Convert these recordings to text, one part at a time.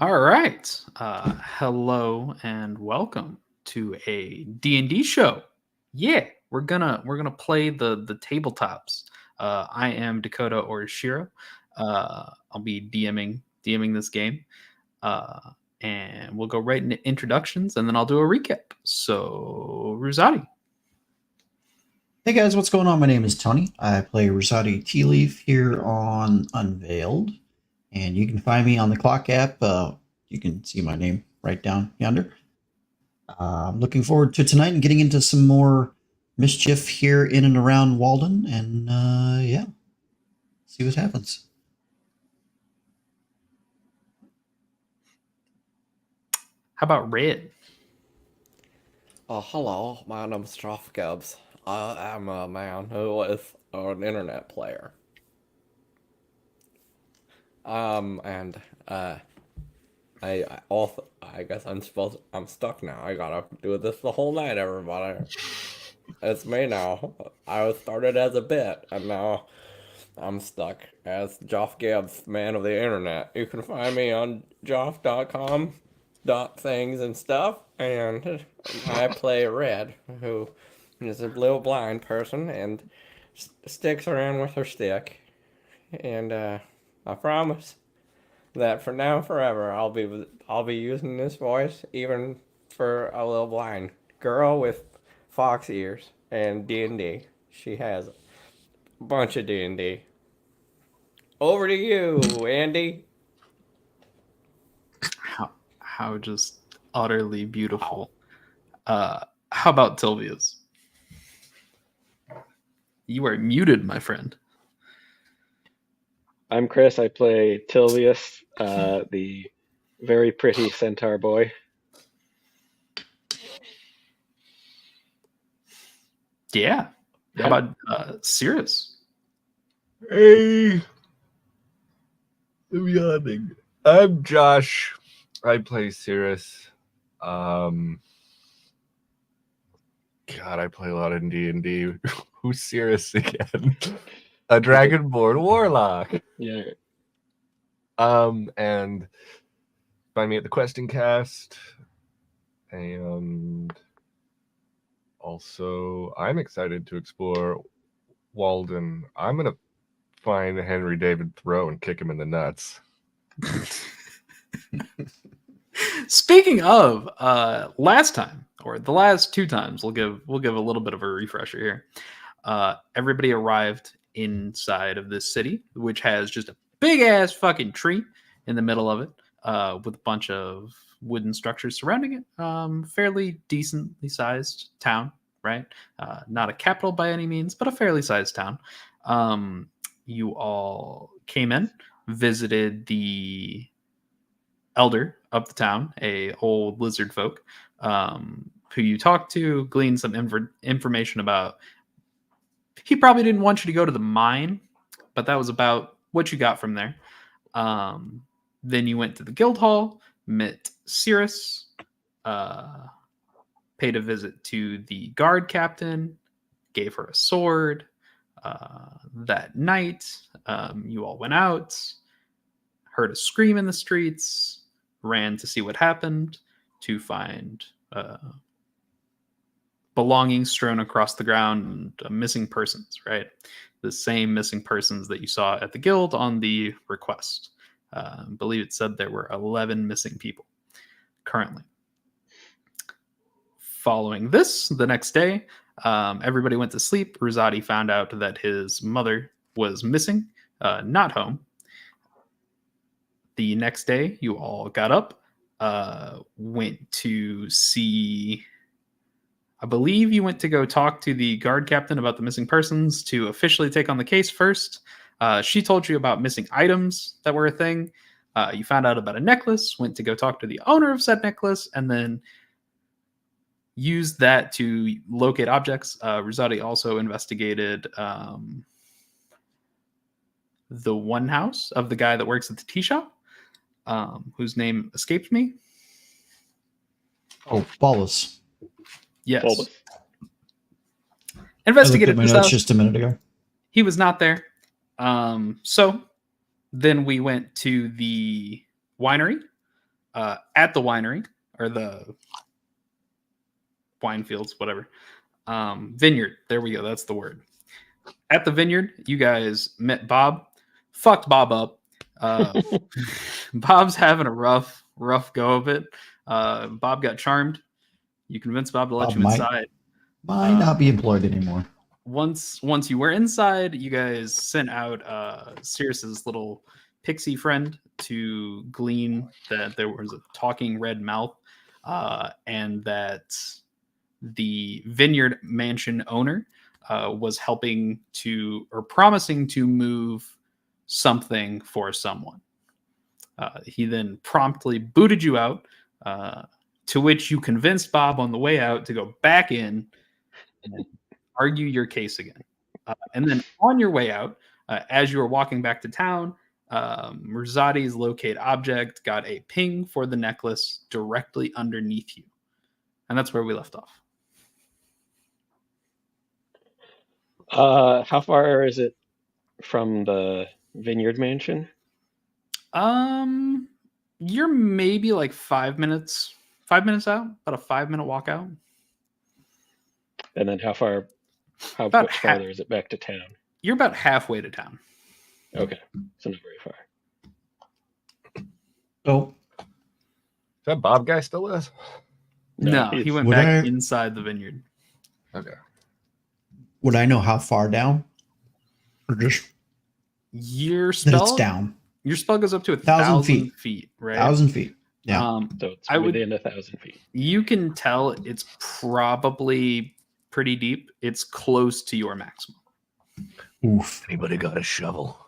All right. Hello and welcome to a D&D show. Yeah, we're gonna play the tabletops. I am Dakota or Shiro. I'll be DMing this game. Uh, and we'll go right into introductions, and then I'll do a recap. So, Ruzati. Hey guys, what's going on? My name is Tony. I play Rosati Tea Leaf here on Unveiled, and you can find me on the Clock app. You can see my name right down yonder. I'm looking forward to tonight and getting into some more mischief here in and around Walden, and yeah, see what happens. How about Red? Hello, my name is Jeff Gibbs. I am a man who is an internet player. And I guess I'm stuck now. I gotta do this the whole night, everybody. It's me now. I was started as a bit, and now I'm stuck as Joff Gibbs, man of the internet. You can find me on joff.com, things and stuff, and I play Red, who is a little blind person and sticks around with her stick. And I promise that for now and forever, I'll be using this voice even for a little blind girl with fox ears and D&D. She has a bunch of D&D. Over to you, Andy. How just utterly beautiful. How about Tilvius? You are muted, my friend. I'm Chris. I play Tilvius, the very pretty centaur boy. Yeah. How about Cirrus? Hey, I'm yawning. I'm Josh. I play Cirrus. God, I play a lot in D&D. Who's Cirrus again? A Dragonborn warlock. Yeah. And find me at the Questing Cast. And also, I'm excited to explore Walden. I'm gonna find Henry David Thoreau and kick him in the nuts. Speaking of, last time or the last two times, we'll give a little bit of a refresher here. Everybody arrived inside of this city, which has just a big ass fucking tree in the middle of it, with a bunch of wooden structures surrounding it. Fairly decently sized town, right? Not a capital by any means, but a fairly sized town. You all came in, visited the elder of the town, a old lizard folk, who you talked to, gleaned some information about. He probably didn't want you to go to the mine, but that was about what you got from there. Then you went to the guild hall, met Cirrus, paid a visit to the guard captain, gave her a sword. That night, you all went out, heard a scream in the streets, ran to see what happened, to find belongings strewn across the ground and missing persons, right? The same missing persons that you saw at the guild on the request. I believe it said there were 11 missing people currently. Following this, the next day, everybody went to sleep. Rosati found out that his mother was missing, not home. The next day, you all got up, went to see... I believe you went to go talk to the guard captain about the missing persons to officially take on the case first. She told you about missing items that were a thing. You found out about a necklace, went to go talk to the owner of said necklace, and then used that to locate objects. Rosati also investigated the one house of the guy that works at the tea shop, whose name escaped me. Oh, Wallace. Yes. Bulbous. Investigated I looked at my this notes house. just a minute ago. He was not there. So then we went to the winery, at the winery or the wine fields, whatever. Vineyard. There we go. That's the word. At the vineyard, you guys met Bob. Fucked Bob up. Bob's having a rough go of it. Bob got charmed. You convinced Bob to let Bob you inside. Might not be employed anymore. Once you were inside, you guys sent out Sirius's little pixie friend to glean that there was a talking red mouth, and that the vineyard mansion owner was helping to or promising to move something for someone. He then promptly booted you out, to which you convinced Bob on the way out to go back in and argue your case again. And then on your way out, as you were walking back to town, Mirzadi's locate object got a ping for the necklace directly underneath you. And that's where we left off. How far is it from the vineyard mansion? You're maybe like 5 minutes out, about a 5-minute walk out. And then how About much farther is it back to town? You're about halfway to town. Okay, so not very far. So Is that Bob guy still with us? No, he went Would back I- inside the vineyard. Okay. would I know how far down? Or just Your that it's spell, down? your spell goes up to 1,000 feet, right? 1,000 feet. Yeah. So it's I would- within 1,000 feet. You can tell it's probably pretty deep. It's close to your maximum. Oof. Anybody got a shovel?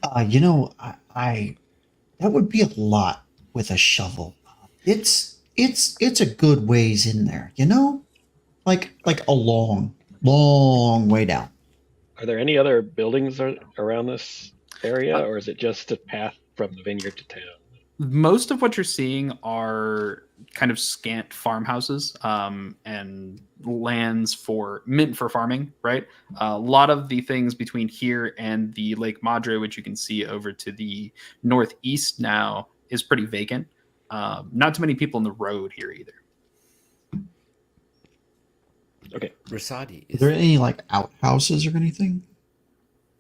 I that would be a lot with a shovel. It's a good ways in there, like a long way down. Are there any other buildings around this area, or is it just a path from the vineyard to town? Most of what you're seeing are kind of scant farmhouses and lands meant for farming, right? A lot of the things between here and the Lake Madre, which you can see over to the northeast now, is pretty vacant. Not too many people in the road here either. Okay. Rasadi, Is there any like outhouses or anything?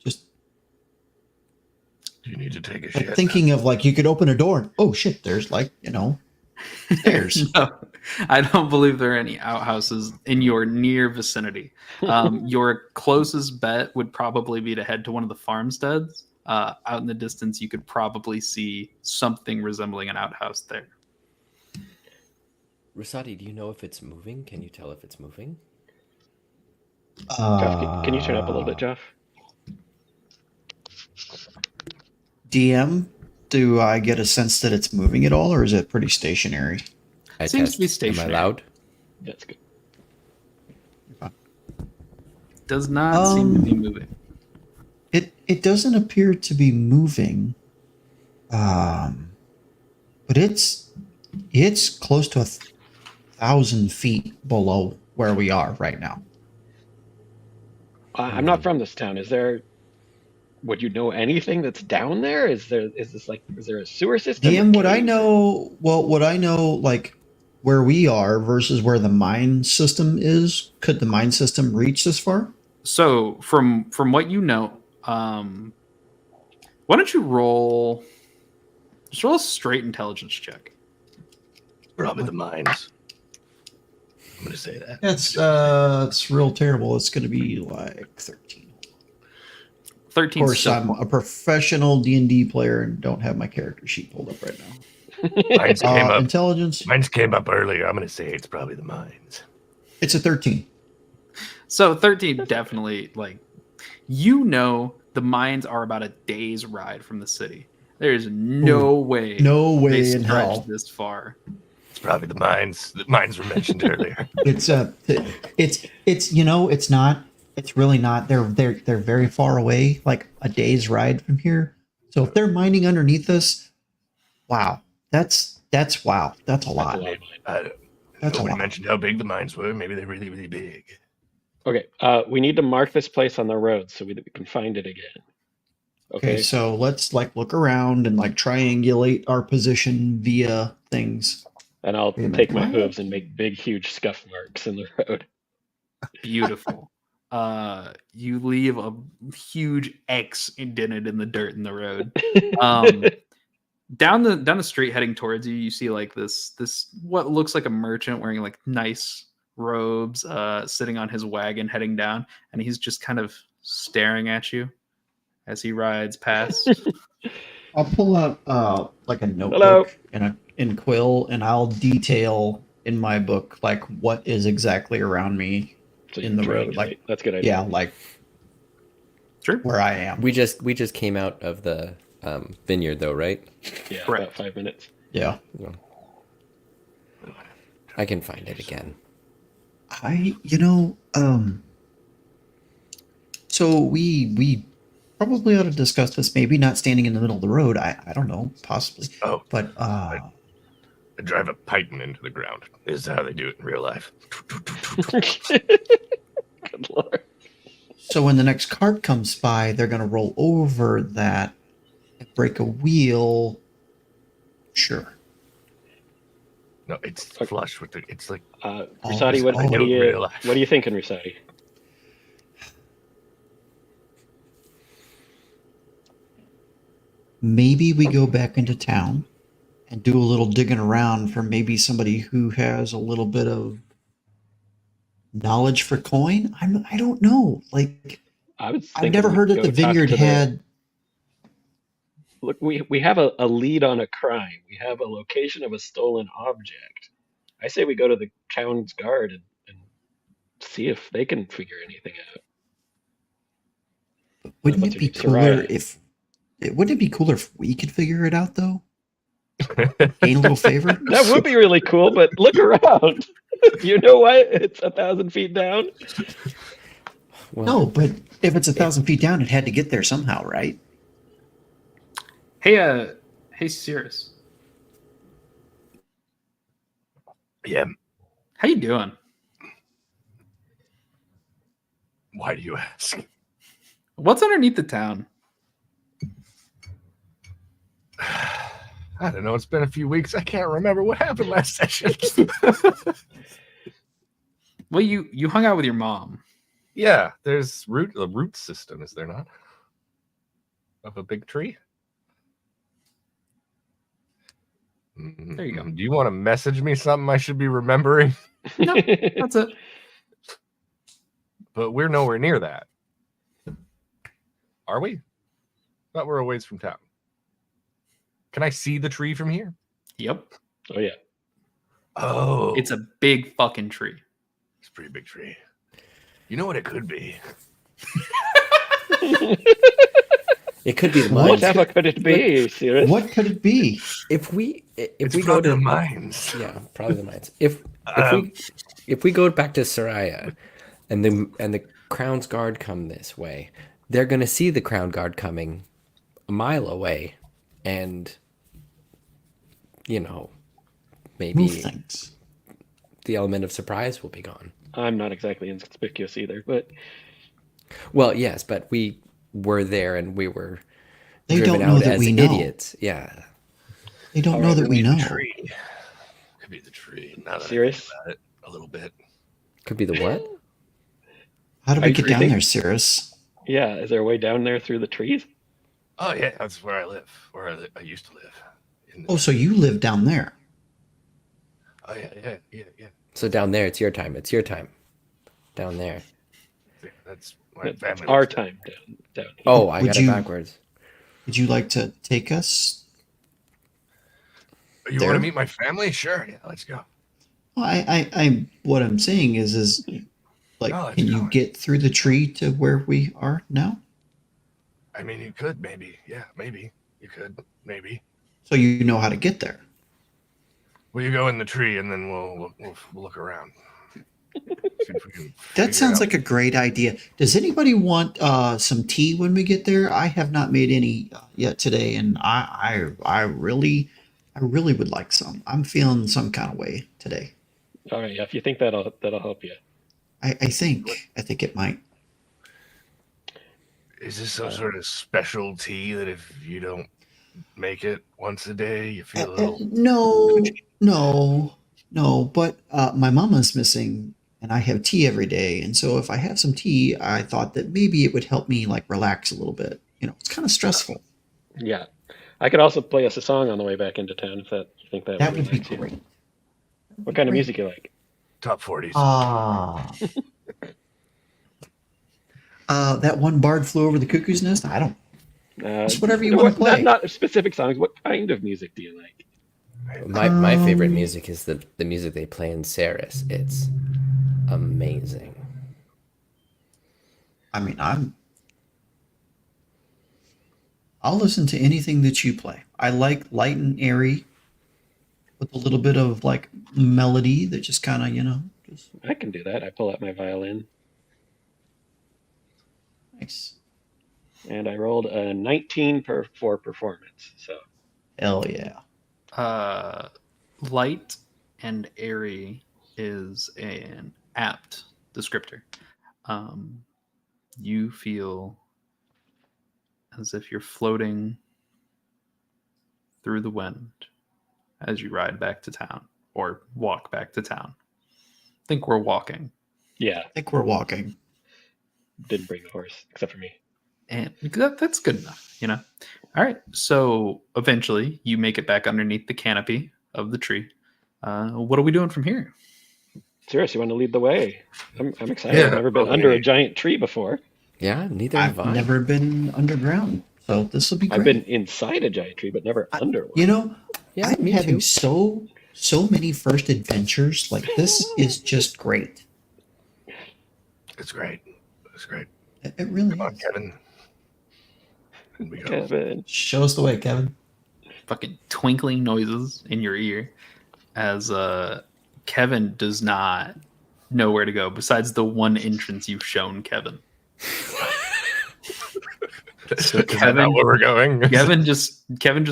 Just Do you need to take a like shit? thinking of like you could open a door and oh shit, there's like stairs. No, I don't believe there are any outhouses in your near vicinity. Your closest bet would probably be to head to one of the farmsteads. Out in the distance, you could probably see something resembling an outhouse there. Rasadi, do you know if it's moving? Can you tell if it's moving? Jeff, can you turn up a little bit, Jeff? DM, do I get a sense that it's moving at all, or is it pretty stationary? I Seems to be test. stationary. Am I loud? That's good. Does not seem to be moving. It doesn't appear to be moving, but it's close to 1,000 feet below where we are right now. I'm not from this town. Would you know anything that's down there? Is there a sewer system? DM, would I know? Well, would I know like where we are versus where the mine system is? Could the mine system reach this far? So from what you know, why don't you roll a straight intelligence check? Probably the mines. I'm gonna say that. It's real terrible. It's going to be like 13. 13. Of course, I'm a professional D&D player and don't have my character sheet pulled up right now. Mines came up. Intelligence. Mines came up earlier. I'm gonna say it's probably the mines. It's a 13. So 13 definitely, like, the mines are about a day's ride from the city. There's no way No they way in stretch hell. this far. It's probably the mines. The mines were mentioned earlier. It's it's not. It's really not. They're very far away, like a day's ride from here. So if they're mining underneath us, wow, that's wow, that's a lot. That's a lot of mine. That's a Nobody lot. mentioned how big the mines were. Maybe they're really, really big. Okay, we need to mark this place on the road so that we can find it again. Okay, so let's like look around and like triangulate our position via things. And I'll Wait a minute, take do my I have- hooves and make big, huge scuff marks in the road. Beautiful. You leave a huge X indented in the dirt in the road. Down the street heading towards you, you see like this what looks like a merchant wearing like nice robes, sitting on his wagon heading down, and he's just kind of staring at you as he rides past. I'll pull out like a Hello. notebook in quill, and I'll detail in my book like what is exactly around me So in the road. triangulate. Like That's a good idea. yeah, like Sure. where I am. We just came out of the vineyard, though, right? Yeah, Correct. about 5 minutes. Yeah. I can find it again. So we probably ought to discuss this. Maybe not standing in the middle of the road. I don't know, possibly. Oh, But I drive a python into the ground. This is how they do it in real life. Good lord. so when the next cart comes by, they're gonna roll over that and break a wheel. Sure. No, it's flush with the. It's like Rusati, what oh, do real life. you thinking, Rusati? Maybe we go back into town and do a little digging around for maybe somebody who has a little bit of knowledge for coin. I don't know. Like I was I've thinking never we'd heard that go the talk vineyard to had. Look, we have a lead on a crime. We have a location of a stolen object. I say we go to the town's guard and see if they can figure anything out. Wouldn't What's it her be name? cooler Soraya. if? Wouldn't it be cooler if we could figure it out though? Gain a little favor. That would be really cool, but look around. Do you know why it's 1,000 feet down? Well, No, but if it's 1,000 feet down, it had to get there somehow, right? Hey, Cirrus. yeah. How you doing? Why do you ask? What's underneath the town? I don't know. It's been a few weeks. I can't remember what happened last session. Well, you hung out with your mom. Yeah, there's the root system, is there not? Of a big tree. There you go. Do you want to message me something I should be remembering? No, that's it. But we're nowhere near that. Are we? Thought we're a ways from town. Can I see the tree from here? Yep. Oh yeah. Oh, It's a big fucking tree. It's a pretty big tree. You know what it could be? it could be the What? mines. Whatever could it be, Cirrus? What could it be? If we It's go probably to the mines. yeah, probably the mines. If we go back to Soraya, and the Crown's Guard come this way, they're gonna see the Crown Guard coming a mile away, and maybe Move things. the element of surprise will be gone. I'm not exactly inconspicuous either, but Well, yes, but we were there and we were They driven don't know out that as we know. idiots. Yeah. They don't know that we know. Tree. Could be the tree. Now that I think Serious? about it a little bit. Could be the what? How do Are we you get down freaking- there, Cirrus? yeah, is there a way down there through the trees? Oh yeah, that's where I live. I used to live. Oh, so you live down there? Oh yeah. So down there, it's your time. It's your time. Down there. That's my It's family. our lives there. time down here. Oh, I Would got you- it backwards. Would you like to take us? You there? want to meet my family? Sure. Yeah, let's go. Well, what I'm saying is like, Oh, let's can you go. get through the tree to where we are now? I mean, you could maybe. Yeah, maybe you could maybe. So you know how to get there. Well, you go in the tree and then we'll look around. See if we can figure That sounds out- like a great idea. Does anybody want some tea when we get there? I have not made any yet today, and I really would like some. I'm feeling some kind of way today. All right, yeah, if you think that'll help you. I think it might. Is this some sort of special tea that if you don't make it once a day, you feel a little... No. But my mama's missing, and I have tea every day. And so if I have some tea, I thought that maybe it would help me like relax a little bit. It's kind of stressful. Yeah. I could also play us a song on the way back into town if you think that That would would be relax you. great. What kind of music you like? Top 40s. That one bard flew over the cuckoo's nest. I don't. Just whatever you no, want to play. Not specific songs. What kind of music do you like? My favorite music is the music they play in Ceres. It's amazing. I mean, I'll listen to anything that you play. I like light and airy with a little bit of like melody that just kind of, just I can do that. I pull out my violin. nice. And I rolled a 19 for performance. So Hell yeah. Light and airy is an apt descriptor. You feel as if you're floating through the wind as you ride back to town or walk back to town. I think we're walking. yeah, I think we're walking. didn't bring the horse except for me. And that's good enough, All right. So eventually you make it back underneath the canopy of the tree. What are we doing from here? Serious, you want to lead the way? I'm excited. Yeah, I've never been under a giant tree before. Yeah, neither have I've I. never been underground, so this will be great. I've been inside a giant tree, but never under one. Yeah, I'm me having too. so many first adventures. Like this is just great. It's great. It's great. It really Come on, is. Kevin. In we go. Kevin. Show us the way, Kevin. Fucking twinkling noises in your ear as Kevin does not know where to go besides the one entrance you've shown Kevin. So Is that not where we're going? Kevin just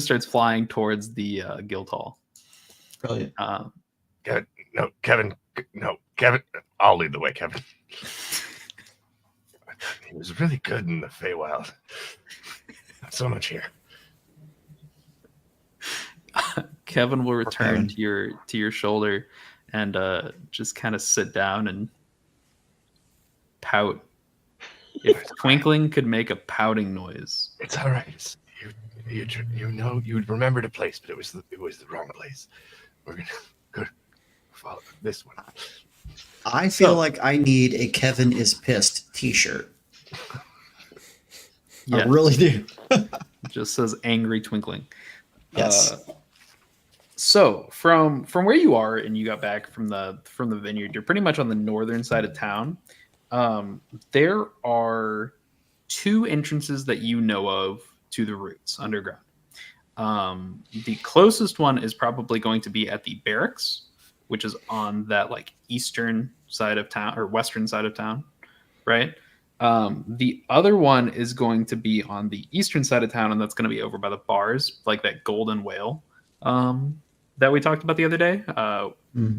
starts flying towards the guild hall. Brilliant. Kevin, I'll lead the way, Kevin. He was really good in the Feywild. Not so much here. Kevin will return Kevin. to your shoulder and just kind of sit down and pout. If Twinkling could make a pouting noise, It's all right. You'd remembered a place, but it was the wrong place. We're gonna go follow this one. I feel like I need a Kevin is pissed T-shirt. yeah, I really do. it just says angry Twinkling. Yes. So from where you are and you got back from the vineyard, you're pretty much on the northern side of town. There are two entrances that you know of to the roots underground. The closest one is probably going to be at the barracks, which is on that like eastern side of town or western side of town, right? The other one is going to be on the eastern side of town, and that's going to be over by the bars, like that Golden Whale that we talked about the other day,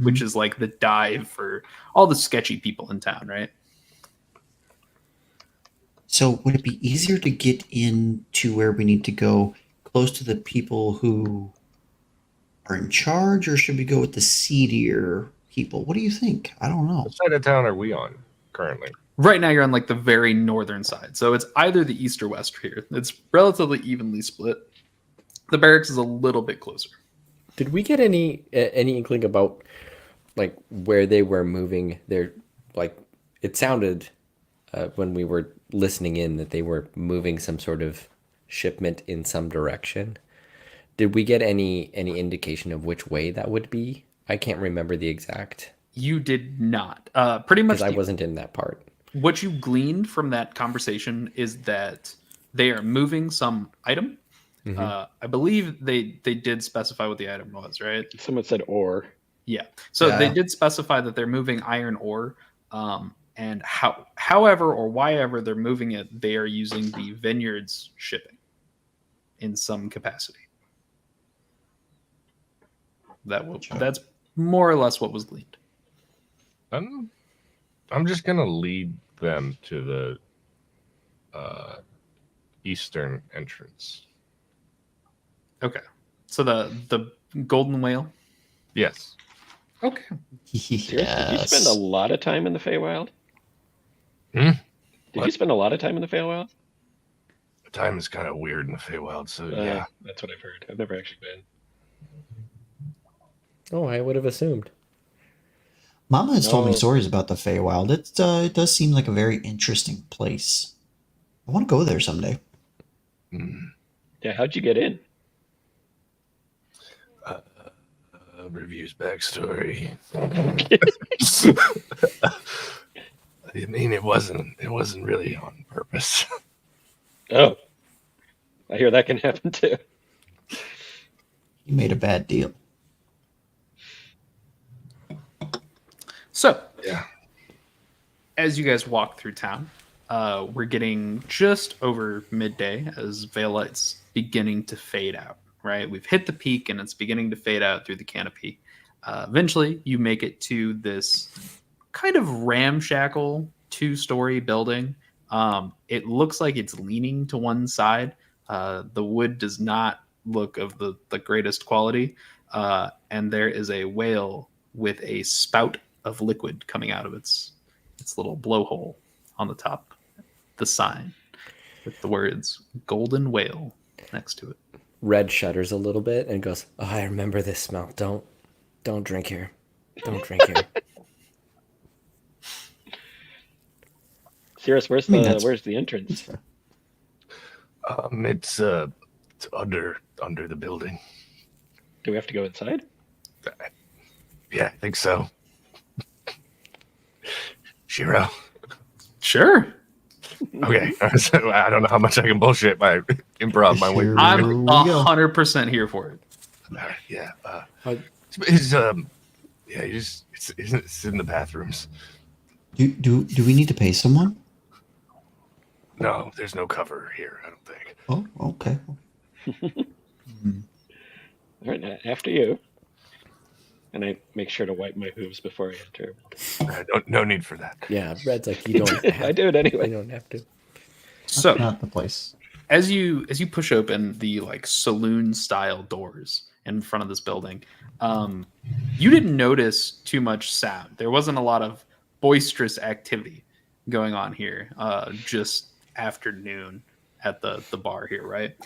which is like the dive for all the sketchy people in town, right? So would it be easier to get into where we need to go close to the people who are in charge, or should we go with the seedier people? What do you think? I don't know. What side of town are we on currently? Right now you're on like the very northern side. So it's either the east or west here. It's relatively evenly split. The barracks is a little bit closer. Did we get any inkling about like where they were moving their, like, it sounded when we were listening in that they were moving some sort of shipment in some direction. Did we get any indication of which way that would be? I can't remember the exact. You did not. Pretty much Because I wasn't in that part. what you gleaned from that conversation is that they are moving some item. I believe they did specify what the item was, right? Someone said ore. Yeah. So Yeah. they did specify that they're moving iron ore. And however or whyever they're moving it, they are using the vineyard's shipping in some capacity. That's more or less what was gleaned. I'm just gonna lead them to eastern entrance. Okay. So the golden whale. Yes. Okay. Sirius, did you spend a Yes. lot of time in the Feywild? Hmm? Did What? you spend a lot of time in the Feywild? The time is kind of weird in the Feywild, so yeah. That's what I've heard. I've never actually been. Oh, I would have assumed. Mama has told me No. stories about the Feywild. It does seem like a very interesting place. I want to go there someday. Hmm. Yeah, how'd you get in? Review's backstory. I mean, it wasn't really on purpose. Oh, I hear that can happen too. You made a bad deal. So Yeah. as you guys walk through town, we're getting just over midday as Veillight's beginning to fade out. Right, we've hit the peak and it's beginning to fade out through the canopy. Eventually, you make it to this kind of ramshackle 2-story building. It looks like it's leaning to one side. The wood does not look of the greatest quality, and there is a whale with a spout of liquid coming out of its little blowhole on the top, the sign with the words "Golden Whale" next to it. Red shudders a little bit and goes, "Oh, I remember this smell. Don't drink here. Don't drink here." Sirius, where's the entrance? It's under the building. Do we have to go inside? Yeah, I think so. Shiro. Sure. Okay. So I don't know how much I can bullshit my improv my way. Sure. I'm Here we go. 100% here for it. Yeah. Uh, It's it's in the bathrooms. Do we need to pay someone? No, there's no cover here, I don't think. Oh, okay. All right, after you. And I make sure to wipe my hooves before I enter. No need for that. Yeah, Red's like, you don't. I do it anyway. You don't have to. So Not the place. as you push open the like saloon style doors in front of this building, you didn't notice too much sound. There wasn't a lot of boisterous activity going on here. Just afternoon at the bar here, right?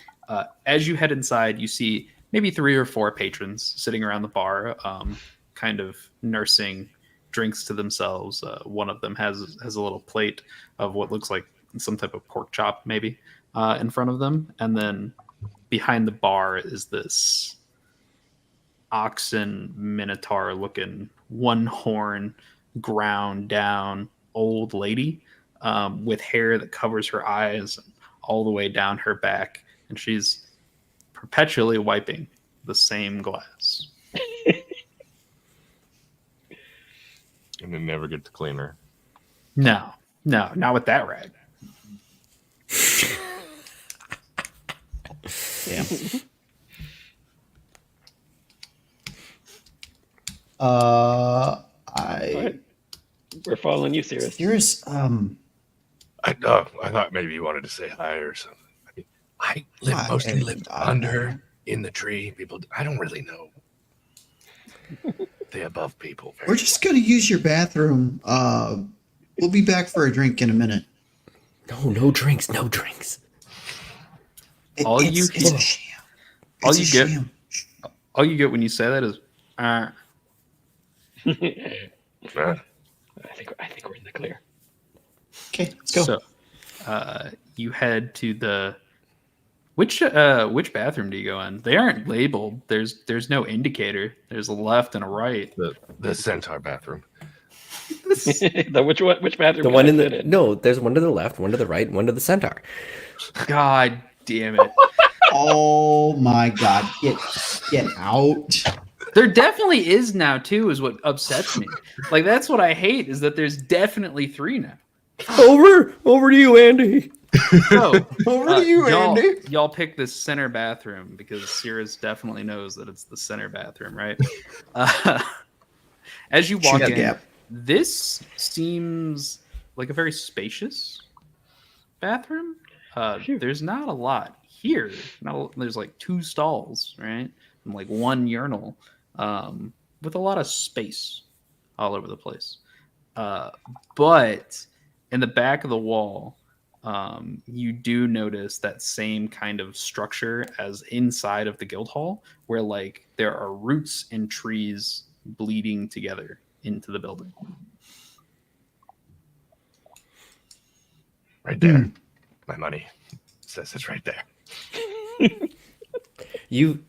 As you head inside, you see maybe 3 or 4 patrons sitting around the bar, kind of nursing drinks to themselves. One of them has a little plate of what looks like some type of pork chop, maybe, in front of them. And then behind the bar is this oxen minotaur looking, one horn, ground down old lady with hair that covers her eyes all the way down her back. And she's perpetually wiping the same glass. And then never get to clean her. No, not with that rag. Damn. What? We're following you, Sirius. Sirius, I thought maybe you wanted to say hi or something. I mostly lived under in the tree. People, I don't really know the above people. we're just gonna use your bathroom. We'll be back for a drink in a minute. No drinks. No drinks. It's a sham. all It's you a get- sham. All you get when you say that is, Uh, I think we're in the clear. Okay, let's go. So, you head to the which bathroom do you go in? They aren't labeled. There's no indicator. There's a left and a right. the centaur bathroom. Which bathroom? The can one I in fit the no. There's one to the left, one to the right, one to the centaur. God damn it! Oh my god, get out. There definitely is now too. Is what upsets me. Like that's what I hate is that there's definitely 3 now. Over to you, Andy. So, Over to you, y'all, Andy. y'all pick this center bathroom because Sirius definitely knows that it's the center bathroom, right? As you walk got in, gap. this seems like a very spacious bathroom. Phew. There's not a lot here. There's like 2 stalls, right? And like 1 urinal, with a lot of space all over the place. But in the back of the wall, you do notice that same kind of structure as inside of the guild hall, where like there are roots and trees bleeding together into the building. Right there. My money says it's right there. You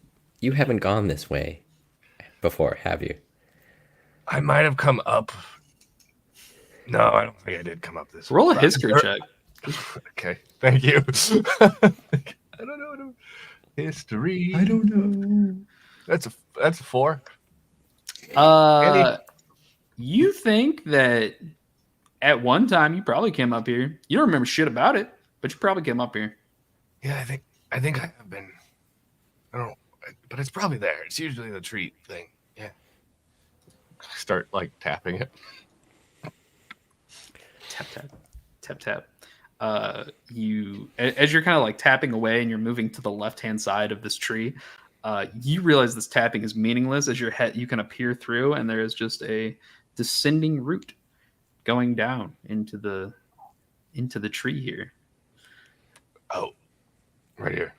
haven't gone this way before, have you? I might have come up. No, I don't think I did come up this way. Roll a history check. Okay, thank you. I don't know. History. I don't know. That's a 4. You think that at one time you probably came up here. You don't remember shit about it, but you probably came up here. Yeah, I think I have been. I don't know, but it's probably there. It's usually the treat thing. Yeah. Start like tapping it. Tap tap, tap tap. You as you're kind of like tapping away and you're moving to the left-hand side of this tree. You realize this tapping is meaningless as you kind of peer through, and there is just a descending root going down into the tree here. Oh, right here.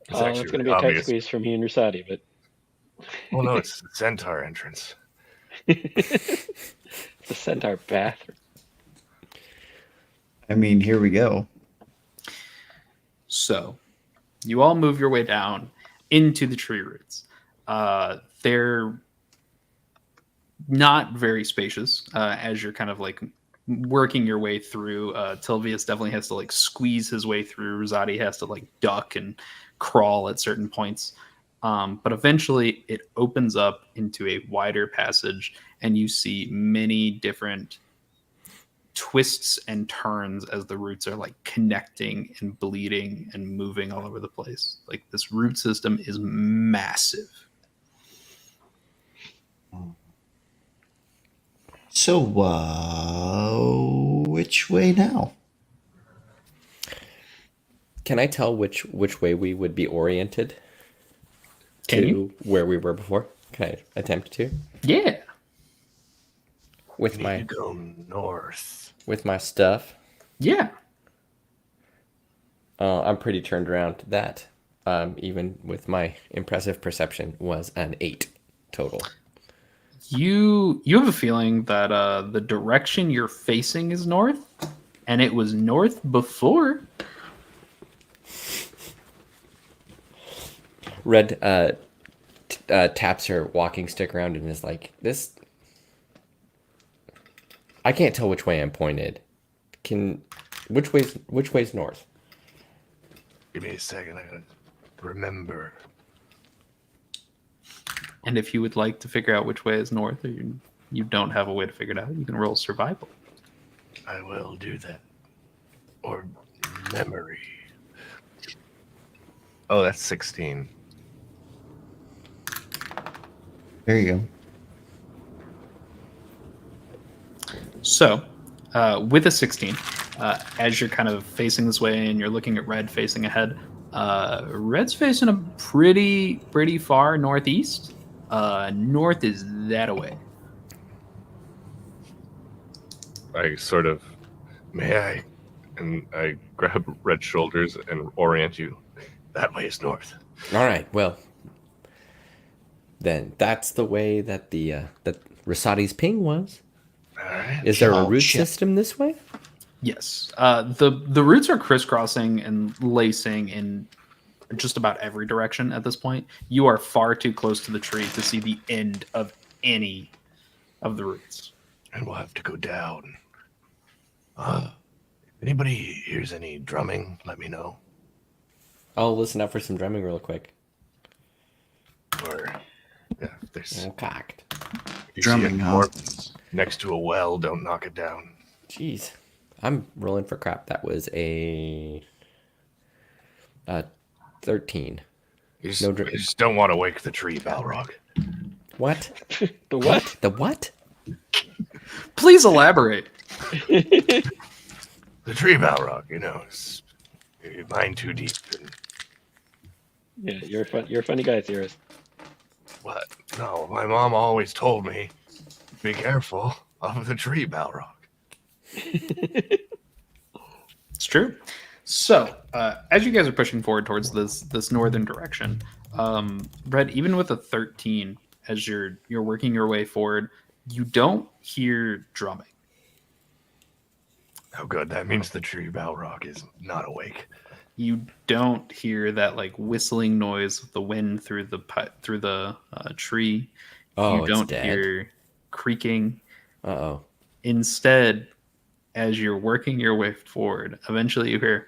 It's It's going to be a tight squeeze from you and Rasati, but well, no, it's the centaur entrance. it's the centaur bathroom. I mean, here we go. So, you all move your way down into the tree roots. They're not very spacious as you're kind of like working your way through. Tilvius definitely has to like squeeze his way through. Rosati has to like duck and crawl at certain points. But eventually it opens up into a wider passage, and you see many different twists and turns as the roots are like connecting and bleeding and moving all over the place. Like this root system is massive. So, which way now? Can I tell which way we would be oriented Can to you? where we were before? Can I attempt to? Yeah. With We my need to go north. with my stuff. Yeah. I'm pretty turned around to that. Even with my impressive perception was an 8 total. You have a feeling that the direction you're facing is north, and it was north before. Red taps her walking stick around and is like, "This. I can't tell which way I'm pointed. Which way's north?" Give me a second. I gotta remember. And if you would like to figure out which way is north, or you don't have a way to figure it out, you can roll survival. I will do that. Or memory. Oh, that's 16. There you go. So, with a 16, as you're kind of facing this way and you're looking at Red facing ahead, Red's facing a pretty far northeast. North is that away. I sort of, may I? And I grab Red's shoulders and orient you. That way is north. All right. Well, then that's the way that that Rasati's ping was. All right. Is there a Oh, root shit. system this way? Yes. The roots are crisscrossing and lacing in just about every direction at this point. You are far too close to the tree to see the end of any of the roots. And we'll have to go down. If anybody hears any drumming, let me know. I'll listen up for some drumming real quick. Or, yeah, if there's I'm cocked. if you Drumming, see a huh? corpse next to a well, don't knock it down. Jeez. I'm rolling for crap. That was a 13. You just, No you just don't want to wake the tree, Balrog. What? The what? The what? Please elaborate. the tree Balrog, is mine too deep. And Yeah, you're a funny guy, Cirrus. what? No, my mom always told me, be careful of the tree Balrog. It's true. So, as you guys are pushing forward towards this northern direction, Red, even with a 13, as you're working your way forward, you don't hear drumming. Oh, good. That means the tree Balrog is not awake. You don't hear that like whistling noise of the wind through the tree. Oh, You it's don't dead. hear creaking. Uh-oh. Instead, as you're working your way forward, eventually you hear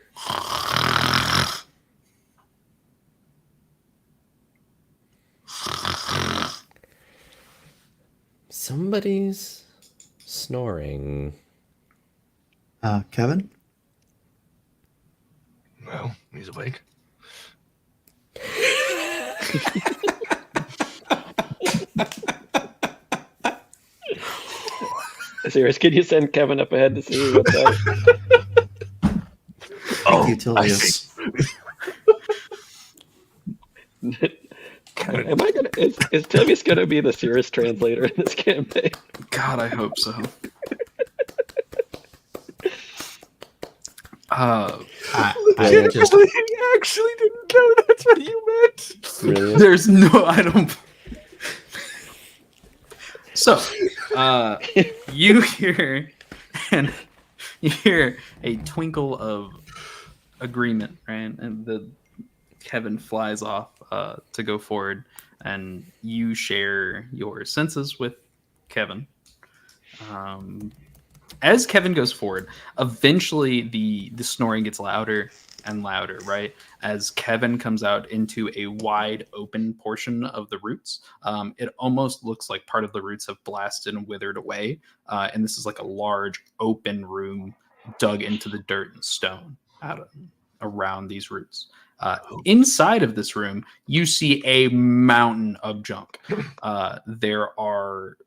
Somebody's snoring. Kevin? Well, he's awake. Cirrus, can you send Kevin up ahead to see what's up? Oh, Utilius. Am I gonna? Is Timmy's gonna be the Cirrus translator in this campaign? God, I hope so. I just actually didn't know that's what you meant. Really? there's no, I don't. So, you hear a twinkle of agreement, right? And Kevin flies off to go forward, and you share your senses with Kevin. As Kevin goes forward, eventually the snoring gets louder and louder, right? As Kevin comes out into a wide open portion of the roots, it almost looks like part of the roots have blasted and withered away. And this is like a large open room dug into the dirt and stone around these roots. Inside of this room, you see a mountain of junk. There are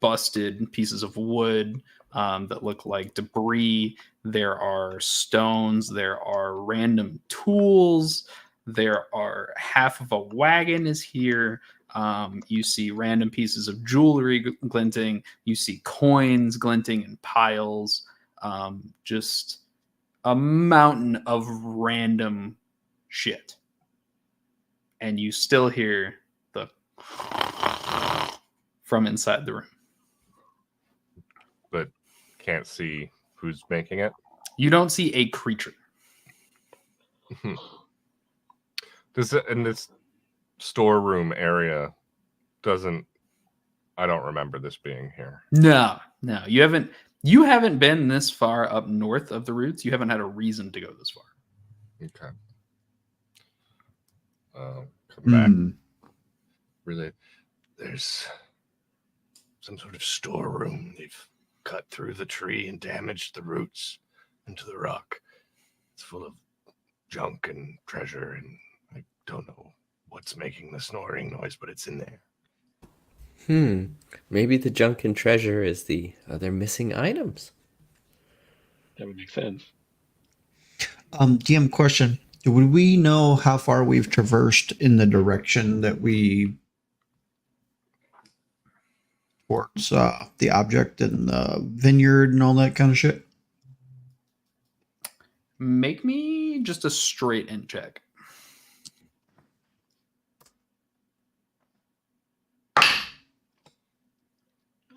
busted pieces of wood that look like debris. There are stones. There are random tools. There are half of a wagon is here. You see random pieces of jewelry glinting. You see coins glinting in piles. Just a mountain of random shit. And you still hear the from inside the room. But can't see who's making it. You don't see a creature. In this storeroom area I don't remember this being here. No. You haven't been this far up north of the roots. You haven't had a reason to go this far. Okay. Come back. Really, there's some sort of storeroom. They've cut through the tree and damaged the roots into the rock. It's full of junk and treasure, and I don't know what's making the snoring noise, but it's in there. Maybe the junk and treasure is the other missing items. That would make sense. DM question. Would we know how far we've traversed in the direction that we towards the object and the vineyard and all that kind of shit? Make me just a straight in check.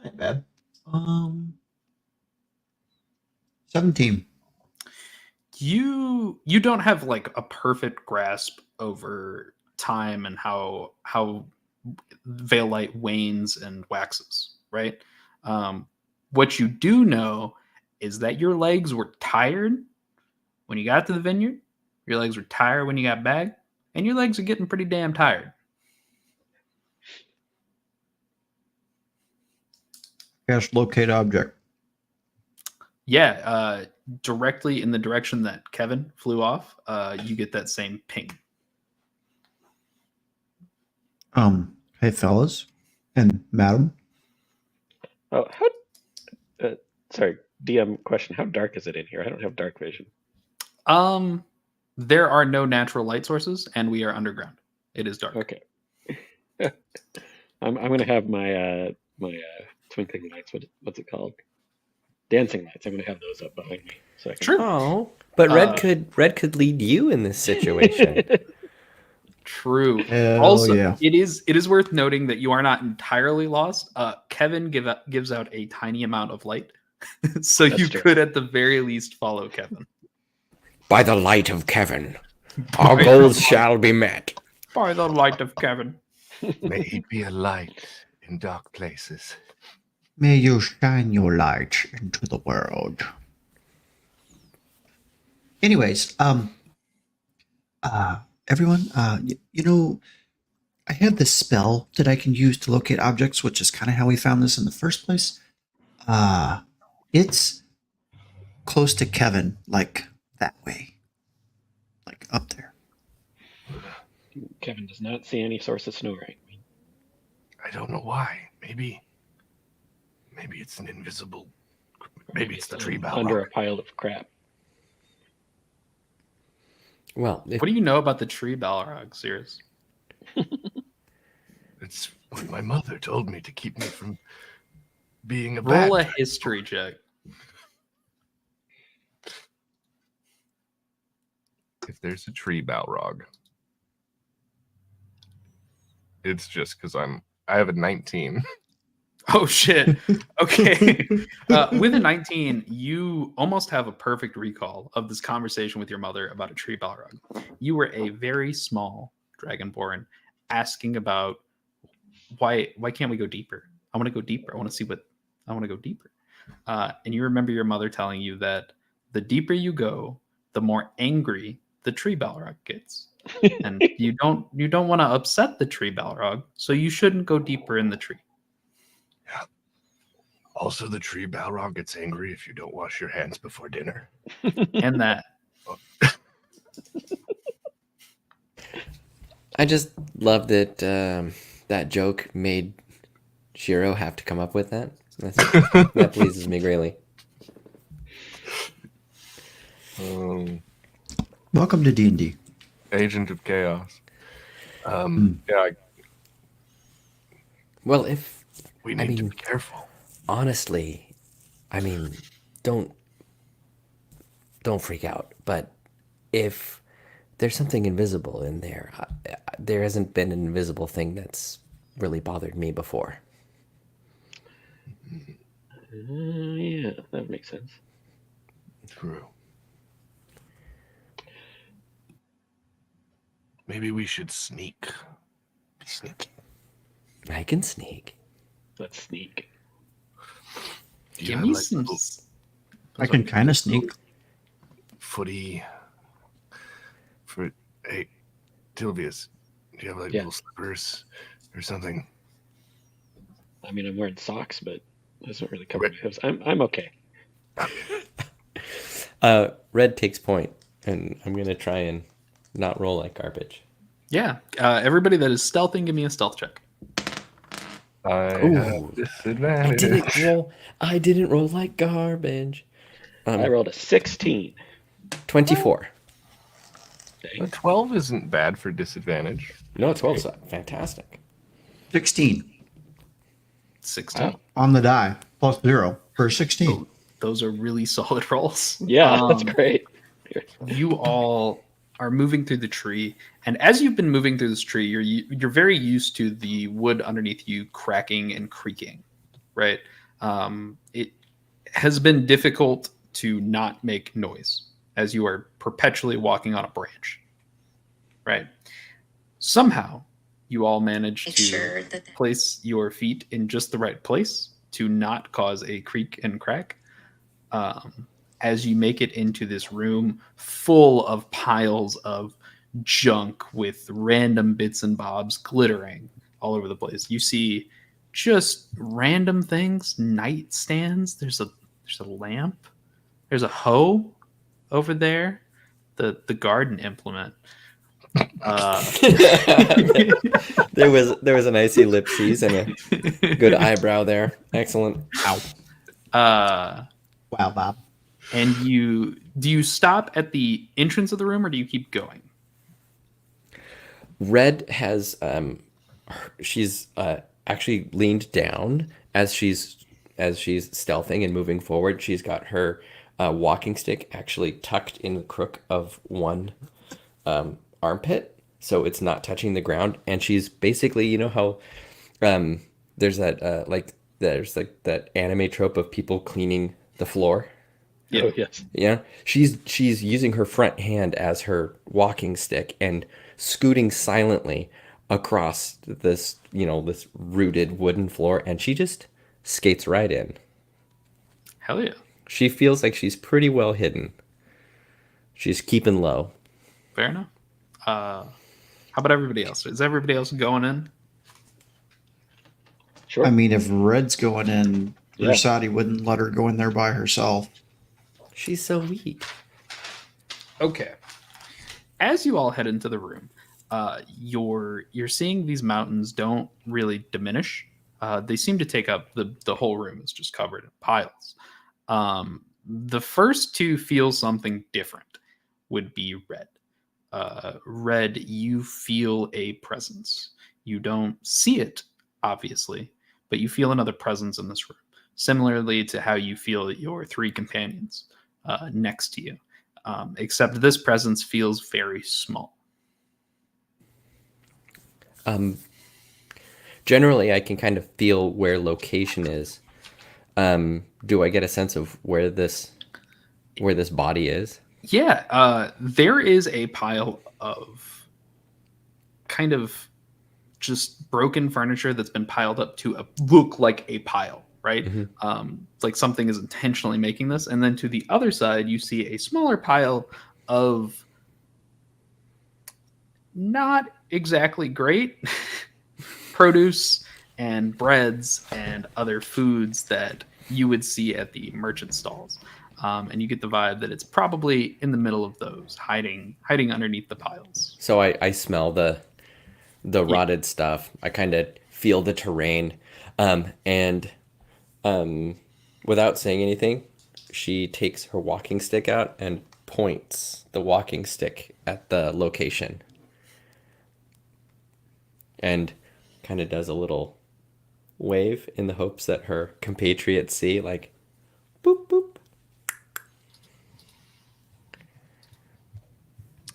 Not bad. 17. You don't have like a perfect grasp over time and how veil light wanes and waxes, right? What you do know is that your legs were tired when you got to the vineyard, your legs were tired when you got back, and your legs are getting pretty damn tired. Cash locate object. Yeah, directly in the direction that Kevin flew off, you get that same ping. Hey fellas and madam. Oh, sorry. DM question: how dark is it in here? I don't have dark vision. There are no natural light sources, and we are underground. It is dark. Okay. I'm gonna have my twinkling lights. What's it called? Dancing lights. I'm gonna have those up behind me so I can. Sure. Oh, but Red could lead you in this situation. True. Hell Also, yeah. it is worth noting that you are not entirely lost. Kevin gives out a tiny amount of light, so That's you true. could at the very least follow Kevin. By the light of Kevin, our goals shall be met. By the light of Kevin. May he be a light in dark places. May you shine your light into the world. Anyways, everyone, you know, I had this spell that I can use to locate objects, which is kind of how we found this in the first place. It's close to Kevin, like that way, like up there. Kevin does not see any source of snoring. I don't know why. Maybe it's an invisible. Maybe it's the tree bough. Under a pile of crap. Well, What do you know about the tree Balrog, Sirius? It's what my mother told me to keep me from being a Roll a bad. history check. If there's a tree Balrog, it's just because I have a 19. Oh shit. Okay. With a 19, you almost have a perfect recall of this conversation with your mother about a tree Balrog. You were a very small dragonborn asking about why can't we go deeper? I want to go deeper. I want to go deeper. And you remember your mother telling you that the deeper you go, the more angry the tree Balrog gets. And you don't want to upset the tree Balrog, so you shouldn't go deeper in the tree. Yeah. Also, the tree Balrog gets angry if you don't wash your hands before dinner. And that. I just love that that joke made Shiro have to come up with that. That pleases me greatly. Welcome to D&D. Agent of Chaos. Yeah, Well, we need to be careful. honestly, I mean, don't freak out. But if there's something invisible in there, there hasn't been an invisible thing that's really bothered me before. Yeah, that makes sense. True. Maybe we should sneak. Sneak. I can sneak. Let's sneak. Do you Give have, me like, some. little I can kind of sneak. footy for hey Tilvius? Do you have like Yeah. little slippers or something? I mean, I'm wearing socks, but it doesn't really cover my hips. I'm okay. Red takes point, and I'm gonna try and not roll like garbage. Yeah. Everybody that is stealthing, give me a stealth check. I Ooh. have disadvantage. I didn't roll like garbage. I rolled a 16. 24. A 12 isn't bad for disadvantage. No, 12 is fantastic. 16 16. on the die, plus 0 for 16. Those are really solid rolls. Yeah, that's great. You all are moving through the tree, and as you've been moving through this tree, you're very used to the wood underneath you cracking and creaking, right? It has been difficult to not make noise as you are perpetually walking on a branch, right? Somehow, you all manage to place your feet in just the right place to not cause a creak and crack. As you make it into this room full of piles of junk with random bits and bobs glittering all over the place. You see just random things, nightstands. There's a lamp. There's a hoe over there. The garden implement. There was an icy ellipses and a good eyebrow there. Excellent. Ow. Wow, Bob. And do you stop at the entrance of the room or do you keep going? Red has she's actually leaned down as she's stealthing and moving forward. She's got her walking stick actually tucked in the crook of one armpit, so it's not touching the ground. And she's basically, you know how um, there's like that anime trope of people cleaning the floor. Yeah. Oh yes. Yeah, she's using her front hand as her walking stick and scooting silently across this, this rooted wooden floor, and she just skates right in. Hell yeah. She feels like she's pretty well hidden. She's keeping low. Fair enough. How about everybody else? Is everybody else going in? Sure. I mean, if Red's going in, Yeah. Versati wouldn't let her go in there by herself. She's so weak. Okay. As you all head into the room, you're seeing these mountains don't really diminish. They seem to take up the whole room is just covered in piles. The first two feel something different. Would be Red. Red, you feel a presence. You don't see it, obviously, but you feel another presence in this room. Similarly to how you feel your three companions next to you. Except this presence feels very small. Generally, I can kind of feel where location is. Do I get a sense of where this body is? Yeah, there is a pile of kind of just broken furniture that's been piled up to look like a pile, right? Like something is intentionally making this. And then to the other side, you see a smaller pile of not exactly great produce and breads and other foods that you would see at the merchant stalls. And you get the vibe that it's probably in the middle of those, hiding underneath the piles. So I smell the rotted stuff. I kind of feel the terrain, and without saying anything, she takes her walking stick out and points the walking stick at the location, and kind of does a little wave in the hopes that her compatriots see, like, boop boop.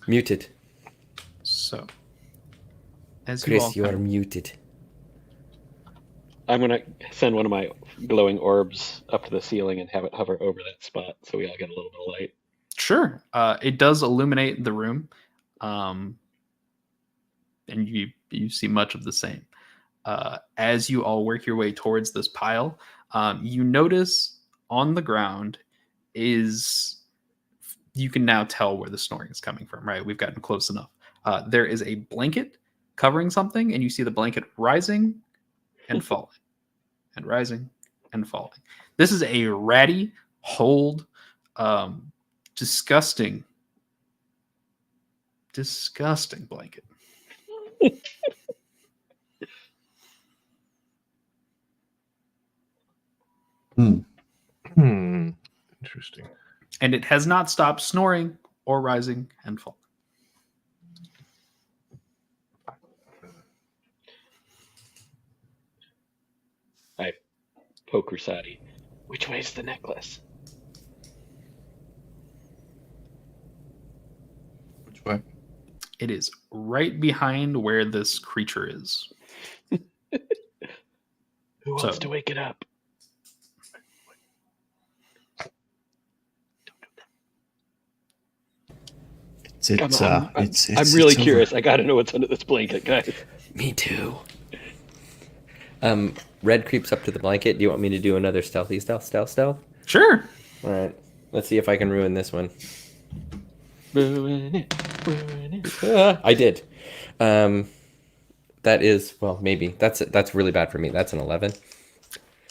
Muted. So, as Chris, you all are muted. I'm gonna send one of my glowing orbs up to the ceiling and have it hover over that spot so we all get a little bit of light. Sure. It does illuminate the room, and you see much of the same. As you all work your way towards this pile, you notice on the ground is you can now tell where the snoring is coming from. Right, we've gotten close enough. There is a blanket covering something, and you see the blanket rising and falling, and rising and falling. This is a ratty, old, disgusting blanket. Interesting. And it has not stopped snoring or rising and falling. I poke Rusati. Which way's the necklace? Which way? It is right behind where this creature is. Who wants to wake it up? I'm really curious. I gotta know what's under this blanket, guys. Me too. Red creeps up to the blanket. Do you want me to do another stealthy stealth? Sure. All right. Let's see if I can ruin this one. Ruin it. I did. That is, well, maybe. That's really bad for me. That's an 11.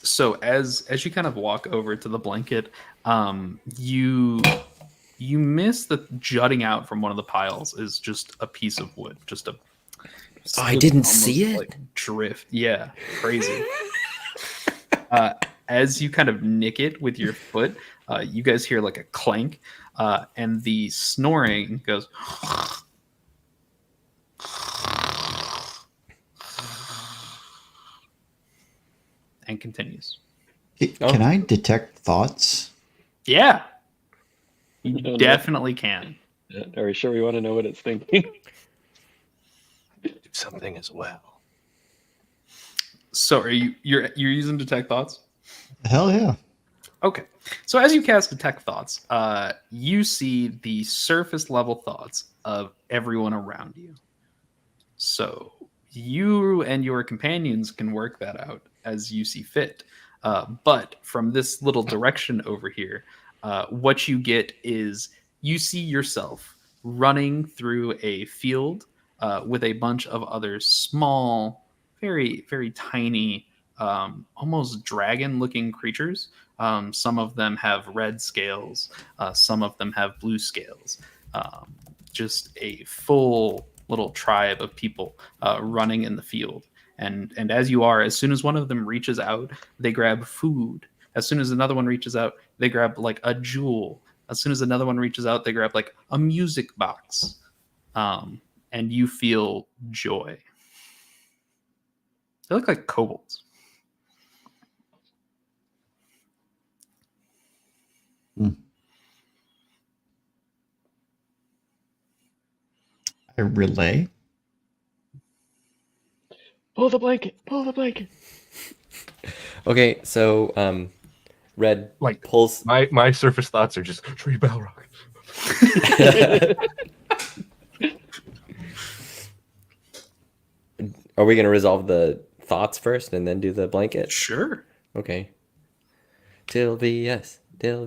So as you kind of walk over to the blanket, you miss that jutting out from one of the piles is just a piece of wood, just a. Oh, I didn't see it. Like drift, yeah, crazy. as you kind of nick it with your foot, you guys hear like a clank, and the snoring goes and continues. Can I detect thoughts? Yeah, you No. definitely can. Are we sure we want to know what it's thinking? Do something as well. So are you're using detect thoughts? Hell yeah. Okay. So as you cast detect thoughts, you see the surface level thoughts of everyone around you. So you and your companions can work that out as you see fit. But from this little direction over here, what you get is you see yourself running through a field with a bunch of other small, very, very tiny, almost dragon looking creatures. Some of them have red scales, some of them have blue scales. Just a full little tribe of people running in the field. And as you are, as soon as one of them reaches out, they grab food. As soon as another one reaches out, they grab like a jewel. As soon as another one reaches out, they grab like a music box. And you feel joy. They look like kobolds. I relay. Pull the blanket. Pull the blanket. Okay, so Red Like pulls. my surface thoughts are just tree Balrog. Are we gonna resolve the thoughts first and then do the blanket? Sure. Okay. Yes. Yes. That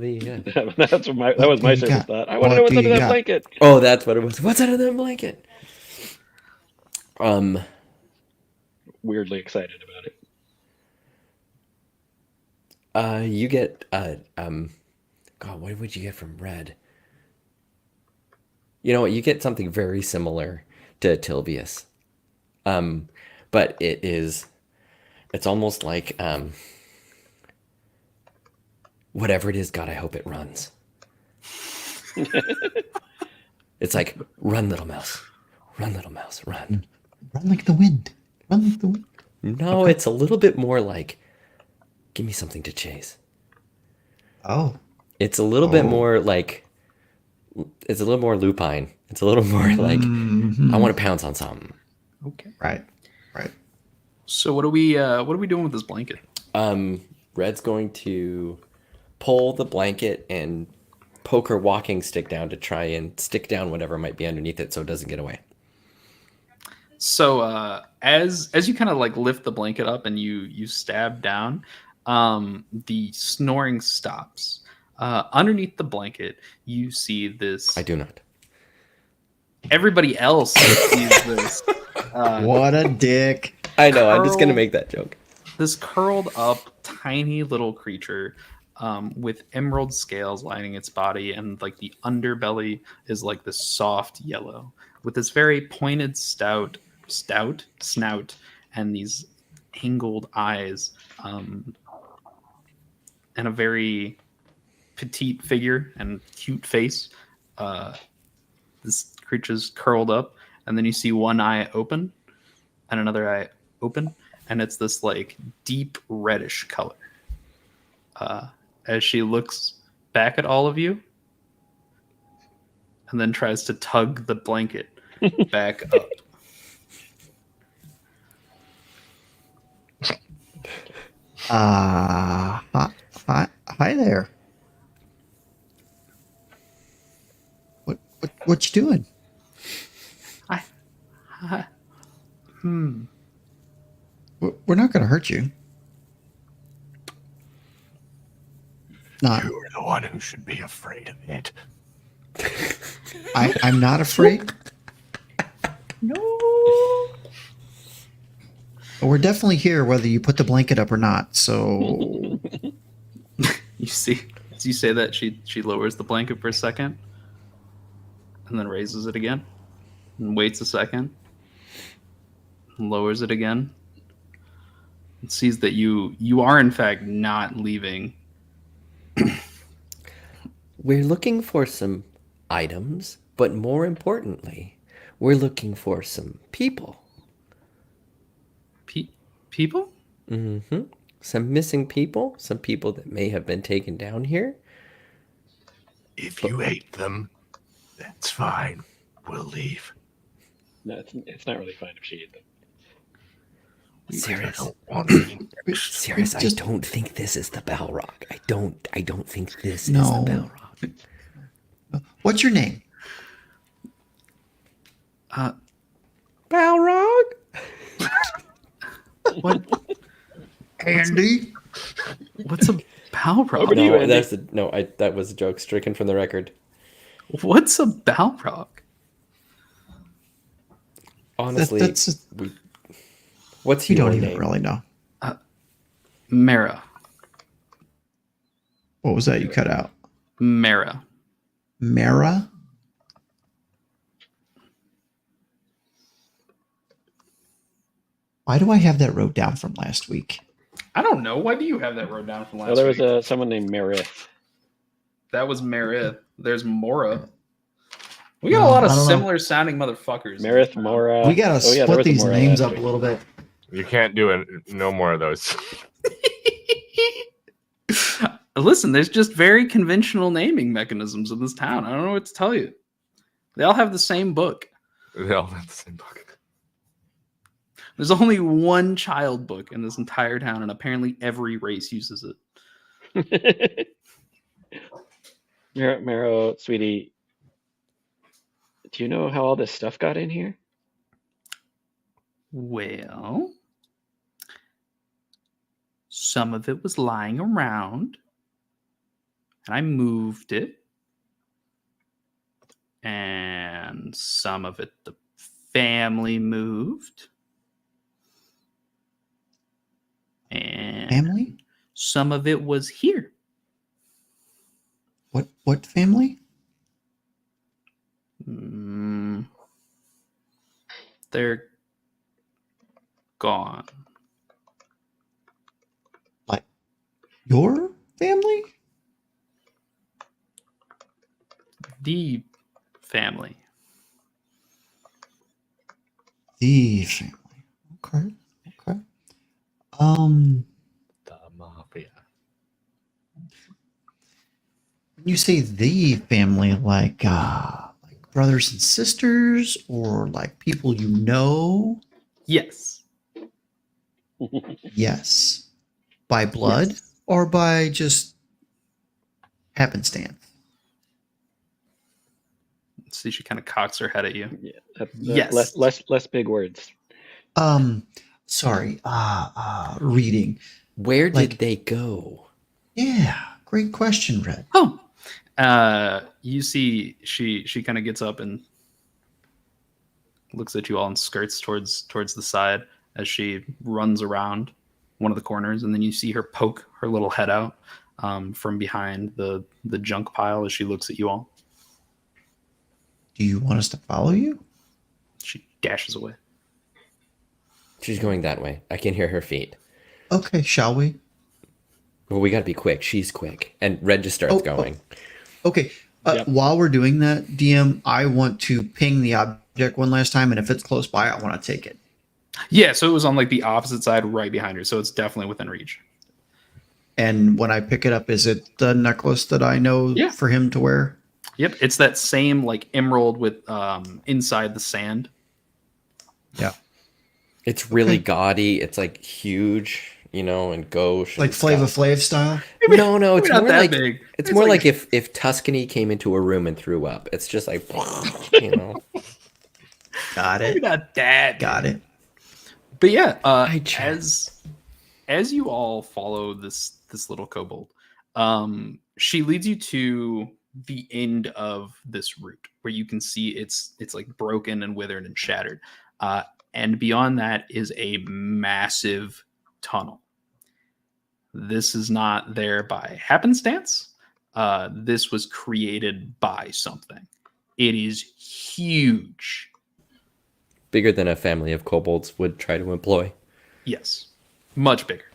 was my do you surface got? thought. I want to What know what's do under you that got? blanket. Oh, that's what it was. What's under that blanket? Weirdly excited about it. You get God, what would you get from Red? You know what? You get something very similar to Tilvius. But it's almost like whatever it is, God, I hope it runs. It's like, run, little mouse. Run, little mouse, run. Run like the wind. Run like the wind. No, Okay. it's a little bit more like, give me something to chase. Oh. It's a little bit Oh. more like, it's a little more lupine. It's a little more like, Mhm. I want to pounce on something. Okay. Right. So what are we doing with this blanket? Red's going to pull the blanket and poke her walking stick down to try and stick down whatever might be underneath it so it doesn't get away. So as you kind of like lift the blanket up and you stab down, the snoring stops. Underneath the blanket, you see this. I do not. Everybody else sees this. What a dick. I know, I'm just going to Curl- make that joke. This curled up tiny little creature with emerald scales lining its body, and like the underbelly is like this soft yellow with this very pointed snout and these angled eyes, and a very petite figure and cute face. This creature's curled up, and then you see one eye open and another eye open, and it's this like deep reddish color. As she looks back at all of you and then tries to tug the blanket back up. Hi there. What you doing? Hi. We're not going to hurt you. Not. You are the one who should be afraid of it. I'm not afraid. No. We're definitely here whether you put the blanket up or not. So You see, as you say that, she lowers the blanket for a second and then raises it again and waits a second and lowers it again It sees that you are in fact not leaving. We're looking for some items, but more importantly, we're looking for some people. People? Mm-hmm. Some missing people, some people that may have been taken down here. If you hate them, that's fine. We'll leave. No, it's not really fine if she ate them. I Sirius, don't want any next. Sirius, I Just- don't think this is the Balrog. I don't think this is No. the Balrog. What's your name? Balrog? What? Andy? What's a Balrog? Over to you, Andy. That was a joke stricken from the record. What's a Balrog? Honestly, That's what's you your don't even name? really know. Mara. What was that you cut out? Mara. Mara? Why do I have that wrote down from last week? I don't know. Why do you have that wrote down from last Well, there week? was someone named Merith. That was Marith. There's Mora. We got No, a lot of I don't know. similar sounding motherfuckers. Merith, Mora. We gotta Oh, yeah, there split was a these Mora names last up week. a little bit. You can't do it. No more of those. Listen, there's just very conventional naming mechanisms in this town. I don't know what to tell you. They all have the same book. They all have the same book. There's only one child book in this entire town, and apparently every race uses it. Mero, sweetie, do you know how all this stuff got in here? Well, some of it was lying around, and I moved it. And some of it the family moved. And Family? some of it was here. What family? They're gone. Like your family? The family. The family. Okay. Okay. The mafia. When you say the family, like brothers and sisters, or like people you know? Yes. Yes. By blood or by just happenstance? See, she kind of cocks her head at you. Yeah. Yes. Less big words. Sorry. Reading. Where Like- did they go? Yeah. Great question, Red. Oh. You see she kind of gets up and looks at you all and skirts towards the side as she runs around one of the corners, and then you see her poke her little head out from behind the junk pile as she looks at you all. Do you want us to follow you? She dashes away. She's going that way. I can hear her feet. Okay, shall we? Well, we gotta be quick. She's quick. And Red just starts Oh, going. Okay. Yep. While we're doing that, DM, I want to ping the object one last time, and if it's close by, I want to take it. Yeah, so it was on like the opposite side right behind her, so it's definitely within reach. And when I pick it up, is it the necklace that I know Yeah. for him to wear? Yep, it's that same like emerald with inside the sand. Yeah. It's really Okay. gaudy. It's like huge, and gauche. Like It's Flava got- Flav style? No, it's Maybe not more that like big. it's more like like if Tuscany came into a room and threw up. It's just like Got maybe it. not that. Got it. But yeah, I checked. as you all follow this little kobold, she leads you to the end of this route where you can see it's like broken and withered and shattered, and beyond that is a massive tunnel. This is not there by happenstance. This was created by something. It is huge. bigger than a family of kobolds would try to employ. Yes. Much bigger.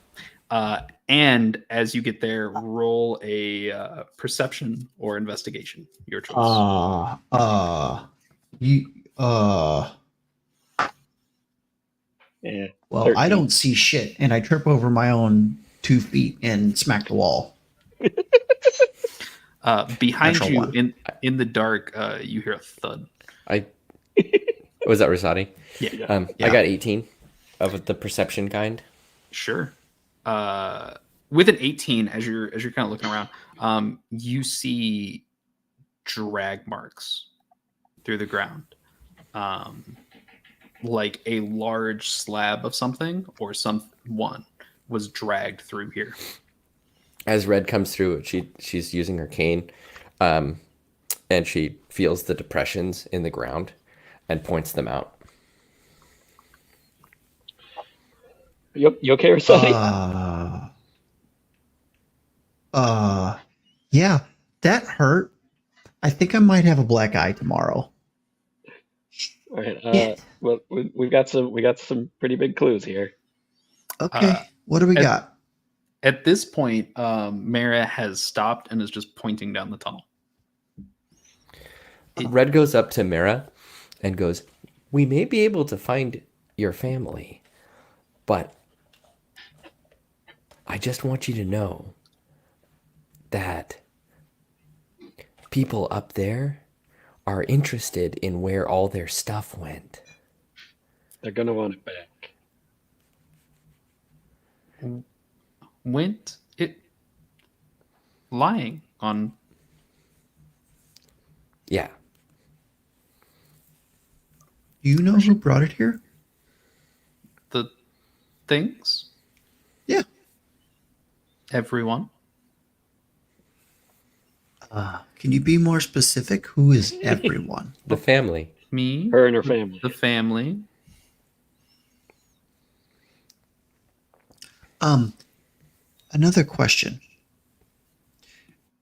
And as you get there, roll a perception or investigation. Your choice. You Yeah. well, 13. I don't see shit, and I trip over my own 2 feet and smack the wall. Behind Natural you one. in the dark, you hear a thud. Was that Rosati? Yeah. Yeah. I got 18 of the perception kind. Sure. With an 18, as you're kind of looking around, you see drag marks through the ground, like a large slab of something or someone was dragged through here. As Red comes through, she's using her cane, and she feels the depressions in the ground and points them out. You okay, Rosati? Yeah, that hurt. I think I might have a black eye tomorrow. All right. Yeah. Well, we got some pretty big clues here. Okay, what do we got? At this point, Mara has stopped and is just pointing down the tunnel. Red goes up to Mira and goes, "We may be able to find your family, but I just want you to know that people up there are interested in where all their stuff went." They're gonna want it back. Went it lying on? Yeah. Do you know who brought it here? The things? Yeah. Everyone? Can you be more specific? Who is everyone? The family. Me? Her and her family. The family? Another question.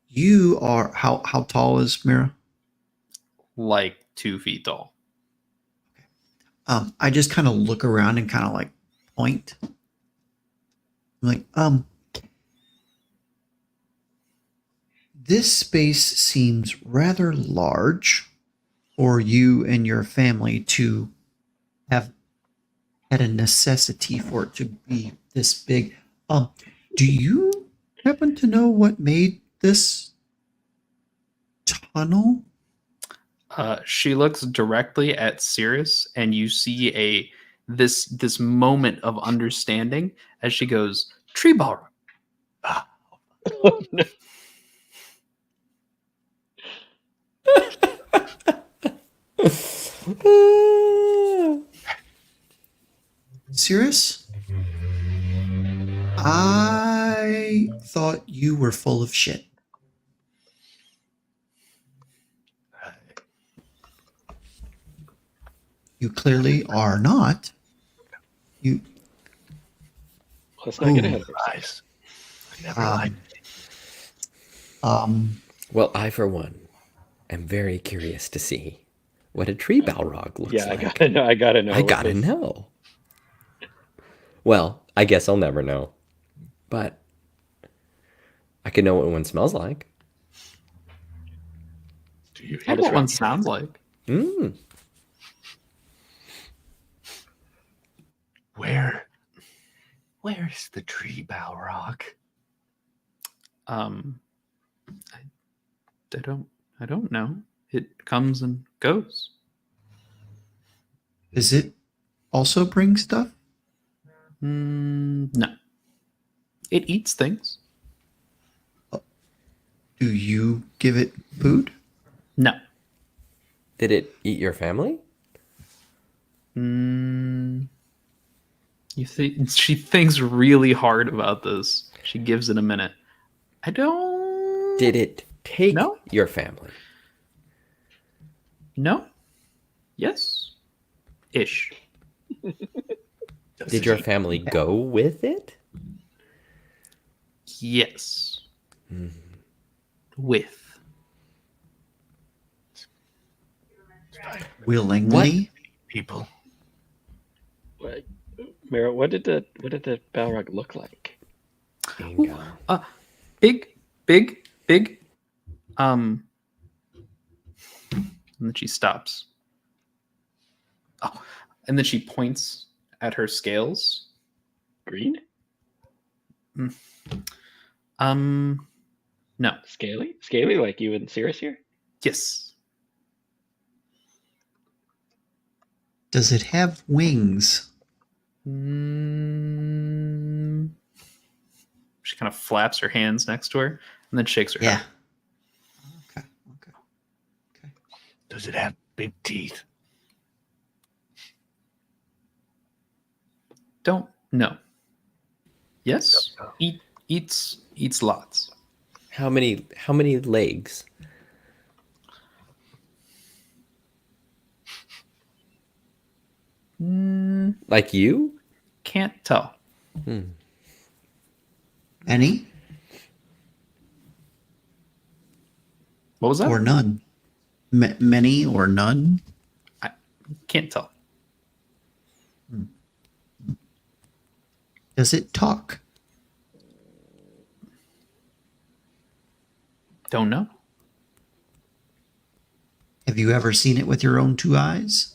You are how tall is Mira? Like 2 feet tall. I just kind of look around and kind of like point. I'm like, this space seems rather large for you and your family to have had a necessity for it to be this big. Do you happen to know what made this tunnel? She looks directly at Sirius, and you see this moment of understanding as she goes, "Tree ballroom." Oh, no. Serious? I thought you were full of shit. You clearly are not. You. Let's not get ahead Ooh. of ourselves. I never lied. Well, I, for one, am very curious to see what a tree balrog looks Yeah, like. I gotta know. I gotta know. Well, I guess I'll never know. But I can know what one smells like. Do you What hear one sounds like? Mm. Where's the tree balrog? I don't know. It comes and goes. Does it also bring stuff? No. It eats things. Do you give it food? No. Did it eat your family? She thinks really hard about this. She gives it a minute. I don't. Did it take No. your family? No. Yes. Ish. Did your family go with it? Yes. With. Willingly? People. Like, Mira, what did the Balrog look like? Bingo. Big. And then she stops. Oh, and then she points at her scales. Green? No. Scaly? Scaly like you and Cirrus here? Yes. Does it have wings? She kind of flaps her hands next to her and then shakes her Yeah. head. Okay. Does it have big teeth? Don't know. Yes. No. Eats lots. How many legs? Like you? Can't tell. Any What was that? or none? Many or none? Can't tell. Does it talk? Don't know. Have you ever seen it with your own two eyes?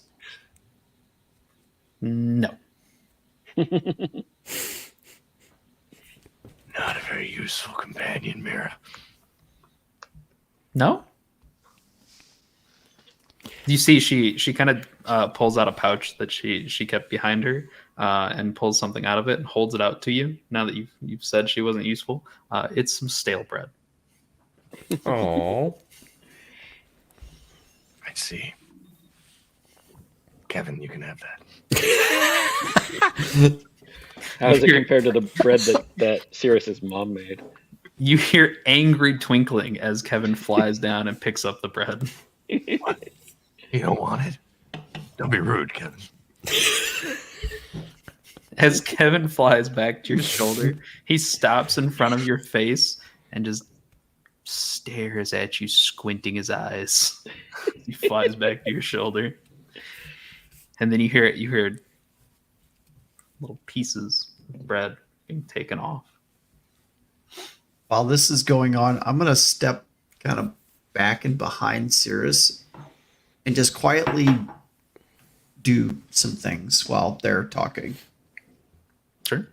No. Not a very useful companion, Mira. No? You see, she kind of pulls out a pouch that she kept behind her and pulls something out of it and holds it out to you. Now that you've said she wasn't useful, it's some stale bread. Oh. I see. Kevin, you can have that. How does it compare to the bread that Cirrus's mom made? You hear angry twinkling as Kevin flies down and picks up the bread. What? You don't want it? Don't be rude, Kevin. As Kevin flies back to your shoulder, he stops in front of your face and just stares at you, squinting his eyes. He flies back to your shoulder. And then you hear little pieces of bread being taken off. While this is going on, I'm going to step kind of back and behind Cirrus and just quietly do some things while they're talking. Sure.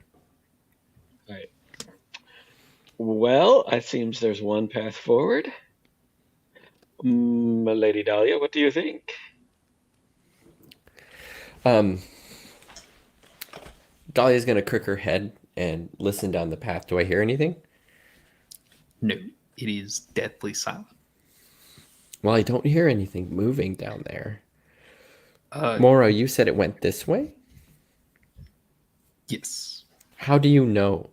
All right. Well, it seems there's one path forward. Lady Dahlia, what do you think? Dahlia's gonna crook her head and listen down the path. Do I hear anything? No, it is deathly silent. Well, I don't hear anything moving down there. Uh, Mora, you said it went this way? Yes. How do you know?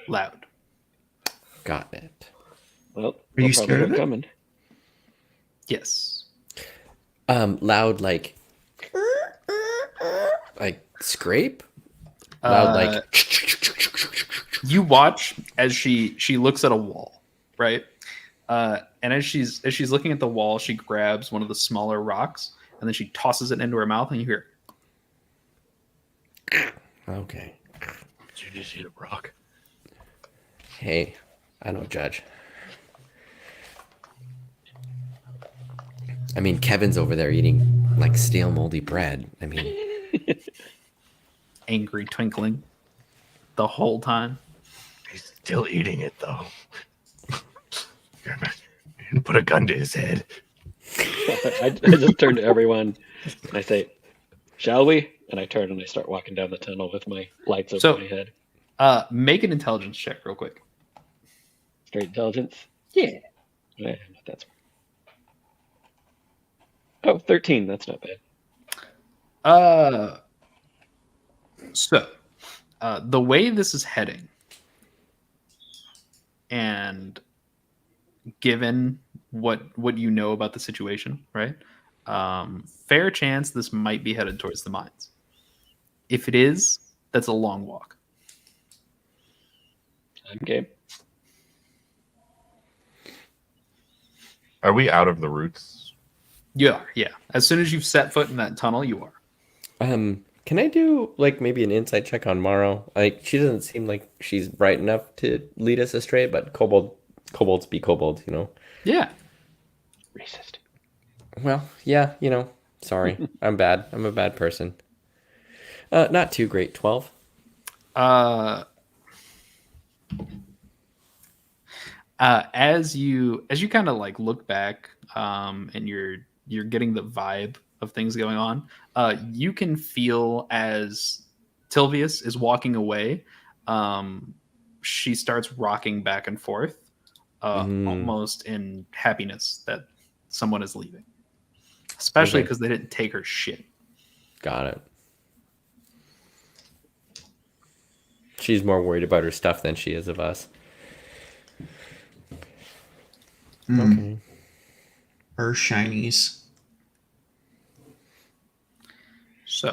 Loud. Got it. Well, Are you they'll probably scared of go it? coming. Yes. Loud like scrape? Loud like You watch as she looks at a wall, right? And as she's looking at the wall, she grabs one of the smaller rocks and then she tosses it into her mouth, and you hear Okay. Did you just eat a rock? Hey, I don't judge. I mean, Kevin's over there eating like stale moldy bread. I mean, angry twinkling the whole time. He's still eating it, though. You're gonna put a gun to his head. I just turn to everyone and I say, "Shall we?" And I turn and I start walking down the tunnel with my lights over my head. Make an intelligence check real quick. Straight intelligence? Yeah. Not that smart. Oh, 13. That's not bad. So the way this is heading, and given what you know about the situation, right? Fair chance this might be headed towards the mines. If it is, that's a long walk. Okay. Are we out of the roots? You are, yeah. As soon as you've set foot in that tunnel, you are. Can I do like maybe an insight check on Morrow? Like she doesn't seem like she's bright enough to lead us astray, but kobolds be kobolds, you know. Yeah. Racist. Well, yeah, you know. Sorry, I'm bad. I'm a bad person. Not too great. 12. Uh, as you kind of like look back, and you're getting the vibe of things going on, you can feel as Tilvius is walking away, she starts rocking back and forth, almost in happiness that someone is leaving, especially Okay. because they didn't take her shit. Got it. She's more worried about her stuff than she is of us. Okay. Her shinies. So,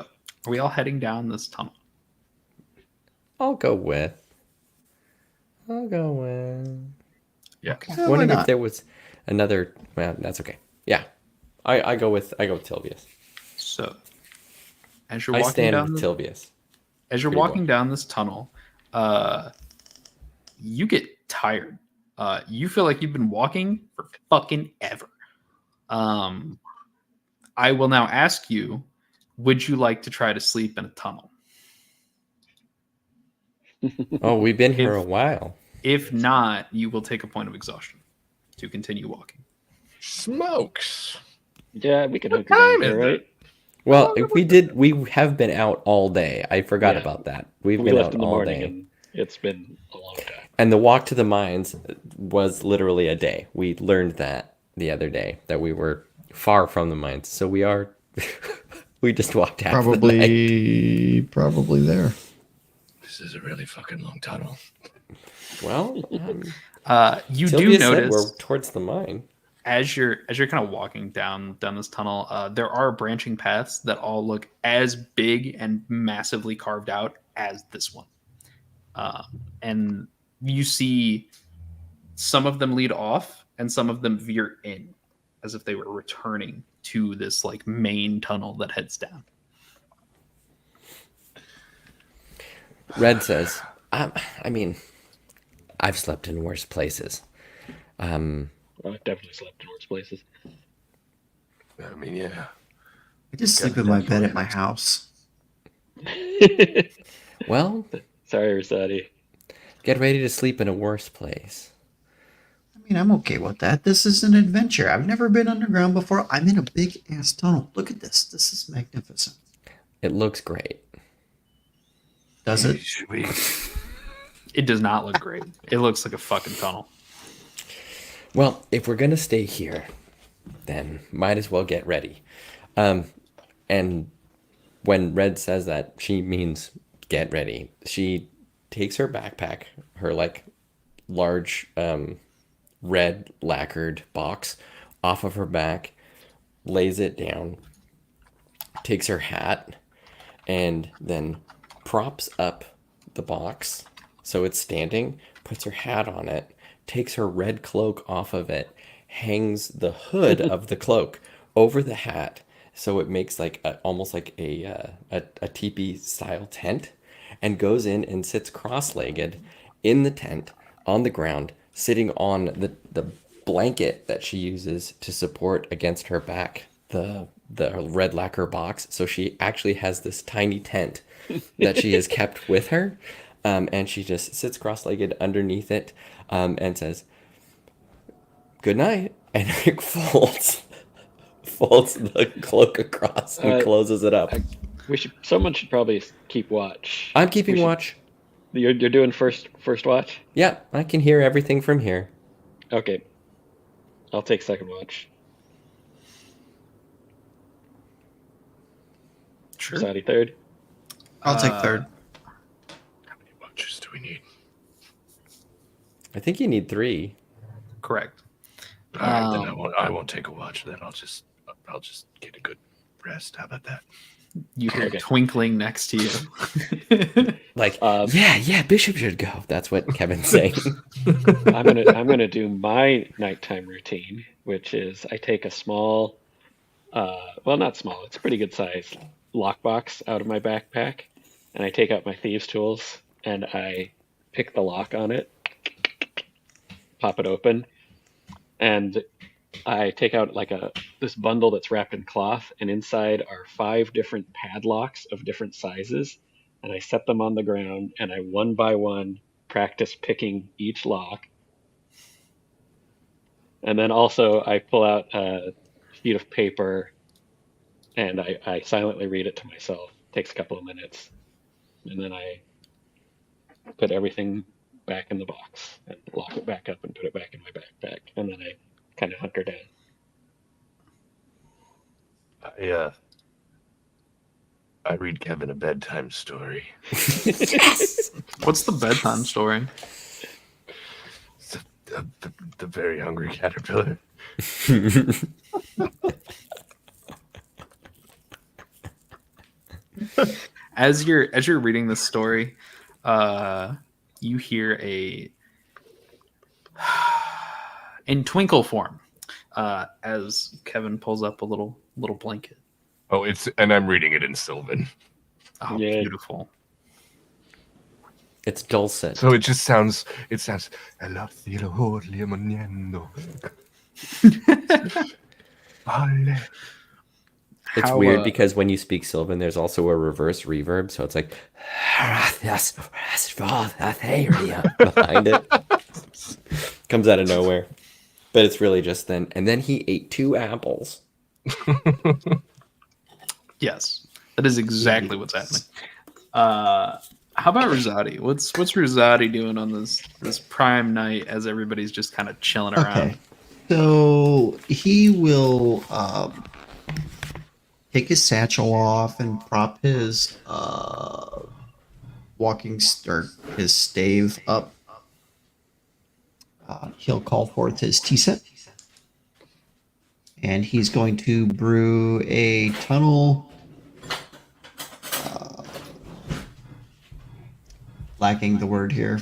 are we all heading down this tunnel? I'll go with. Yeah. Yeah, why Wondering if not? there was another. Well, that's okay. Yeah, I go with Tilvius. So, as you're I walking stand down with Tilvius. as you're Pretty walking boy. down this tunnel, you get tired. You feel like you've been walking for fucking ever. I will now ask you, would you like to try to sleep in a tunnel? Oh, we've been here If- a while. If not, you will take a point of exhaustion to continue walking. Smokes. Yeah, we can hunker What down time there, is it? right? Well, if we have been out all day. I forgot Yeah. about that. We've We been left out in the all morning, day. and it's been a long time. And the walk to the mines was literally a day. We learned that the other day, that we were far from the mines. So we are, we just walked half the night. Probably there. This is a really fucking long tunnel. Well, You do Sylvia said notice we're towards the mine. as you're kind of walking down this tunnel, there are branching paths that all look as big and massively carved out as this one, and you see some of them lead off and some of them veer in, as if they were returning to this like main tunnel that heads down. Red says, I mean, I've slept in worse places. Well, I've definitely slept in worse places. I mean, yeah. I just sleep in my bed at my house. Well, Sorry, Rosati. get ready to sleep in a worse place. I mean, I'm okay with that. This is an adventure. I've never been underground before. I'm in a big ass tunnel. Look at this. This is magnificent. It looks great. Does it? Should we? It does not look great. It looks like a fucking tunnel. Well, if we're gonna stay here, then might as well get ready. And when Red says that, she means get ready. She takes her backpack, her like large red lacquered box off of her back, lays it down, takes her hat, and then props up the box so it's standing, puts her hat on it, takes her red cloak off of it, hangs the hood of the cloak over the hat so it makes like almost like a teepee style tent, and goes in and sits cross-legged in the tent on the ground, sitting on the blanket that she uses to support against her back the red lacquer box. So she actually has this tiny tent that she has kept with her, and she just sits cross-legged underneath it, and says, "Good night," and like folds the cloak across and closes it up. Someone should probably keep watch. I'm keeping watch. You're doing first watch? Yeah, I can hear everything from here. Okay. I'll take second watch. Sure. Rosati third. I'll take third. How many watches do we need? I think you need 3. Correct. All right, then I won't take a watch. Then I'll just get a good rest. How about that? You hear Okay. twinkling next to you. Like, Um, yeah, Bishop should go. That's what Kevin's saying. I'm gonna do my nighttime routine, which is I take a small, well, not small. It's a pretty good size lockbox out of my backpack, and I take out my thieves' tools, and I pick the lock on it, pop it open, and I take out like this bundle that's wrapped in cloth, and inside are 5 different padlocks of different sizes, and I set them on the ground, and I one by one practice picking each lock. And then also I pull out a sheet of paper and I silently read it to myself. It takes a couple of minutes, and then I put everything back in the box and lock it back up and put it back in my backpack, and then I kind of hunker down. I read Kevin a bedtime story. Yes. What's the bedtime story? It's the very hungry caterpillar. As you're reading this story, you hear in twinkle form as Kevin pulls up a little blanket. Oh, and I'm reading it in Sylvan. Oh, Yeah. beautiful. It's dulcet. So it sounds Aristhea mañana. Vale. It's How, weird because when you speak Sylvan, there's also a reverse reverb, so it's like behind it. Comes out of nowhere. But it's really just then. And then he ate 2 apples. Yes, that is exactly what's happening. How about Rosati? What's Rosati doing on this prime night as everybody's just kind of chilling around? Okay. So he will take his satchel off and prop his his stave up. He'll call forth his tea set. And he's going to brew a tunnel. Lacking the word here.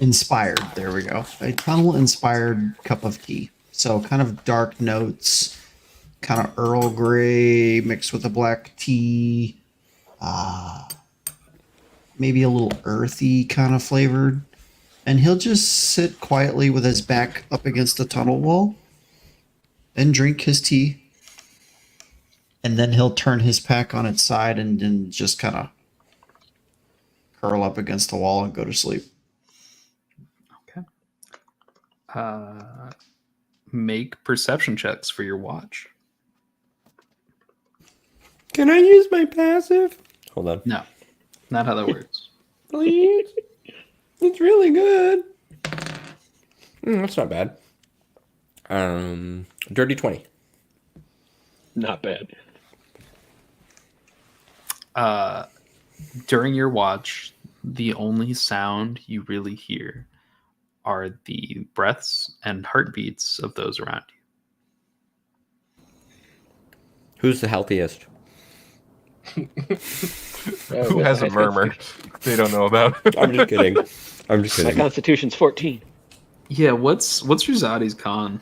Inspired. There we go. A tunnel inspired cup of tea. So kind of dark notes, kind of Earl Grey mixed with a black tea. Maybe a little earthy kind of flavored. And he'll just sit quietly with his back up against the tunnel wall and drink his tea. And then he'll turn his pack on its side and then just kind of curl up against the wall and go to sleep. Okay. Make perception checks for your watch. Can I use my passive? Hold on. No, not how that works. Please? It's really good. That's not bad. Dirty 20. Not bad. During your watch, the only sound you really hear are the breaths and heartbeats of those around you. Who's the healthiest? Who has a murmur they don't know about? I'm just kidding. I'm just My kidding. constitution's 14. Yeah, what's Rosati's con?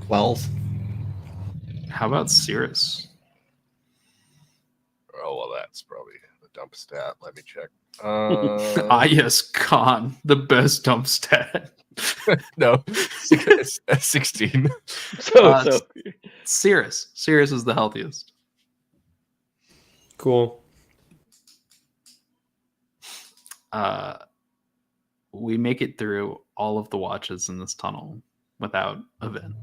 12. How about Cirrus? Oh, well, that's probably the dump stat. Let me check. Yes, con, the best dump stat. No, 16. So Cirrus is the healthiest. Cool. We make it through all of the watches in this tunnel without event.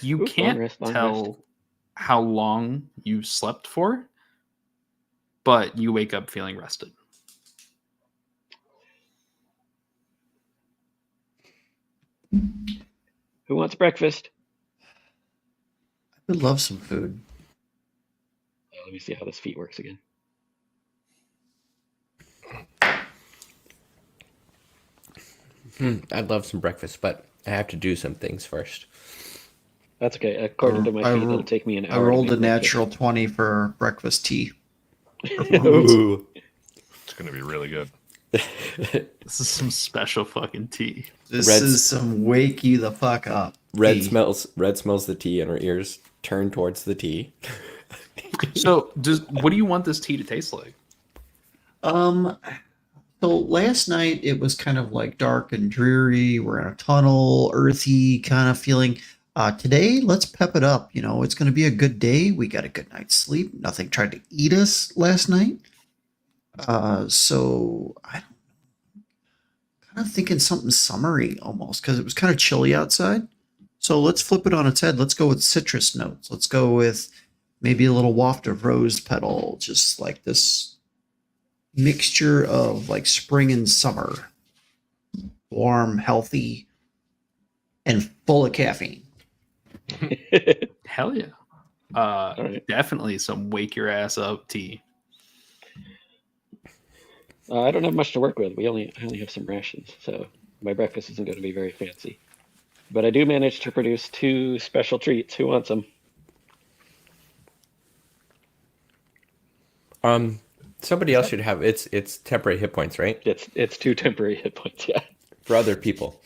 You Ooh, can't long tell rest. how long you slept for, but you wake up feeling rested. Who wants breakfast? I would love some food. Let me see how this feat works again. I'd love some breakfast, but I have to do some things first. That's okay. According to my feat, it'll take me an hour. I rolled to a make natural 20 for breakfast tea. breakfast. Ooh. It's going to be really good. This is some special fucking tea. This Red's- is some wake you the fuck up. Red tea. smells the tea in her ears. turn towards the tea. So, what do you want this tea to taste like? Um, so last night it was kind of like dark and dreary. We're in a tunnel, earthy kind of feeling. Today, let's pep it up. You know, it's going to be a good day. We got a good night's sleep. Nothing tried to eat us last night. So I'm kind of thinking something summery almost because it was kind of chilly outside. So let's flip it on its head. Let's go with citrus notes. Let's go with maybe a little waft of rose petal, just like this mixture of like spring and summer, warm, healthy, and full of caffeine. Hell yeah. right. Definitely some wake your ass up tea. I don't have much to work with. I only have some rations, so my breakfast isn't going to be very fancy. But I do manage to produce 2 special treats. Who wants them? Somebody else should have it's temporary hit points, right? It's 2 temporary hit points. Yeah. For other people.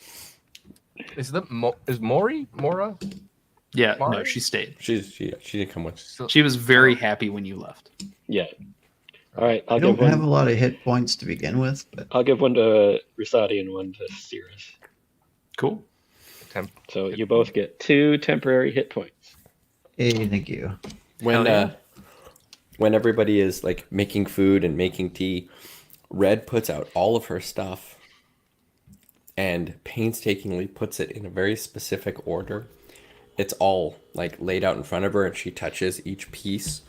Is Mora? Yeah, no, Mari? she stayed. She didn't come with. So, She was very happy when you left. Yeah. All right. I don't have a lot of hit points to begin with, but I'll give one to Risati and one to Cirrus. Cool. So you both get 2 temporary hit points. hey, thank you. When Hell yeah. when everybody is like making food and making tea, Red puts out all of her stuff and painstakingly puts it in a very specific order. It's all like laid out in front of her, and she touches each piece.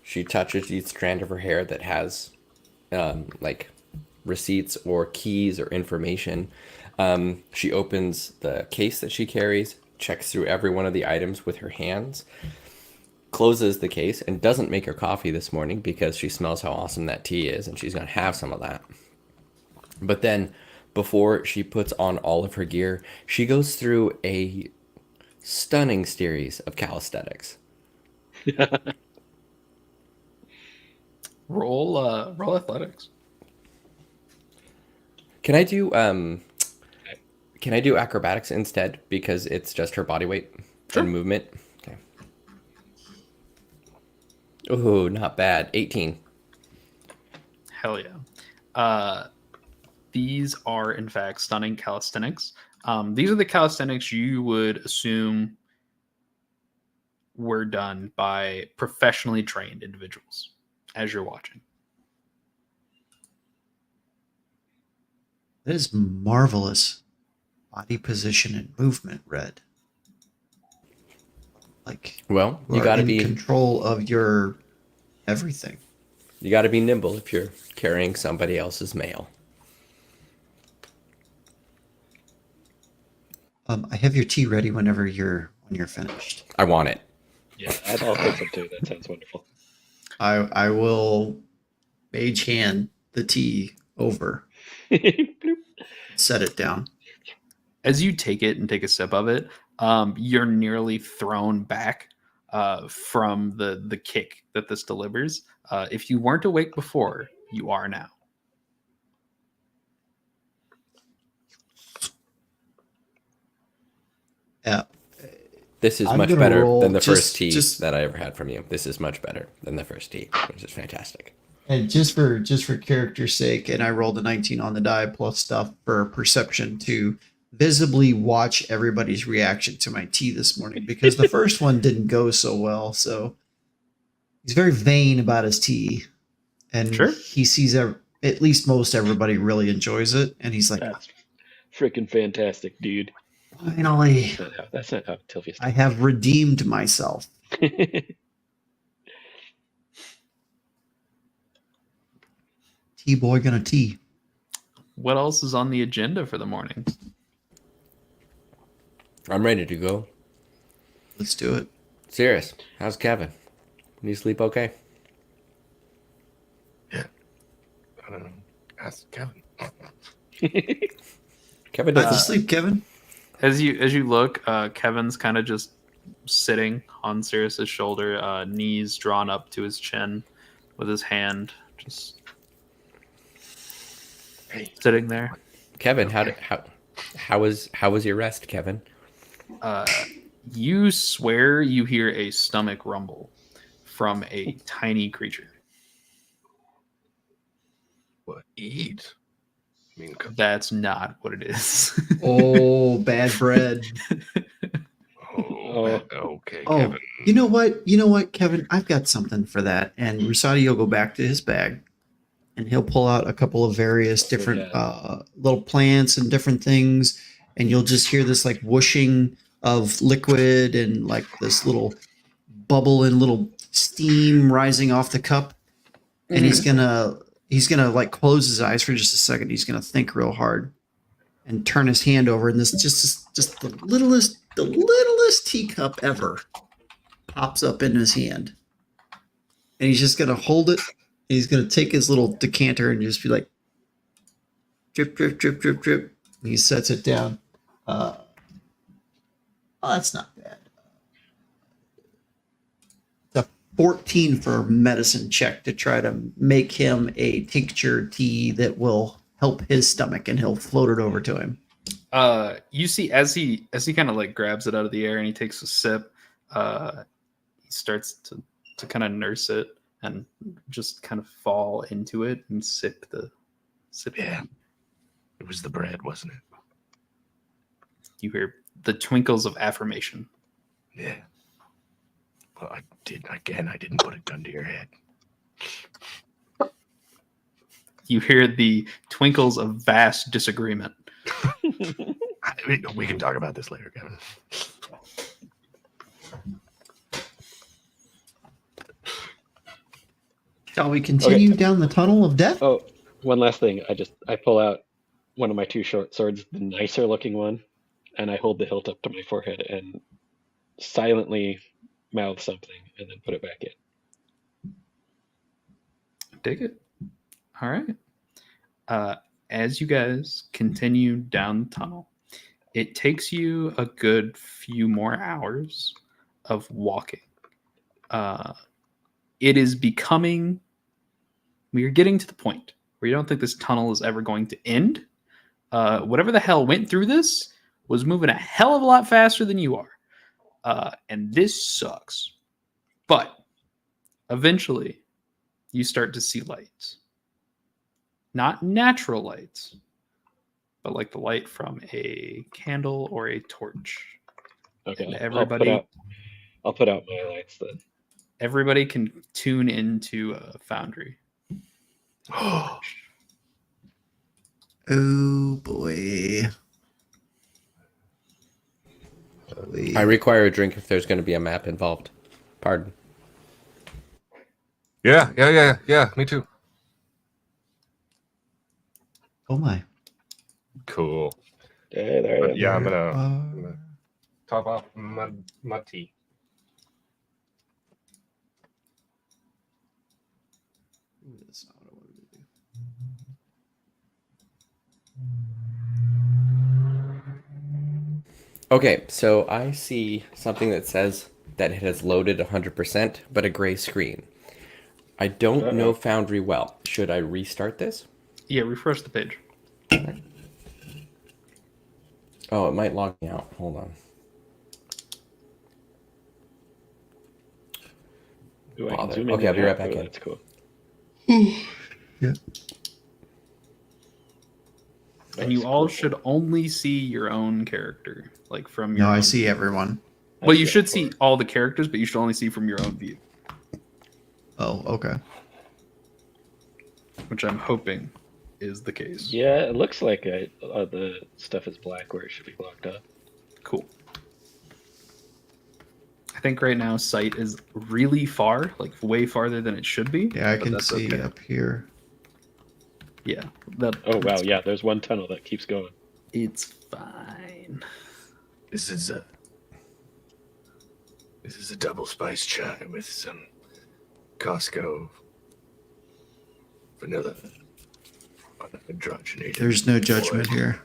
She touches each strand of her hair that has like receipts or keys or information. She opens the case that she carries, checks through every one of the items with her hands, closes the case, and doesn't make her coffee this morning because she smells how awesome that tea is and she's going to have some of that. But then before she puts on all of her gear, she goes through a stunning series of calisthenics. Roll athletics. Can I do acrobatics instead because it's just her body weight and movement? Okay. Ooh, not bad. 18. Hell yeah. These are in fact stunning calisthenics. These are the calisthenics you would assume were done by professionally trained individuals as you're watching. That is marvelous body position and movement, Red. Like, Well, you you are got to in be control of your everything. you got to be nimble if you're carrying somebody else's mail. I have your tea ready when you're finished. I want it. Yeah, I'll take some too. That sounds wonderful. I will mage hand the tea over, Bloop. set it down. As you take it and take a sip of it, you're nearly thrown back from the kick that this delivers. If you weren't awake before, you are now. Yeah. This is I'm much gonna better roll than the first just- tea just- that I ever had from you. This is much better than the first tea, which is fantastic. And just for character's sake, and I rolled a 19 on the die plus stuff for perception to visibly watch everybody's reaction to my tea this morning because the first one didn't go so well. So he's very vain about his tea, and Sure. he sees at least most everybody really enjoys it, and he's like, That's freaking fantastic, dude. finally, That's not how Tilvius I have redeemed myself. Tea boy gonna tea. What else is on the agenda for the morning? I'm ready to go. Let's do it. Serious. How's Kevin? Did he sleep okay? I don't know. Ask Kevin. Kevin Back to doesn't. sleep, Kevin. As you look, Kevin's kind of just sitting on Sirius's shoulder, knees drawn up to his chin, with his hand just sitting there. Kevin, how was your rest, Kevin? You swear you hear a stomach rumble from a tiny creature. What? Eat? I mean, That's not what it is. Oh, bad bread. okay, Oh, Kevin. you know what? You know what, Kevin? I've got something for that. And Rusati will go back to his bag, and he'll pull out a couple of various different little plants and different things, and you'll just hear this like whooshing of liquid and like this little bubble and little steam rising off the cup. And he's gonna like close his eyes for just a second. He's gonna think real hard and turn his hand over, and this just the littlest teacup ever pops up in his hand, and he's just gonna hold it. He's gonna take his little decanter and just be like, drip, drip, drip, drip, drip. And he sets it down. Oh, that's not bad. It's a 14 for medicine check to try to make him a tincture tea that will help his stomach, and he'll float it over to him. You see, as he kind of like grabs it out of the air and he takes a sip, he starts to kind of nurse it and just kind of fall into it and sip. Yeah. It was the bread, wasn't it? You hear the twinkles of affirmation. Yeah. Well, I didn't put a gun to your head. You hear the twinkles of vast disagreement. We can talk about this later, Kevin. Shall we continue down the tunnel of death? Oh, one last thing. I pull out one of my two short swords, the nicer looking one, and I hold the hilt up to my forehead and silently mouth something and then put it back in. Dig it. All right. As you guys continue down the tunnel, it takes you a good few more hours of walking. It is becoming, we are getting to the point where you don't think this tunnel is ever going to end. Whatever the hell went through this was moving a hell of a lot faster than you are. And this sucks. But eventually, you start to see lights. Not natural lights, but like the light from a candle or a torch. Okay, And everybody, I'll put out my lights then. Everybody can tune into a foundry. Oh boy. I require a drink if there's going to be a map involved. Pardon. Yeah. Me too. Oh my. Cool. Yeah, there you Yeah, I'm gonna top off my tea. That's not what I wanted to do. Okay, so I see something that says that it has loaded 100%, but a gray screen. I don't know Foundry well. Should I restart this? Yeah, refresh the page. Oh, it might log me out. Hold on. Ooh, I can Bother. zoom in Okay, I'll be and right out. back Ooh, in. That's cool. Yeah. And you all should only see your own character, like from your No, own I see everyone. Well, you should see all the characters, but you should only see from your own view, Oh, okay. which I'm hoping is the case. Yeah, it looks like the stuff is black where it should be blocked up. Cool. I think right now sight is really far, like way farther than it should be. Yeah, I but can that's see okay. up here. Yeah. That, Oh wow, yeah, there's one tunnel that keeps going. It's fine. This is a double spice chai with some Costco vanilla hydrogenated. There's no judgment here.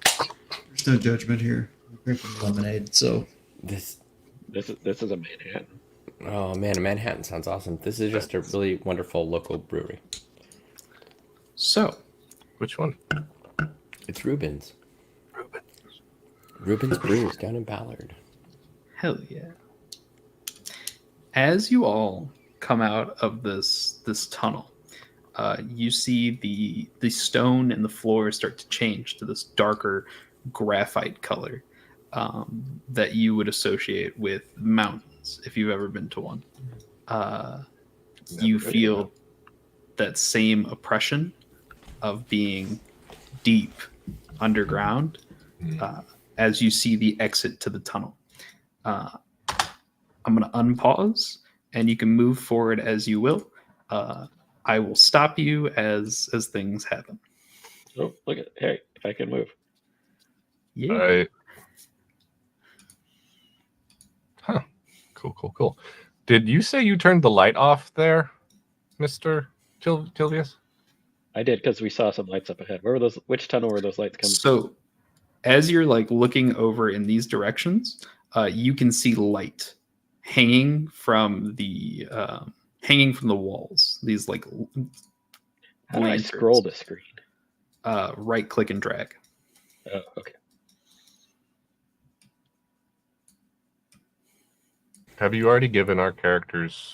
There's no judgment here. I'm drinking lemonade, so This. This is a Manhattan. Oh man, Manhattan sounds awesome. This is just a really wonderful local brewery. So, Which one? It's Reuben's. Reuben's Brews down in Ballard. Hell yeah. As you all come out of this tunnel, you see the stone and the floor start to change to this darker graphite color that you would associate with mountains if you've ever been to one. You Never been. feel that same oppression of being deep underground as you see the exit to the tunnel. I'm going to unpause, and you can move forward as you will. I will stop you as things happen. Oh, look at hey! I can move. Yeah. Huh. Cool. Did you say you turned the light off there, Mr. Tilvius? I did because we saw some lights up ahead. Where were those? Which tunnel were those lights coming from? So, as you're like looking over in these directions, you can see light hanging from the walls. These like How do I lanterns. scroll the screen? Right click and drag. Oh, okay. Have you already given our characters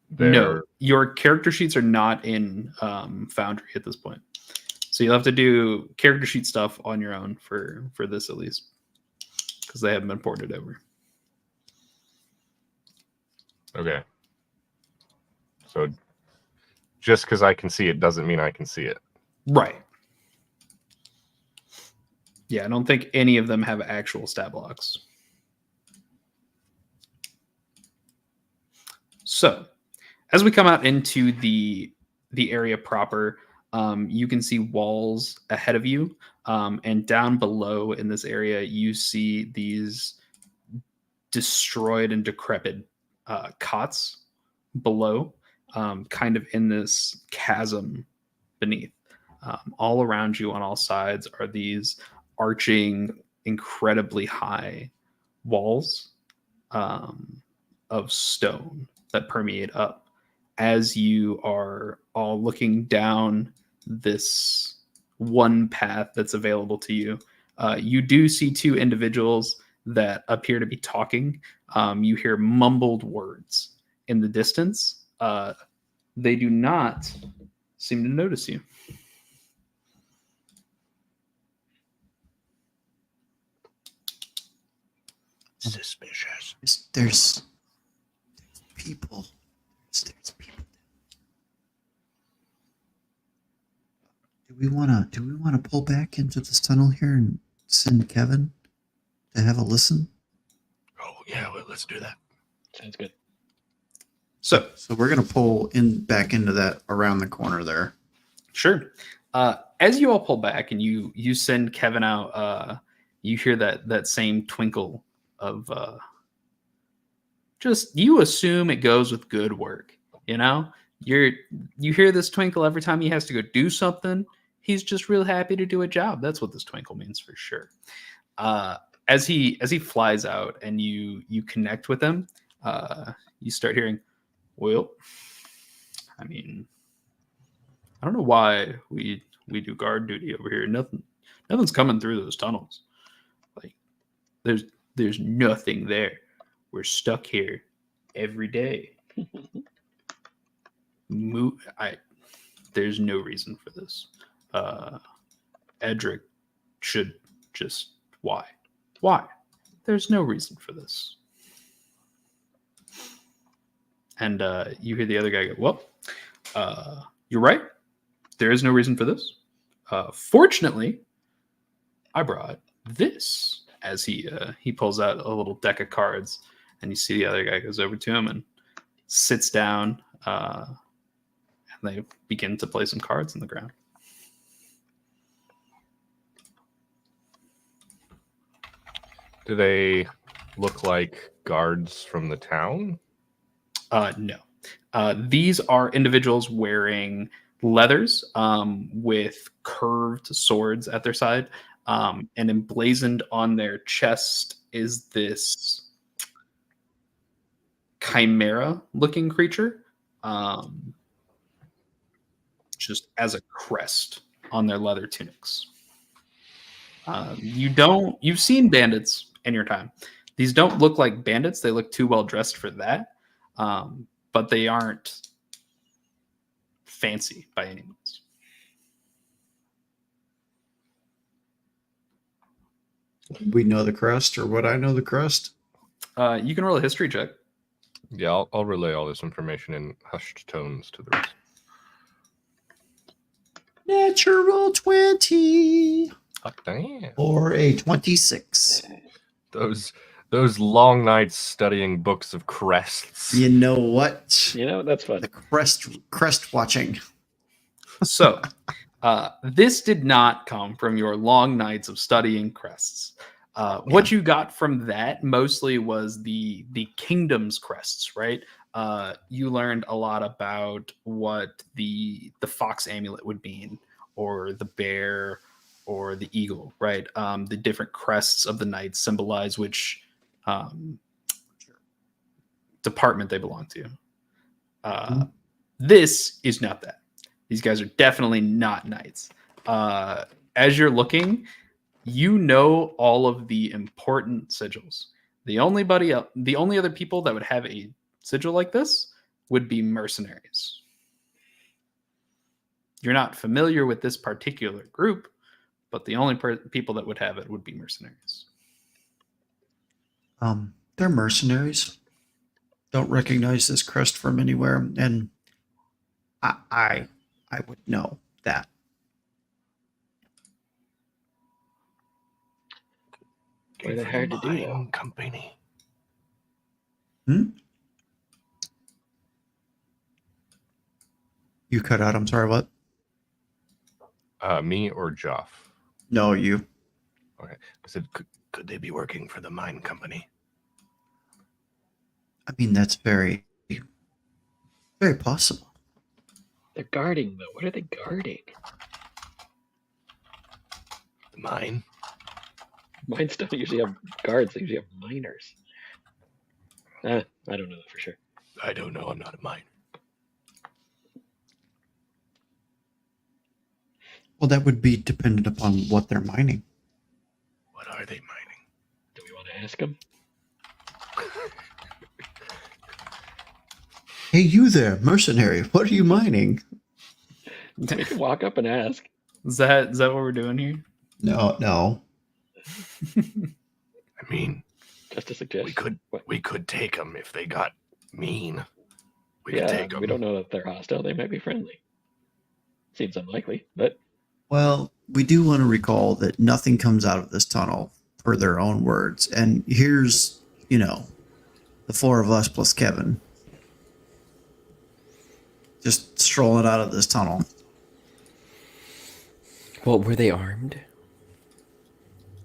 their... No, your character sheets are not in Foundry at this point, so you'll have to do character sheet stuff on your own for this at least, because they haven't been ported over. Okay. So just because I can see it doesn't mean I can see it. Right. Yeah, I don't think any of them have actual stat blocks. So, as we come out into the area proper, you can see walls ahead of you, and down below in this area, you see these destroyed and decrepit cots below, kind of in this chasm beneath. All around you on all sides are these arching, incredibly high walls of stone that permeate up. As you are all looking down this one path that's available to you, you do see two individuals that appear to be talking. You hear mumbled words in the distance. They do not seem to notice you. Suspicious. There's people. There's people. Do we wanna pull back into this tunnel here and send Kevin to have a listen? Oh yeah, well, let's do that. Sounds good. So we're gonna pull back into that around the corner there. sure. As you all pull back and you send Kevin out, you hear that same twinkle of just, you assume it goes with good work. You know, you hear this twinkle every time he has to go do something. He's just real happy to do a job. That's what this twinkle means for sure. As he flies out and you connect with him, you start hearing, well, I mean, I don't know why we do guard duty over here. Nothing's coming through those tunnels. Like there's nothing there. We're stuck here every day. There's no reason for this. Edric should just why? There's no reason for this. And you hear the other guy go, well, you're right. There is no reason for this. Fortunately, I brought this. As he pulls out a little deck of cards, and you see the other guy goes over to him and sits down, and they begin to play some cards on the ground. Do they look like guards from the town? No. These are individuals wearing leathers with curved swords at their side, and emblazoned on their chest is this chimera-looking creature, just as a crest on their leather tunics. You've seen bandits in your time. These don't look like bandits. They look too well dressed for that. But they aren't fancy by any means. We know the crest, or would I know the crest? You can roll a history check. Yeah, I'll relay all this information in hushed tones to the rest. Natural 20 Oh, damn. or a 26. Those long nights studying books of crests. You know what? You know, that's fun. The crest watching. So, this did not come from your long nights of studying crests. What you got from that mostly was the kingdom's crests, right? You learned a lot about what the fox amulet would mean, or the bear, or the eagle, right? The different crests of the knights symbolize which department they belong to. This is not that. These guys are definitely not knights. As you're looking, you know all of the important sigils. The only other people that would have a sigil like this would be mercenaries. You're not familiar with this particular group, but the only people that would have it would be mercenaries. They're mercenaries. Don't recognize this crest from anywhere, and I would know that. Why they're hard to do, though. Mine company. You cut out. I'm sorry. What? Me or Joff? No, you. Okay. I said, could they be working for the mine company? I mean, that's very, very possible. They're guarding, though. What are they guarding? The mine? Mines don't usually have guards. They usually have miners. I don't know that for sure. I don't know. I'm not a miner. Well, that would be dependent upon what they're mining. What are they mining? Do we want to ask them? Hey, you there, mercenary. What are you mining? We can walk up and ask. Is that what we're doing here? No. I mean, Just a suggestion. we could take them if they got mean. We could Yeah, take them. we don't know that they're hostile. They might be friendly. Seems unlikely, but Well, we do want to recall that nothing comes out of this tunnel, per their own words. And here's, the four of us plus Kevin, just strolling out of this tunnel. Well, were they armed?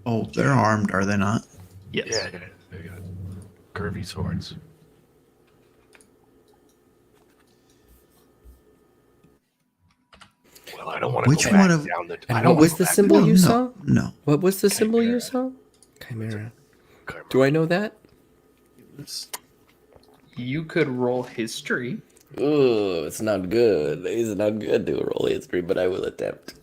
Oh, they're armed, are they not? Yes. Yeah, they got curvy swords. Well, I don't want to Which go one back of- down the. And I don't what was wanna the go back symbol down you the- saw? No. What was the symbol you Chimera. saw? Chimera. Chimera. Do I know that? You could roll history. Oh, it's not good. It's not good to roll history, but I will attempt.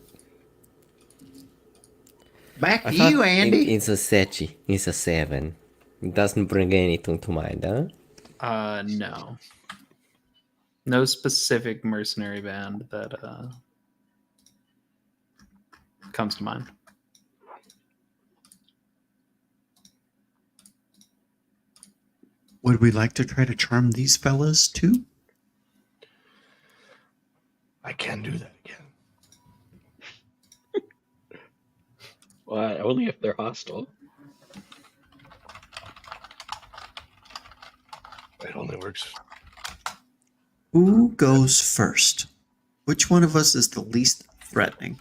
Back I to thought you, Andy. It's a sechi. It's a 7. It doesn't bring anything to mind, huh? No. No specific mercenary band that comes to mind. Would we like to try to charm these fellas too? I can do that again. well, only if they're hostile. It only works. Who goes first? Which one of us is the least threatening?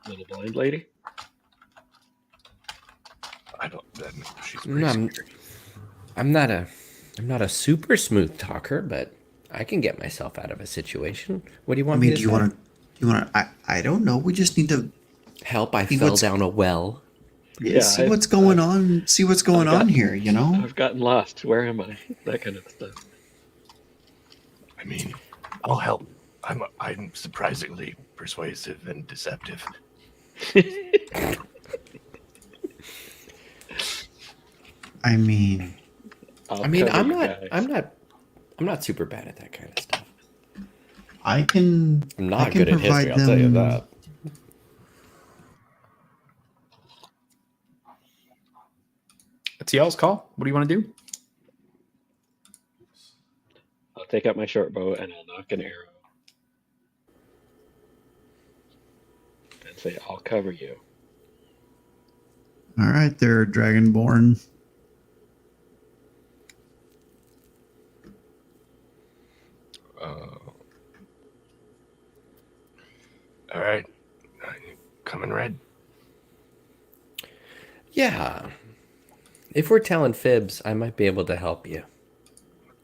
Little blind lady. I don't. She's No, pretty scary. I'm not a super smooth talker, but I can get myself out of a situation. What do you I want mean, me to do you say? want to? I don't know. We just need to Help, I See fell what's- down a well. Yeah, see what's going on. See what's going I've on got- here. I've gotten lost. Where am I? That kind of stuff. I mean, I'll help. I'm surprisingly persuasive and deceptive. I mean, I mean, cover I'm you not, guys. I'm not super bad at that kind of stuff. I can. I'm I not can good at history. I'll tell you that. It's y'all's call. What do you want to do? I'll take out my short bow and I'll knock an arrow and say, "I'll cover you." All right, they're dragonborn. All right. Coming, Red. Yeah. If we're telling fibs, I might be able to help you.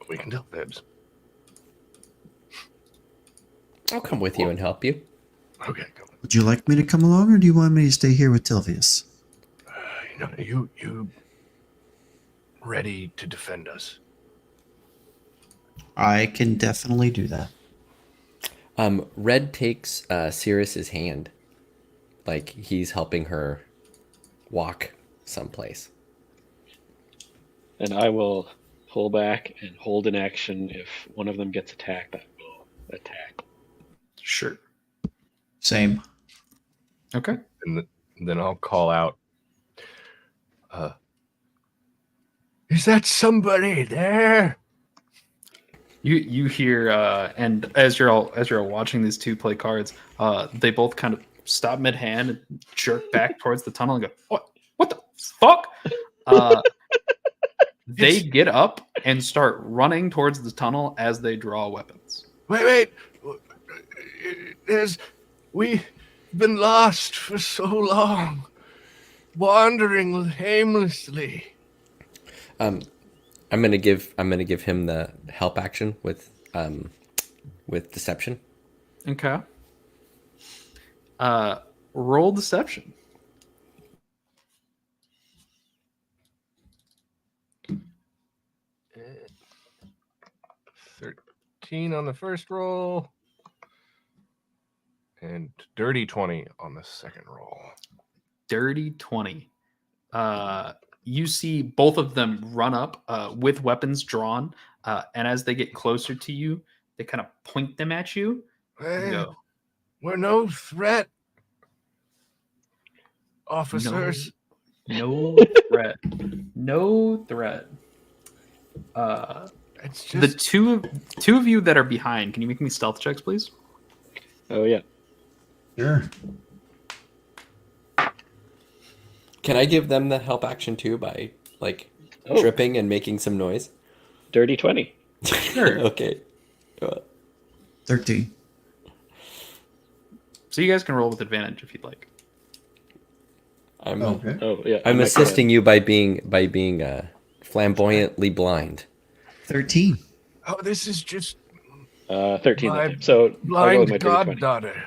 We can tell fibs. I'll come with you and help you. Okay, come on. Would you like me to come along, or do you want me to stay here with Tilvius? You ready to defend us? I can definitely do that. Red takes Sirius's hand, like he's helping her walk someplace. And I will pull back and hold an action. If one of them gets attacked, I will attack. Sure. Same. Okay. And then I'll call out. Is that somebody there? You hear and as you're all watching these two play cards, they both kind of stop mid hand and jerk back towards the tunnel and go, what the fuck? They get up and start running towards the tunnel as they draw weapons. Wait. We've been lost for so long, wandering aimlessly. I'm gonna give him the help action with deception. Okay. Roll deception. Uh, 13 on the first roll. And dirty 20 on the second roll. Dirty 20. You see both of them run up with weapons drawn, and as they get closer to you, they kind of point them at you and go, We're no threat, officers. No threat. No threat. It's The just two of you that are behind, can you make me stealth checks, please? Oh yeah. Sure. Can I give them the help action too by like Oh. tripping and making some noise? Dirty 20. Sure. Okay. 13. So you guys can roll with advantage if you'd like. I'm Okay. Oh yeah. I'm I might assisting you by being flamboyantly blind. 13. this is just 13 My that time. So I'll go with blind my dirty 20. goddaughter.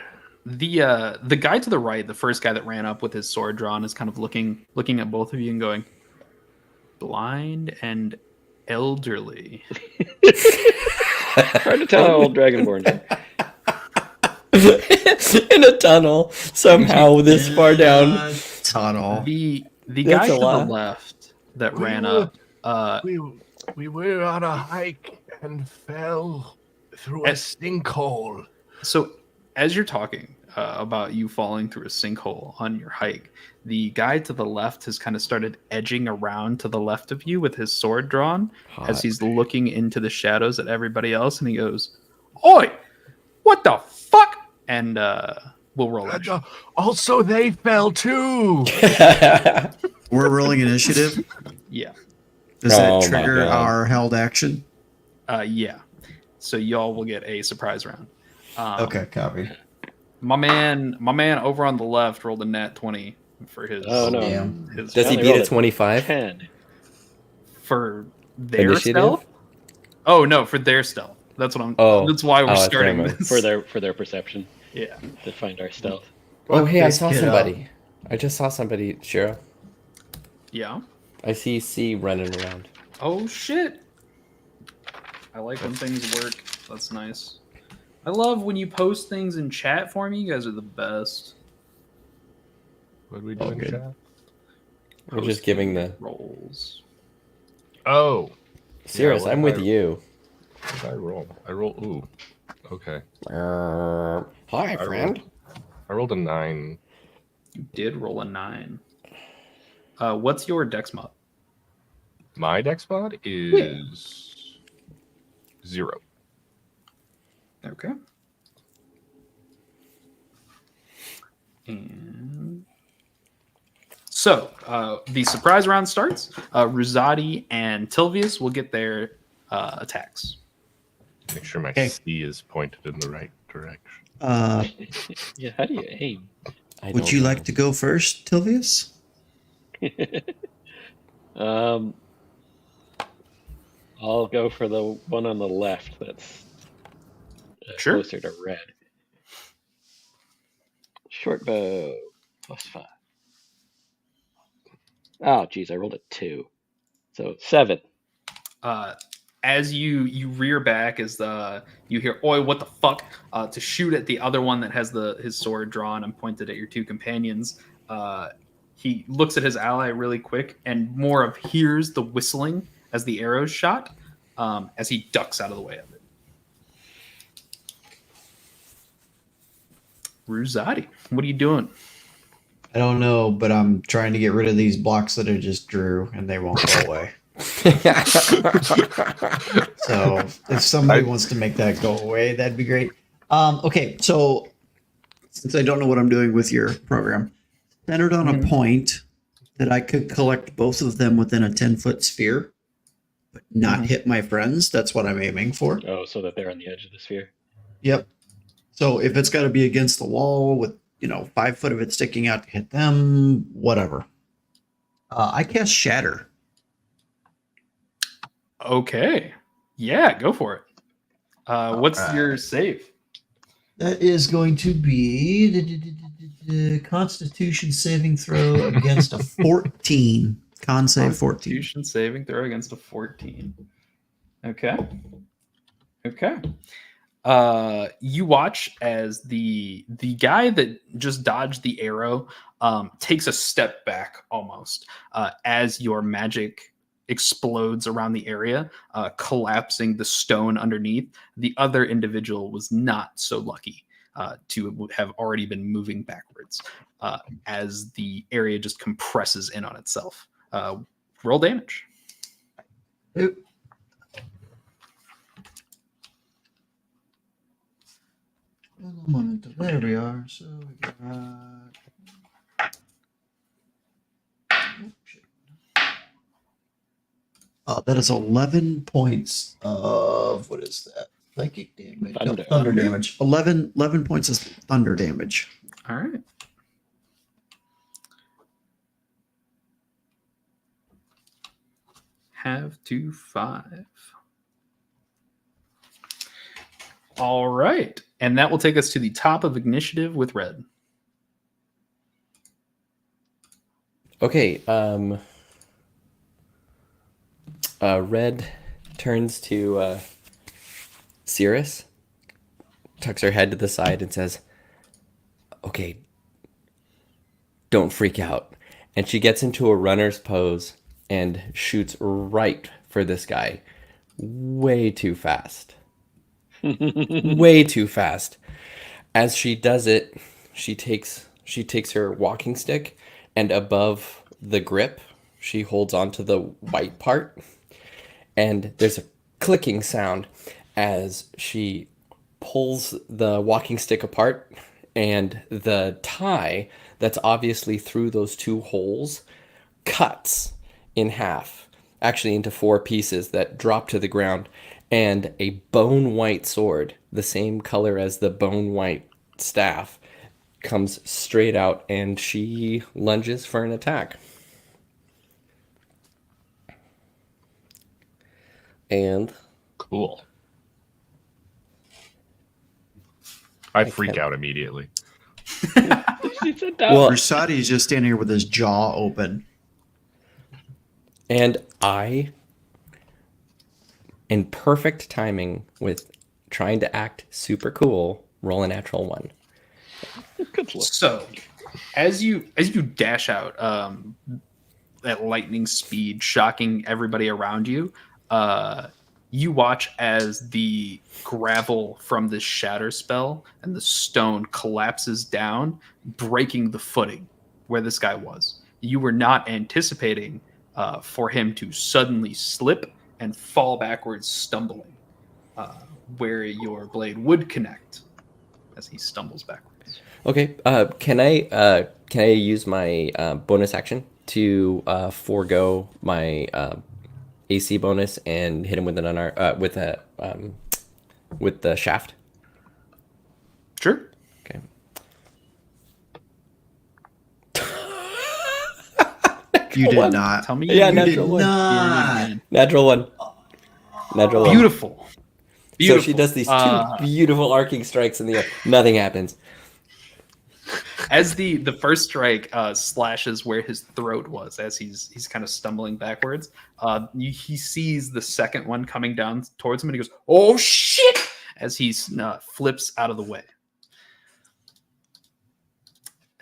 The guy to the right, the first guy that ran up with his sword drawn, is kind of looking at both of you and going, blind and elderly. Hard to tell how old Dragonborn is. In a tunnel, somehow this far down. Tunnel. The That's guy a to the lot. left that We ran were- up, We were on a hike and fell through a sinkhole. so as you're talking about you falling through a sinkhole on your hike, the guy to the left has kind of started edging around to the left of you with his sword drawn as Hot. he's looking into the shadows at everybody else, and he goes, "Oi, what the fuck?" And we'll roll action. Also, they fell too. We're rolling initiative. Yeah. Does Oh that my trigger God. our held action? Yeah. So y'all will get a surprise round. Okay, copy. My man over on the left rolled a nat 20 for his. Oh no. Damn. His Does he only beat rolled a 25? 10. for their Initiative? stealth? Oh no, for their stealth. That's what I'm. Oh. That's why we're Oh, that's starting never mind. this. For their perception Yeah. to find our stealth. Oh, hey, I This saw kid somebody. I just saw somebody, Shira. Yeah. I see C running around. Oh shit. I like when things work. That's nice. I love when you post things in chat for me. You guys are the best. What did we do in good. chat? We're just giving the rolls. Oh, Cirrus, what I'm did with you. What did I roll? I roll. Ooh. Okay. Hi, friend. I rolled a 9. You did roll a 9. What's your dex mod? My dex mod is 0. Okay. And so the surprise round starts. Ruzadi and Tilvius will get their attacks. Make sure my Okay. C is pointed in the right direction. Yeah, how do you aim? Would you like to go first, Tilvius? I'll go for the one on the left that's Sure. closer to red. Short bow, +5. Oh, geez, I rolled a 2. So 7. As you rear back, as you hear "Oi, what the fuck!" To shoot at the other one that has his sword drawn and pointed at your two companions. He looks at his ally really quick and more of hears the whistling as the arrows shot, as he ducks out of the way of it. Ruzadi, what are you doing? I don't know, but I'm trying to get rid of these blocks that I just drew, and they won't go away. So if somebody wants to make that go away, that'd be great. Okay, so since I don't know what I'm doing with your program, centered on a point that I could collect both of them within a 10-foot sphere, but not hit my friends. That's what I'm aiming for. Oh, so that they're on the edge of the sphere. Yep. So if it's got to be against the wall with 5 foot of it sticking out to hit them, whatever. I cast Shatter. Okay, yeah, go for it. What's your save? That is going to be the Constitution saving throw against a 14. Con save 14. Constitution saving throw against a 14. Okay. You watch as the guy that just dodged the arrow takes a step back almost as your magic explodes around the area, collapsing the stone underneath. The other individual was not so lucky to have already been moving backwards as the area just compresses in on itself. Roll damage. Oop. There we are. So we got. That is 11 points of what is that? Psychic damage. Thunder damage. 11 points of thunder damage. All right. Have to 5. All right. And that will take us to the top of initiative with Red. Okay, Red turns to Cirrus, tucks her head to the side and says, "Okay, don't freak out." And she gets into a runner's pose and shoots right for this guy. Way too fast. Way too fast. As she does it, she takes her walking stick, and above the grip, she holds onto the white part, and there's a clicking sound as she pulls the walking stick apart, and the tie that's obviously through those 2 holes cuts in half, actually into 4 pieces that drop to the ground, and a bone white sword, the same color as the bone white staff, comes straight out, and she lunges for an attack. And Cool. I freak out immediately. Well, Rusati is just standing here with his jaw open. And I, in perfect timing with trying to act super cool, roll a natural 1. So, as you dash out, at lightning speed, shocking everybody around you. You watch as the gravel from this shatter spell and the stone collapses down, breaking the footing where this guy was. You were not anticipating for him to suddenly slip and fall backwards, stumbling, where your blade would connect as he stumbles backwards. Okay. Can I use my bonus action to forego my AC bonus and hit him with with the shaft? Sure. Okay. You did One. not. Tell me Yeah, you natural did one. Not. Natural one. Natural one. Beautiful. So she does these two beautiful arcing strikes in the air. Nothing happens. As the first strike slashes where his throat was, as he's kind of stumbling backwards, he sees the second one coming down towards him, and he goes, "Oh shit!" as he flips out of the way.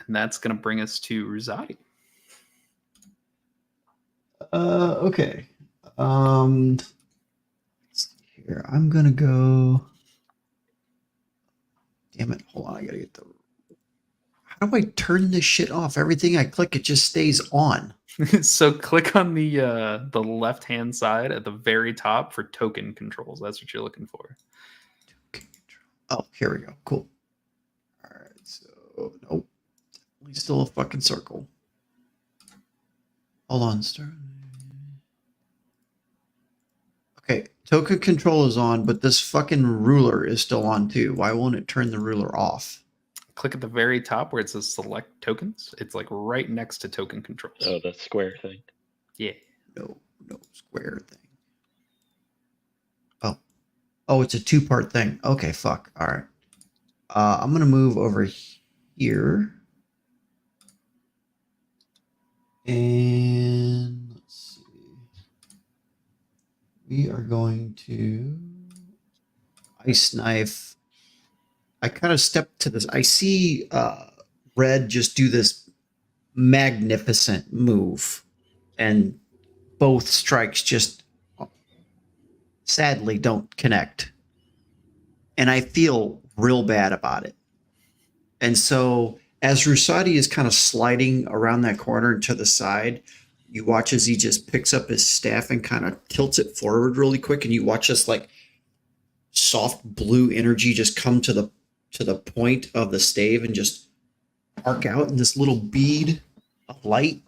And that's going to bring us to Ruzati. Okay. Let's see here. I'm gonna go. Damn it! Hold on. I gotta get the. How do I turn this shit off? Everything I click, it just stays on. So click on the left hand side at the very top for token controls. That's what you're looking for. Oh, here we go. Cool. All right. So nope. Definitely still a fucking circle. Hold on, start. Okay, token control is on, but this fucking ruler is still on too. Why won't it turn the ruler off? Click at the very top where it says select tokens. It's like right next to token controls. Oh, the square thing. Yeah. No square thing. Oh, it's a two-part thing. Okay, fuck. All right. I'm gonna move over here, and let's see. We are going to ice knife. I kind of step to this. I see Red just do this magnificent move, and both strikes just sadly don't connect. And I feel real bad about it. And so as Rusati is kind of sliding around that corner and to the side, you watch as he just picks up his staff and kind of tilts it forward really quick, and you watch this like soft blue energy just come to the point of the stave and just arc out in this little bead of light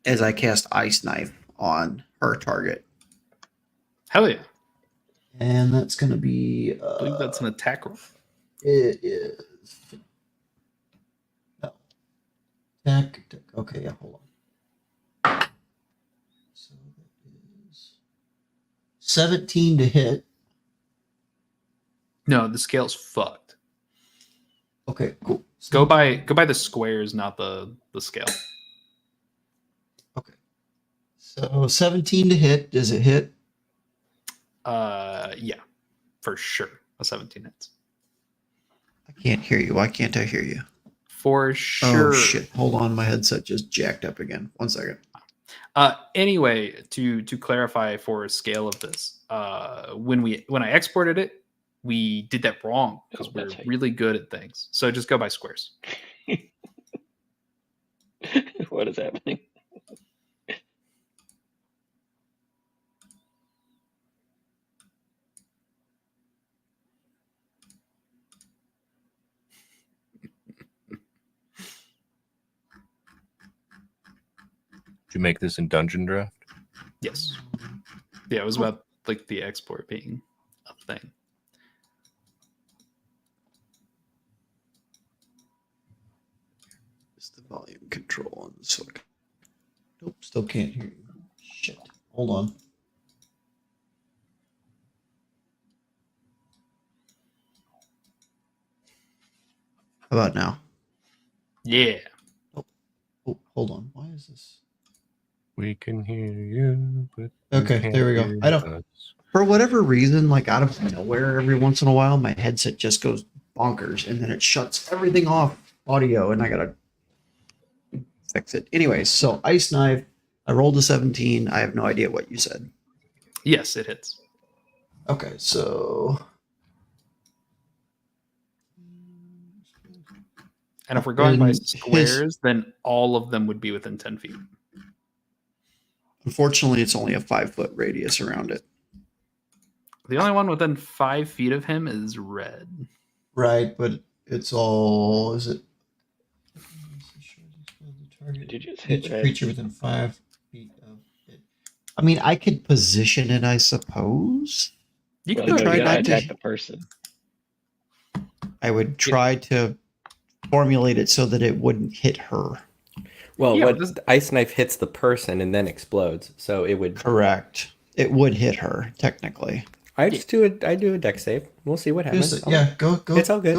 as I cast Ice Knife on her target. Hell yeah. And that's going to be... I believe that's an attack roll. It is... No. Attack. Okay, yeah, hold on. So that is 17 to hit. No, the scale's fucked. Okay, cool. Go by the squares, not the scale. Okay. So 17 to hit. Does it hit? Yeah, for sure. A 17 hits. I can't hear you. Why can't I hear you? For sure. Oh shit! Hold on, my headset just jacked up again. 1 second. Anyway, to clarify for a scale of this, when I exported it, we did that wrong because we're really good at things. So just go by squares. What is happening? Did you make this in Dungeon Draft? Yes. Yeah, it was about like the export being a thing. It's the volume control on this one. Nope, still can't hear you. Shit. Hold on. How about now? Yeah. Oh, hold on. Why is this? We can hear you, but okay, there we go. I don't. For whatever reason, like out of nowhere, every once in a while, my headset just goes bonkers, and then it shuts everything off audio, and I gotta fix it. Anyways, so Ice Knife I rolled a 17. I have no idea what you said. Yes, it hits. Okay, so And if we're going by And squares, then all of them would be within 10 feet. unfortunately, it's only a 5-foot radius around it. The only one within 5 feet of him is Red. Right, but it's all. Is it? Did you just hit Each Red? creature within 5 feet of it. I mean, I could position it, I suppose. You Well, can no, do you try it. gotta not to- attack the person. I would try to formulate it so that it wouldn't hit her. Well, Yeah, what this- the ice knife hits the person and then explodes, so it would. Correct. It would hit her, technically. I do a deck save. We'll see what happens. Yeah, go. It's all good.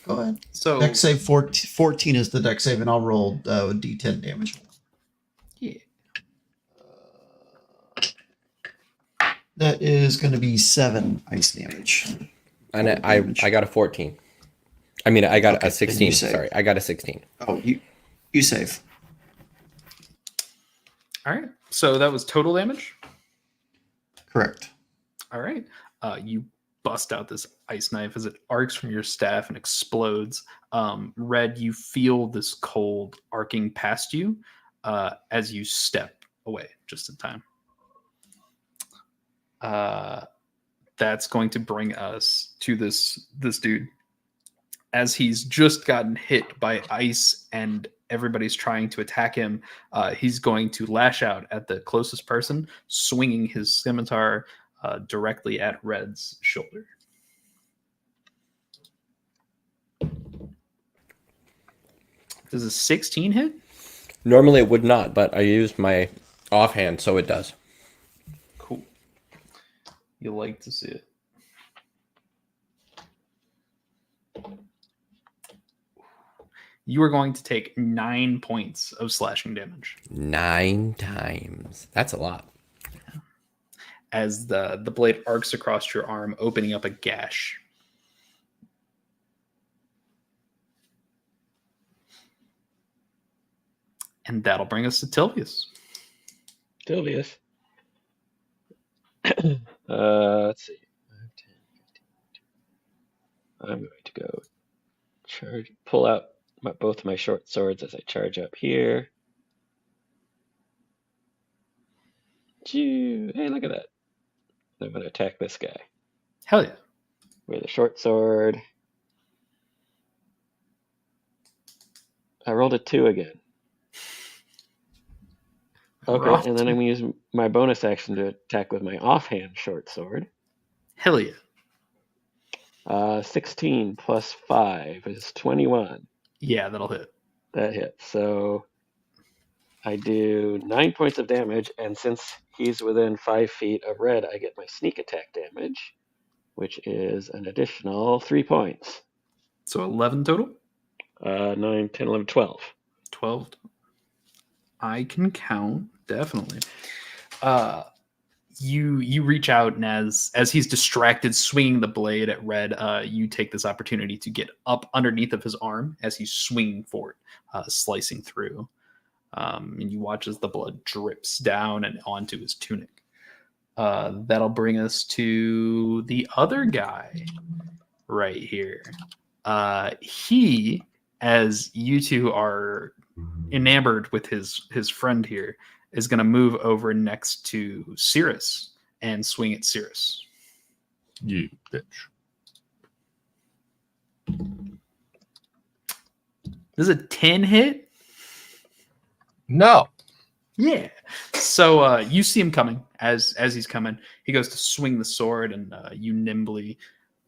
Go ahead. So Dex save 14 is the dex save, and I'll roll d10 damage. yeah. That is going to be 7 ice damage. And I got a 14. I mean, I got Okay, a then 16. you save. Sorry, I got a 16. Oh, you save. All right. So that was total damage. Correct. All right. You bust out this ice knife as it arcs from your staff and explodes. Red, you feel this cold arcing past you as you step away just in time. That's going to bring us to this dude. As he's just gotten hit by ice and everybody's trying to attack him, he's going to lash out at the closest person, swinging his scimitar directly at Red's shoulder. Does a 16 hit? Normally it would not, but I used my offhand, so it does. Cool. You like to see it. You are going to take 9 points of slashing damage 9 times. That's a lot. as the blade arcs across your arm, opening up a gash. And that'll bring us to Tilvius. Tilvius. Let's see. 5, 10, 15, 20. I'm going to go charge, pull out both my short swords as I charge up here. Hey, look at that. I'm going to attack this guy Hell yeah. with a short sword. I rolled a 2 again. Okay, and then I'm going to use my bonus action to attack with my offhand short sword. Hell yeah. 16 plus 5 is 21. Yeah, that'll hit. That hits. So I do 9 points of damage, and since he's within 5 feet of Red, I get my sneak attack damage, which is an additional 3 points. So 11 total? 9, 10, 11, 12. 12. I can count, definitely. You reach out, and as he's distracted swinging the blade at Red, you take this opportunity to get up underneath of his arm as he's swinging forward, slicing through. And you watch as the blood drips down and onto his tunic. That'll bring us to the other guy right here. He, as you two are enamored with his friend here, is going to move over next to Cirrus and swing at Cirrus. You bitch. Does a 10 hit? No. Yeah. So you see him coming. As he's coming, he goes to swing the sword, and you nimbly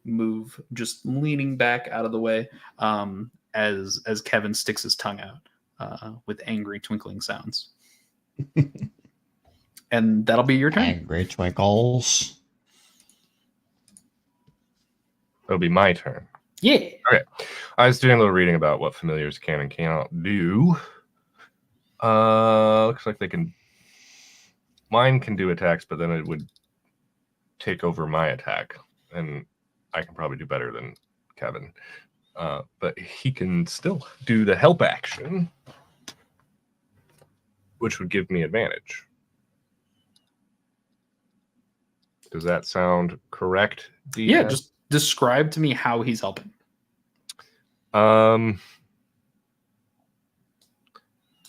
move, just leaning back out of the way, as Kevin sticks his tongue out with angry twinkling sounds. And that'll be your turn. Angry twinkles. It'll be my turn. Yeah. Okay. I was doing a little reading about what familiars can and cannot do. Looks like they can. Mine can do attacks, but then it would take over my attack, and I can probably do better than Kevin. But he can still do the help action. which would give me advantage. Does that sound correct, DM? Yeah, just describe to me how he's helping. I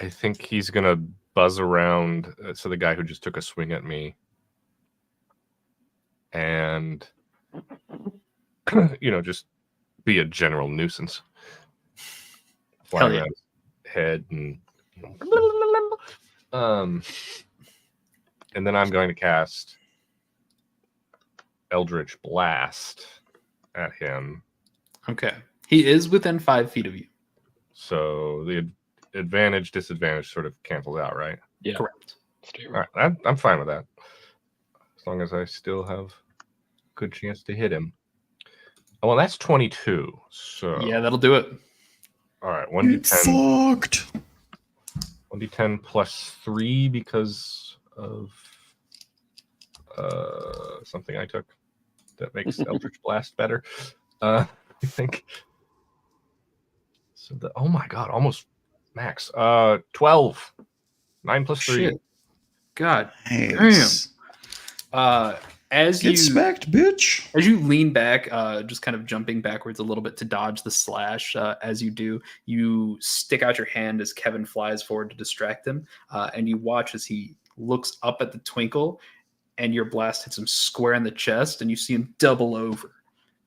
think he's gonna buzz around. So the guy who just took a swing at me, and just be a general nuisance, flying around his head, and and then I'm going to cast Eldritch Blast at him. Okay. He is within 5 feet of you. So the advantage, disadvantage sort of cancels out, right? Yeah. Correct. All right, I'm fine with that. As long as I still have a good chance to hit him. Oh, well, that's 22. So Yeah, that'll do it. all right, Get 1d10. fucked. 1d10 plus 3 because of something I took that makes Eldritch Blast better. I think. So oh my god, almost max. 12. 9 plus 3. Shit. God. Nice. As Get you smacked, bitch. as you lean back, just kind of jumping backwards a little bit to dodge the slash, as you do, you stick out your hand as Kevin flies forward to distract him, and you watch as he looks up at the twinkle, and your blast hits him square in the chest, and you see him double over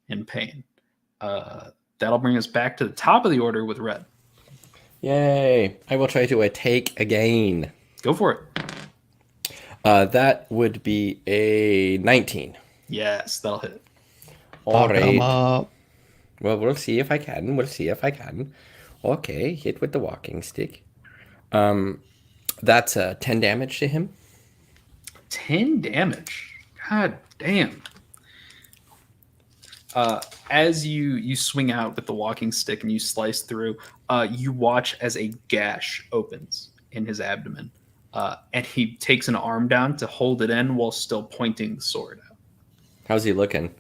in pain. That'll bring us back to the top of the order with Red. Yay! I will try to take again. Go for it. That would be a 19. Yes, that'll hit. All Fuck 'em right. up. Well, we'll see if I can. Okay, hit with the walking stick. That's 10 damage to him. 10 damage. God damn. As you swing out with the walking stick and you slice through, you watch as a gash opens in his abdomen, and he takes an arm down to hold it in while still pointing the sword out. How's he looking?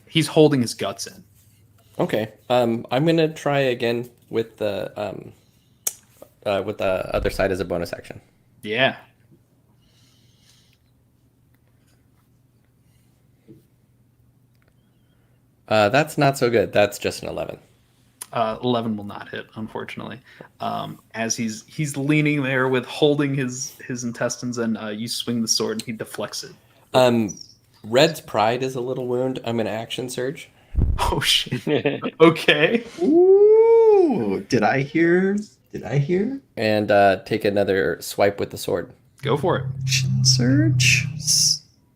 He's holding his guts in. Okay. I'm gonna try again with the other side as a bonus action. Yeah. That's not so good. That's just an 11. 11 will not hit, unfortunately. As he's leaning there with holding his intestines, and you swing the sword and he deflects it. Red's pride is a little wound. I'm gonna action surge. Oh shit. Okay. Ooh, did I hear? And take another swipe with the sword. Go for it. Action surge?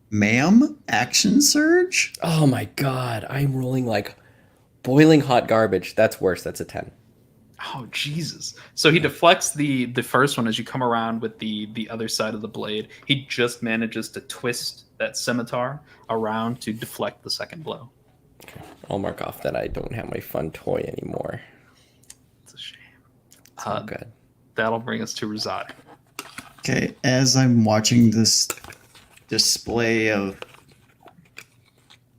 Ma'am? Action surge? Oh my god, I'm rolling like boiling hot garbage. That's worse. That's a 10. Oh Jesus! So he deflects the first one as you come around with the other side of the blade. He just manages to twist that scimitar around to deflect the second blow. Okay. I'll mark off that I don't have my fun toy anymore. It's a shame. It's all good. That'll bring us to Rosati. Okay, as I'm watching this display of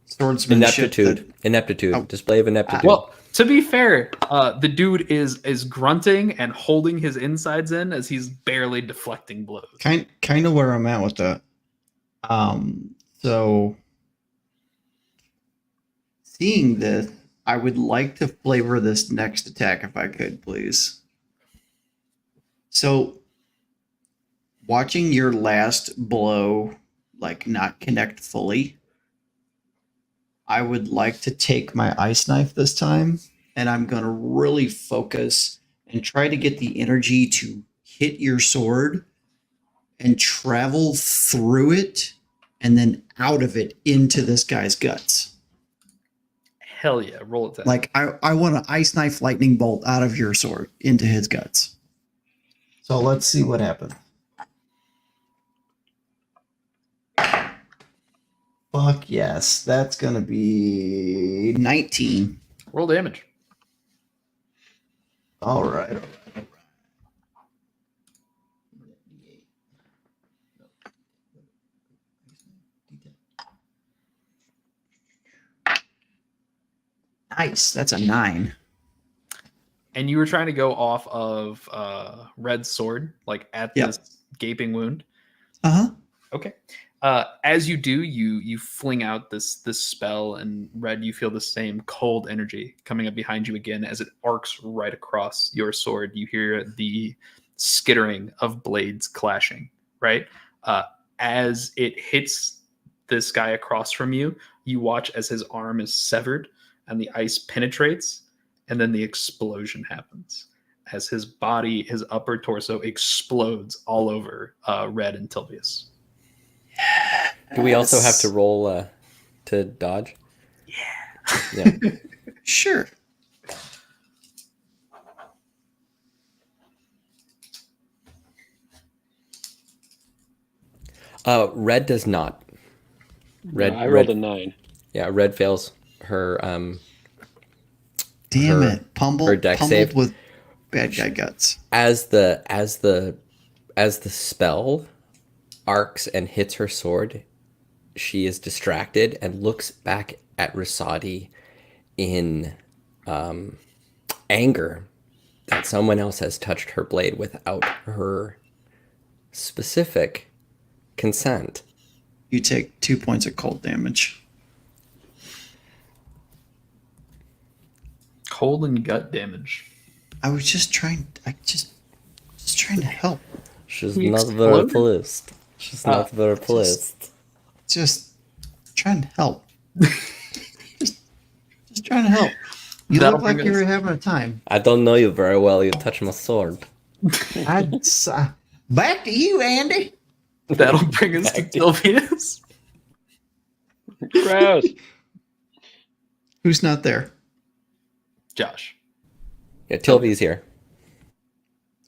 swordsmanship, Ineptitude. Oh. Display of ineptitude. Well, to be fair, the dude is grunting and holding his insides in as he's barely deflecting blows. kind of where I'm at with that. So seeing this, I would like to flavor this next attack if I could, please. So watching your last blow not connect fully, I would like to take my ice knife this time, and I'm going to really focus and try to get the energy to hit your sword and travel through it and then out of it into this guy's guts. Hell yeah, roll it down. I want an ice knife lightning bolt out of your sword into his guts. So let's see what happens. Fuck yes, that's gonna be 19. Roll damage. All right. Nice, that's a 9. And you were trying to go off of Red's sword, at Yep. this gaping wound. Uh-huh. Okay. As you do, you fling out this spell, and Red, you feel the same cold energy coming up behind you again as it arcs right across your sword. You hear the skittering of blades clashing, right? As it hits this guy across from you, you watch as his arm is severed and the ice penetrates, and then the explosion happens as his body, his upper torso explodes all over Red and Tilvius. Do we also have to roll to dodge? Yeah. Sure. Red does not. Red. I rolled a 9. Yeah, Red fails her. Damn her- it. her dex Pummeled save. with bad guy guts. As the spell arcs and hits her sword, she is distracted and looks back at Risati in anger that someone else has touched her blade without her specific consent. You take 2 points of cold damage. Cold and gut damage. I was just trying to help. She's You not very exploded? pleased. She's not very pleased. Just trying to help. just trying to help. You That'll look like bring you us- were having a time. I don't know you very well. You touch my sword. Back to you, Andy. That'll bring us to Tilvius. Gross. Who's not there? Josh. Yeah, Tilby's here.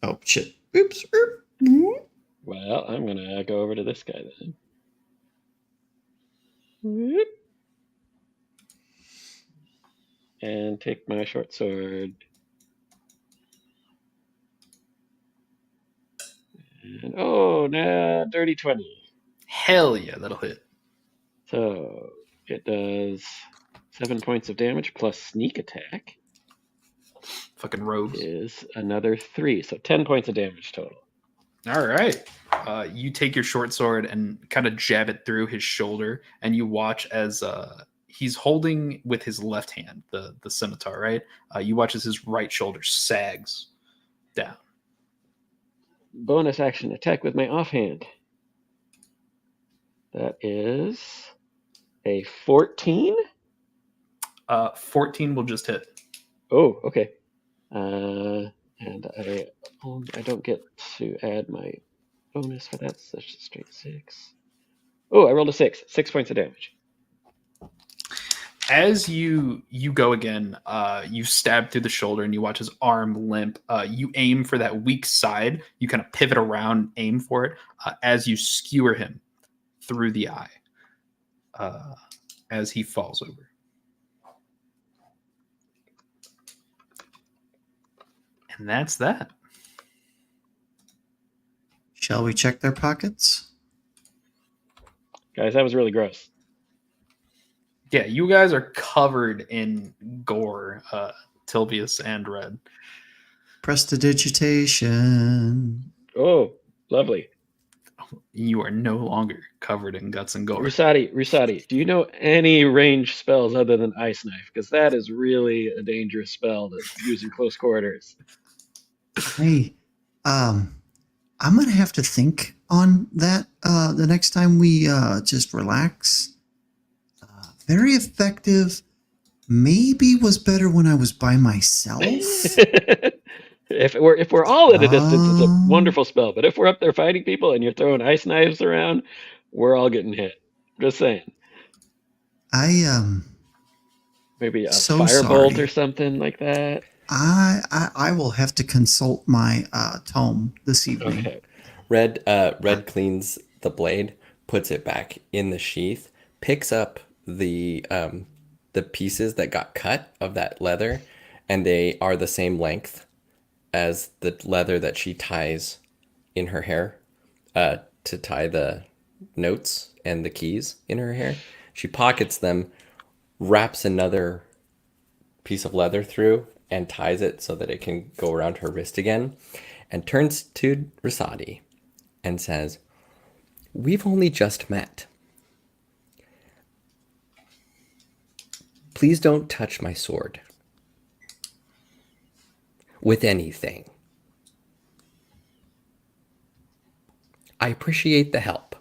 Oh shit. Oops. Well, I'm gonna go over to this guy then. Whoop. And take my short sword. And nah, dirty 20. Hell yeah, that'll hit. So it does 7 points of damage plus sneak attack Fucking rogues. is another 3. So 10 points of damage total. All right. You take your short sword and kind of jab it through his shoulder, and you watch as he's holding with his left hand the scimitar, right? You watch as his right shoulder sags down. Bonus action attack with my offhand. That is a 14. 14 will just hit. Oh, okay. And I don't get to add my bonus for that. So that's just straight 6. Oh, I rolled a 6. 6 points of damage. As you go again, you stab through the shoulder and you watch his arm limp. You aim for that weak side. You kind of pivot around, aim for it as you skewer him through the eye as he falls over. And that's that. Shall we check their pockets? Guys, that was really gross. Yeah, you guys are covered in gore, Tilvius and Red. Prestidigitation. Oh, lovely. You are no longer covered in guts and gore. Rusati, do you know any range spells other than Ice Knife? Because that is really a dangerous spell to use in close quarters. Hey, I'm gonna have to think on that the next time we just relax. Very effective. Maybe was better when I was by myself. If we're all at a distance, it's a Um, wonderful spell. But if we're up there fighting people and you're throwing ice knives around, we're all getting hit. Just saying. Maybe a So firebolt sorry. or something like that. I will have to consult my tome this evening. Okay. Red cleans the blade, puts it back in the sheath, picks up the pieces that got cut of that leather, and they are the same length as the leather that she ties in her hair to tie the notes and the keys in her hair. She pockets them, wraps another piece of leather through, and ties it so that it can go around her wrist again, and turns to Risati and says, "We've only just met. Please don't touch my sword with anything. I appreciate the help.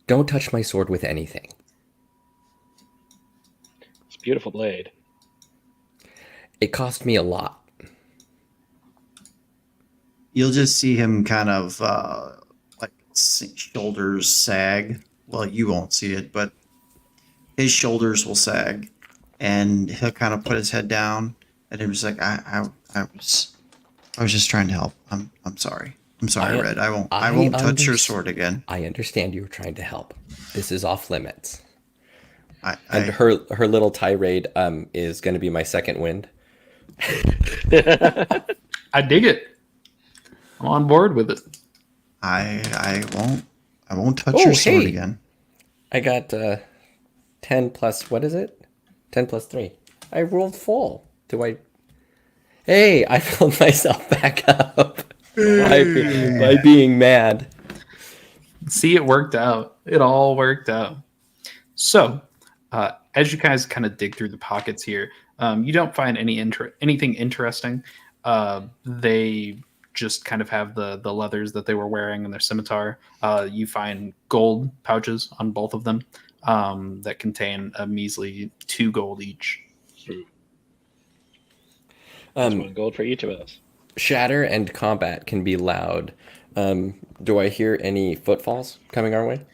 Don't touch my sword with anything." It's a beautiful blade. It cost me a lot. You'll just see him kind of like shoulders sag. Well, you won't see it, but his shoulders will sag, and he'll kind of put his head down, and he'll just like, I was just trying to help. I'm sorry. I'm sorry, I- Red. I I won't touch your underst- sword again. I understand you were trying to help. This is off limits. I And her little tirade is going to be my second wind. I dig it. I'm on board with it. I won't touch Oh, your sword hey! again. I got 10 plus, what is it? 10 plus 3. I rolled full. Do I? Hey, I filled myself back up by being mad. See, it worked out. It all worked out. So, as you guys kind of dig through the pockets here, you don't find anything interesting. They just kind of have the leathers that they were wearing and their scimitar. You find gold pouches on both of them that contain a measly 2 gold each. There's 1 gold for each of us. Shatter and combat can be loud. Do I hear any footfalls coming our way?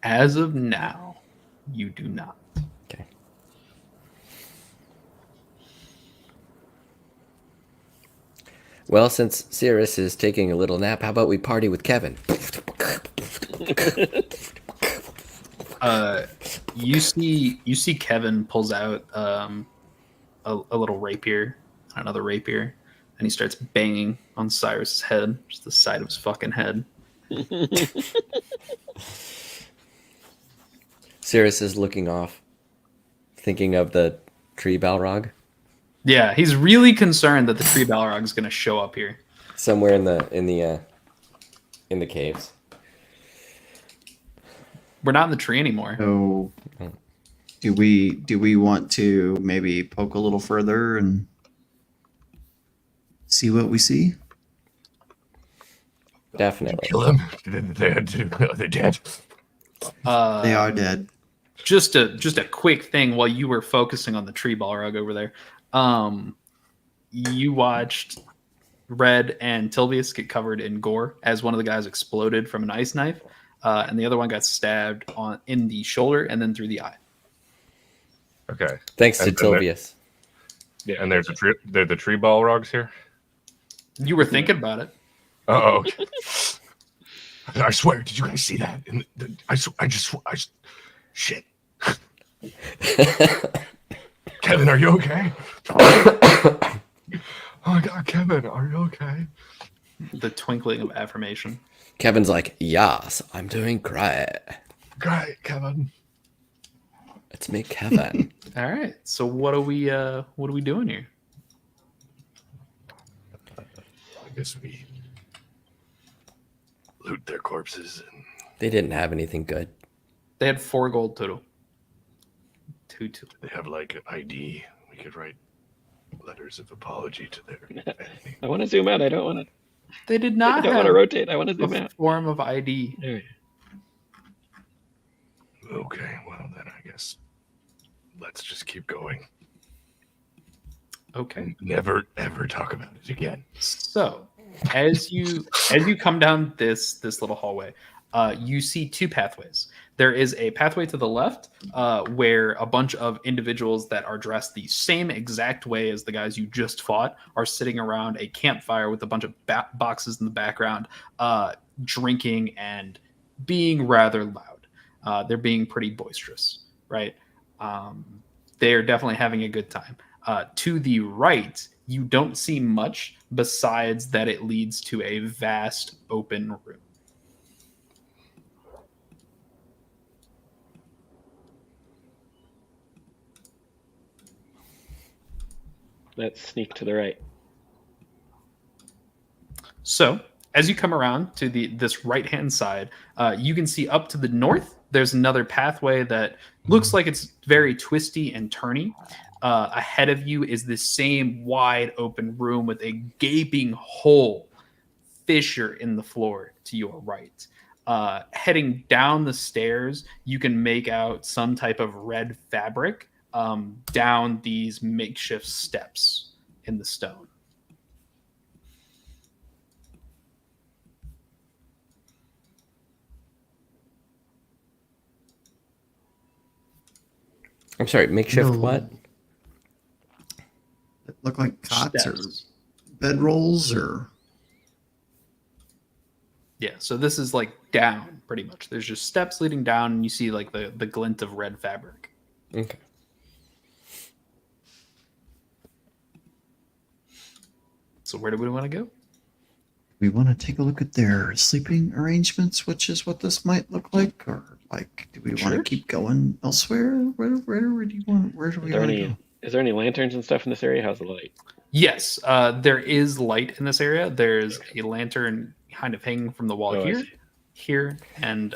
As of now, you do not. Okay. Well, since Cirrus is taking a little nap, how about we party with Kevin? You see Kevin pulls out a little rapier, another rapier, and he starts banging on Cyrus's head, just the side of his fucking head. Cirrus is looking off, thinking of the tree Balrog Yeah, he's really concerned that the tree Balrog is going to show up here. somewhere in the caves. We're not in the tree anymore. So, do we want to maybe poke a little further and see what we see? Definitely. Kill them. Are they dead? They are dead. Just a quick thing while you were focusing on the tree Balrog over there. You watched Red and Tilvius get covered in gore as one of the guys exploded from an ice knife, and the other one got stabbed in the shoulder and then through the eye. Okay. Thanks to And there- Tilvius. Yeah. And there's the tree Balrogs here. You were thinking about it. Oh, I swear, did you guys see that? Shit. Kevin, are you okay? Oh my God, Kevin, are you okay? The twinkling of affirmation. Kevin's like, "Yes, I'm doing great. Great, Kevin. It's me, Kevin." All right. So what are we doing here? I guess we loot their corpses and They didn't have anything good. They had 4 gold total. 2. they have like an ID. We could write letters of apology to their family. I want to zoom out. I don't want to. They did I not don't want to have rotate. I want to zoom a out. form of ID. There we go. Okay, well then I guess let's just keep going. Okay. And never ever talk about it again. So, as you come down this little hallway, you see 2 pathways. There is a pathway to the left where a bunch of individuals that are dressed the same exact way as the guys you just fought are sitting around a campfire with a bunch of boxes in the background, drinking and being rather loud. They're being pretty boisterous, right? They're definitely having a good time. To the right, you don't see much besides that it leads to a vast open room. Let's sneak to the right. So, as you come around to this right hand side, you can see up to the north. There's another pathway that looks like it's very twisty and turny. Ahead of you is this same wide open room with a gaping hole, fissure in the floor to your right. Heading down the stairs, you can make out some type of red fabric down these makeshift steps in the stone. I'm sorry, makeshift No. what? It look like cots Steps. or bedrolls or. Yeah, so this is like down pretty much. There's just steps leading down, and you see like the glint of red fabric. Okay. So where do we want to go? We want to take a look at their sleeping arrangements, which is what this might look like, or like, do we want Sure. to keep going elsewhere? Where do you want? Where do we want to go? Is there any lanterns and stuff in this area? How's the light? Yes, there is light in this area. There's a lantern kind of hanging from the wall Oh, I here, see. here, and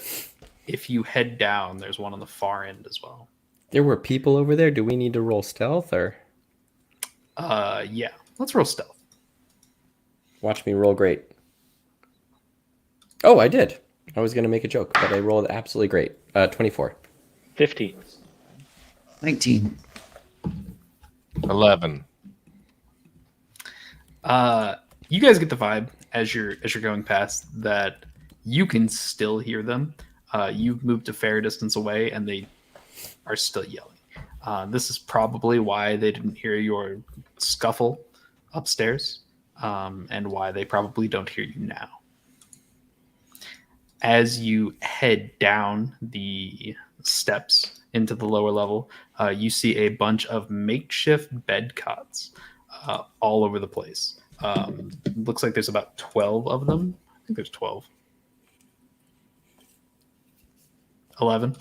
if you head down, there's one on the far end as well. There were people over there. Do we need to roll stealth or Yeah, let's roll stealth. watch me roll great? Oh, I did. I was going to make a joke, but I rolled absolutely great. 24. 15. 19. 11. You guys get the vibe as you're going past that you can still hear them. You've moved a fair distance away, and they are still yelling. This is probably why they didn't hear your scuffle upstairs, and why they probably don't hear you now. As you head down the steps into the lower level, you see a bunch of makeshift bed cots all over the place. Looks like there's about 12 of them. I think there's 12. 11.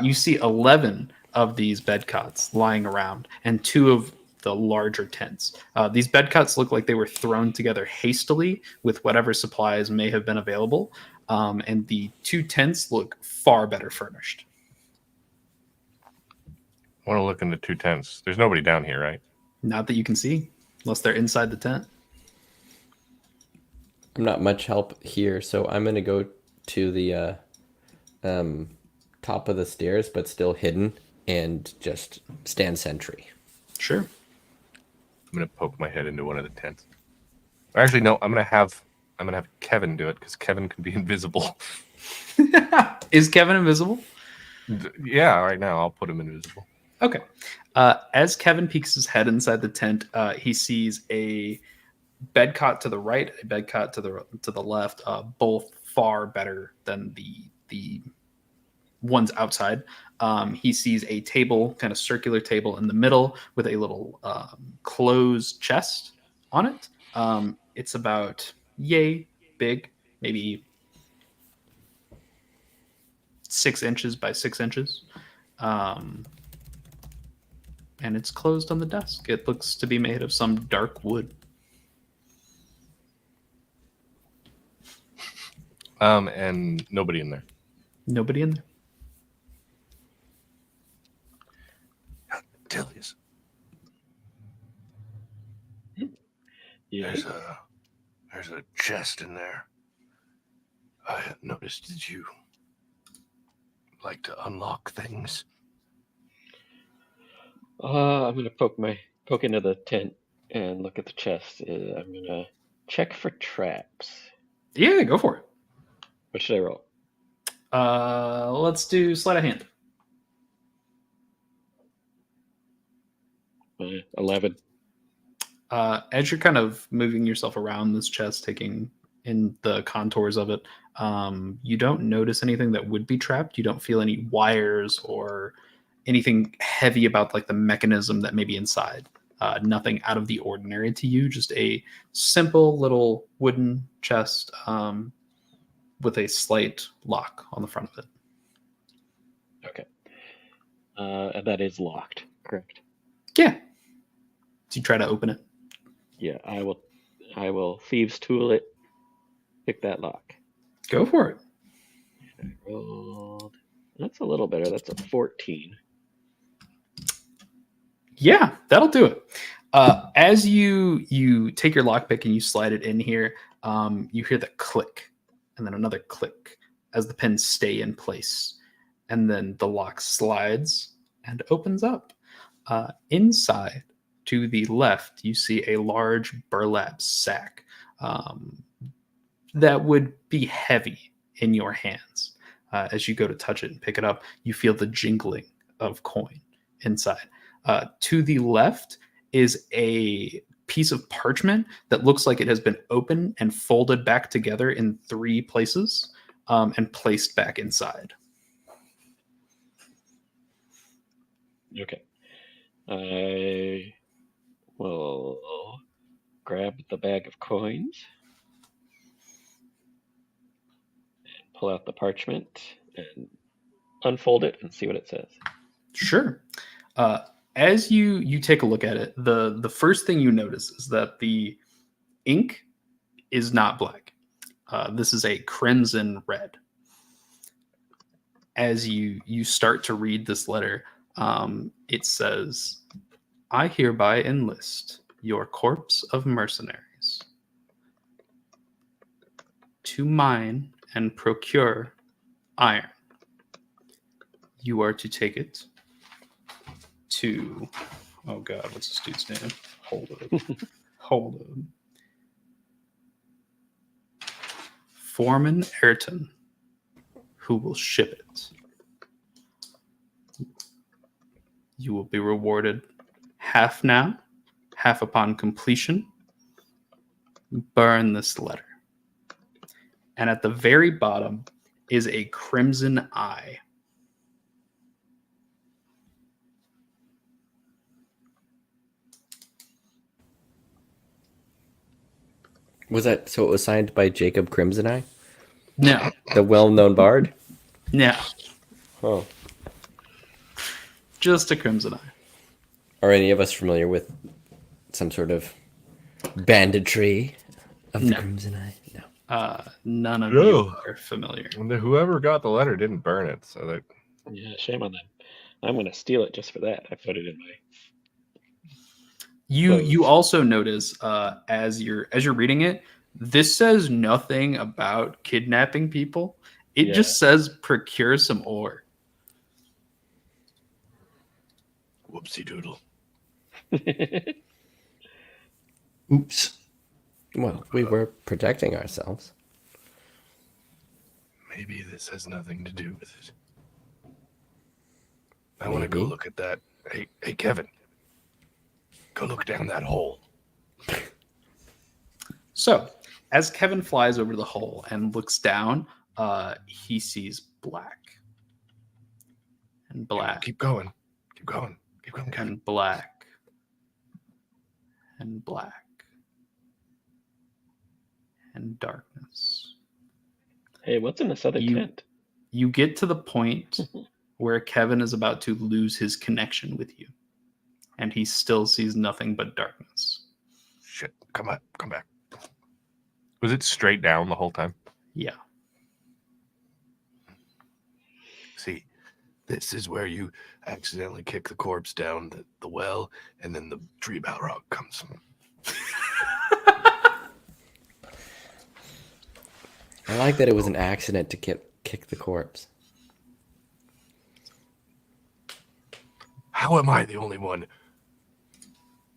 You see 11 of these bed cots lying around, and 2 of the larger tents. These bed cots look like they were thrown together hastily with whatever supplies may have been available, and the 2 tents look far better furnished. I want to look in the 2 tents. There's nobody down here, right? Not that you can see, unless they're inside the tent. I'm not much help here, so I'm going to go to the top of the stairs, but still hidden, and just stand sentry. Sure. I'm gonna poke my head into one of the tents. Or actually, no. I'm gonna have Kevin do it because Kevin can be invisible. Is Kevin invisible? Yeah, right now I'll put him invisible. Okay. As Kevin peeks his head inside the tent, he sees a bed cot to the right, a bed cot to the left, both far better than the ones outside. He sees a table, kind of circular table in the middle with a little closed chest on it. It's about yay big, maybe 6 inches by 6 inches. And it's closed on the desk. It looks to be made of some dark wood. And nobody in there. Nobody in there. Tillies. Yeah. There's a chest in there. I noticed. Did you like to unlock things? I'm gonna poke into the tent and look at the chest. I'm gonna check for traps. Yeah, go for it. What should I roll? Let's do sleight of hand. 11. As you're kind of moving yourself around this chest, taking in the contours of it, you don't notice anything that would be trapped. You don't feel any wires or anything heavy about like the mechanism that may be inside. Nothing out of the ordinary to you. Just a simple little wooden chest with a slight lock on the front of it. Okay. And that is locked, correct? Yeah. So you try to open it. Yeah, I will thieves tool it pick that lock. Go for it. I rolled. That's a little better. That's a 14. Yeah, that'll do it. As you take your lockpick and you slide it in here, you hear the click and then another click as the pins stay in place. And then the lock slides and opens up. Inside to the left, you see a large burlap sack that would be heavy in your hands. As you go to touch it and pick it up, you feel the jingling of coin inside. To the left is a piece of parchment that looks like it has been opened and folded back together in 3 places and placed back inside. Okay. I will grab the bag of coins and pull out the parchment and unfold it and see what it says. Sure. As you take a look at it, the first thing you notice is that the ink is not black. This is a crimson red. As you start to read this letter, it says, "I hereby enlist your corps of mercenaries to mine and procure iron. You are to take it to," oh god, what's this dude's name? Hold on. Foreman Ayrton, who will ship it. You will be rewarded half now, half upon completion. Burn this letter. And at the very bottom is a crimson eye. Was that so? It was signed by Jacob Crimsoneye, No, the well-known bard. no, Oh, just a crimson eye. are any of us familiar with some sort of banditry of the No. Crimsoneye? No. None of No. you are familiar. And whoever got the letter didn't burn it, so that Yeah, shame on them. I'm going to steal it just for that. I put it in my. You also notice as you're reading it, this says nothing about kidnapping people. It just says procure some ore. whoopsie doodle. Oops. Well, we were protecting ourselves. Maybe this has nothing to do with it. I want to go Maybe. look at that. Hey, Kevin. Go look down that hole. So, as Kevin flies over the hole and looks down, he sees black. And black. Keep going. Keep going. Keep going, Kevin. And black. And black. And darkness. Hey, what's in this other tent? You get to the point where Kevin is about to lose his connection with you. And he still sees nothing but darkness. Shit. Come on. Come back. Was it straight down the whole time? Yeah. See, this is where you accidentally kick the corpse down the well, and then the tree balrog comes. I like that it was an accident to kick the corpse. How am I the only one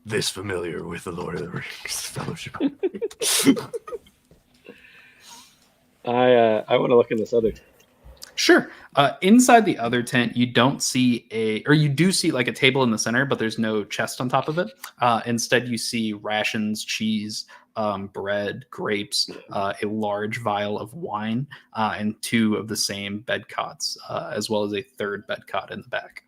this familiar with the Lord of the Rings Fellowship? I want to look in this other tent. Sure. Inside the other tent, you don't see you do see like a table in the center, but there's no chest on top of it. Instead, you see rations, cheese, bread, grapes, a large vial of wine, and 2 of the same bed cots, as well as a 3rd bed cot in the back.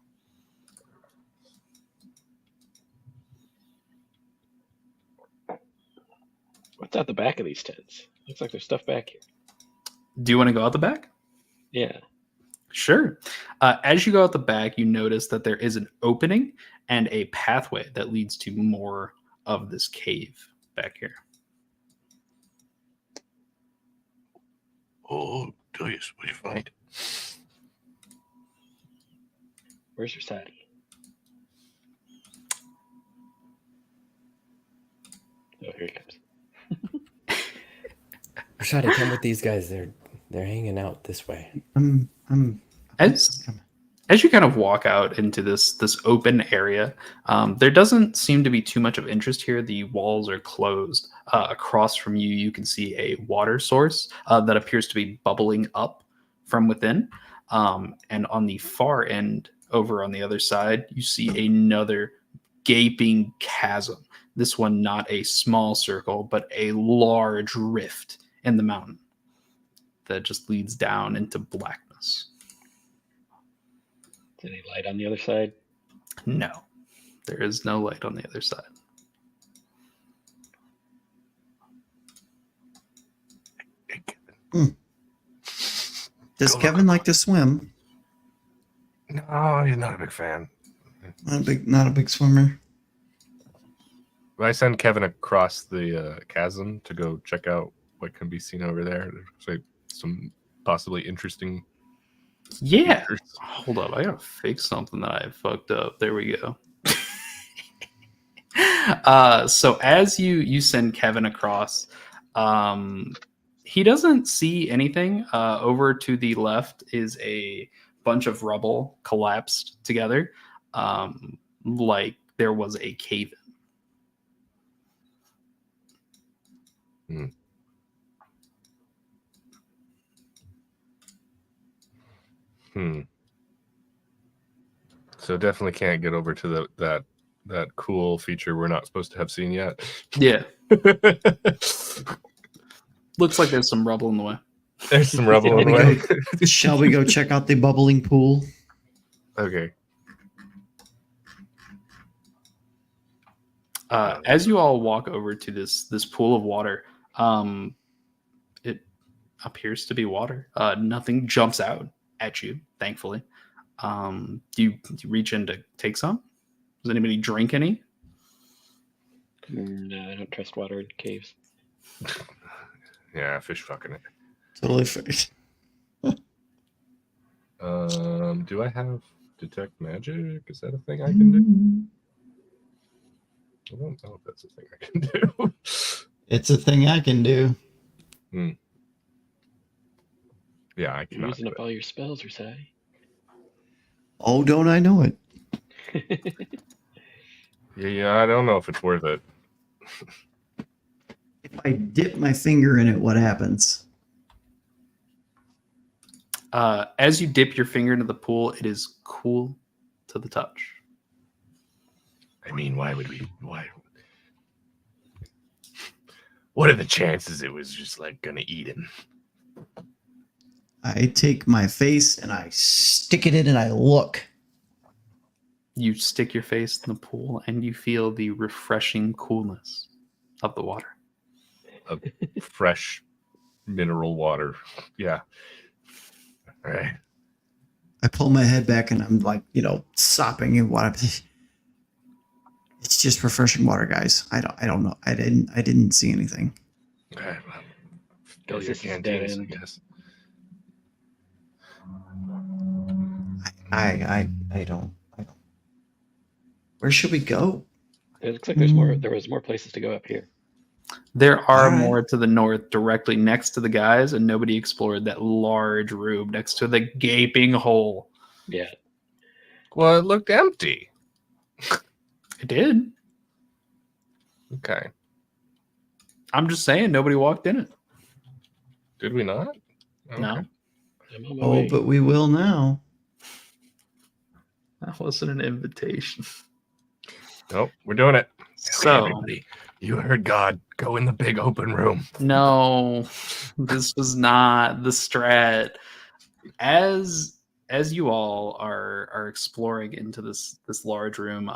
What's at the back of these tents? Looks like there's stuff back here. Do you want to go out the back? Yeah. Sure. As you go out the back, you notice that there is an opening and a pathway that leads to more of this cave back here. Oh, do you? What do you find? Where's Rasati? Oh, here he comes. Rashadi, come with these guys. They're hanging out this way. I'm As you kind of walk out into this open area, there doesn't seem to be too much of interest here. The walls are closed. Across from you, you can see a water source that appears to be bubbling up from within. And on the far end, over on the other side, you see another gaping chasm. This one not a small circle, but a large rift in the mountain that just leads down into blackness. Is any light on the other side? No, there is no light on the other side. Does Kevin like to swim? No, he's not a big fan. Not a big swimmer. I send Kevin across the chasm to go check out what can be seen over there. There's like some possibly interesting. Yeah. features. Hold up. I gotta fix something that I fucked up. There we go. So as you send Kevin across, he doesn't see anything. Over to the left is a bunch of rubble collapsed together, like there was a cave in. So definitely can't get over to that cool feature we're not supposed to have seen yet. Yeah. Looks like there's some rubble in the way. There's some rubble in the way. Shall we go check out the bubbling pool? Okay. As you all walk over to this pool of water, it appears to be water. Nothing jumps out at you, thankfully. Do you reach in to take some? Does anybody drink any? No, I don't trust water in caves. Yeah, fish fucking it. Totally fair. Do I have detect magic? Is that a thing I can do? I don't know if that's a thing I can do. It's a thing I can do. Yeah, I You're cannot. using up all your spells, Rasati. Oh, don't I know it? Yeah, I don't know if it's worth it. If I dip my finger in it, what happens? As you dip your finger into the pool, it is cool to the touch. I mean, why would we? Why? What are the chances it was just like gonna eat him? I take my face and I stick it in and I look. You stick your face in the pool and you feel the refreshing coolness of the water. Of fresh mineral water. Yeah. All right. I pull my head back and I'm like, sopping in water. It's just refreshing water, guys. I don't know. I didn't see anything. Okay. Well, fill Guess your this is dead canteens, I end. guess. I don't. Where should we go? It looks like there's more. There was more places to go up here. There are All right. more to the north, directly next to the guys, and nobody explored that large room next to the gaping hole. Yeah. Well, it looked empty. It did. Okay. I'm just saying, nobody walked in it. Did we not? No, Okay. I'm on my Oh, way. but we will now. that wasn't an invitation. Nope, we're doing it. So, Everybody, you heard God. Go in the big open room. no, this was not the strat. As you all are exploring into this large room,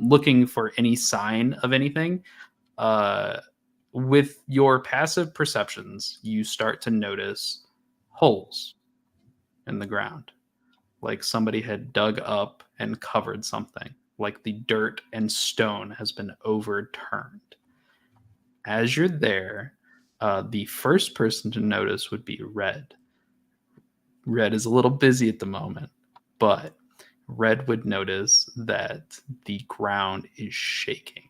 looking for any sign of anything, with your passive perceptions, you start to notice holes in the ground, like somebody had dug up and covered something, like the dirt and stone has been overturned. As you're there, the first person to notice would be Red. Red is a little busy at the moment, but Red would notice that the ground is shaking.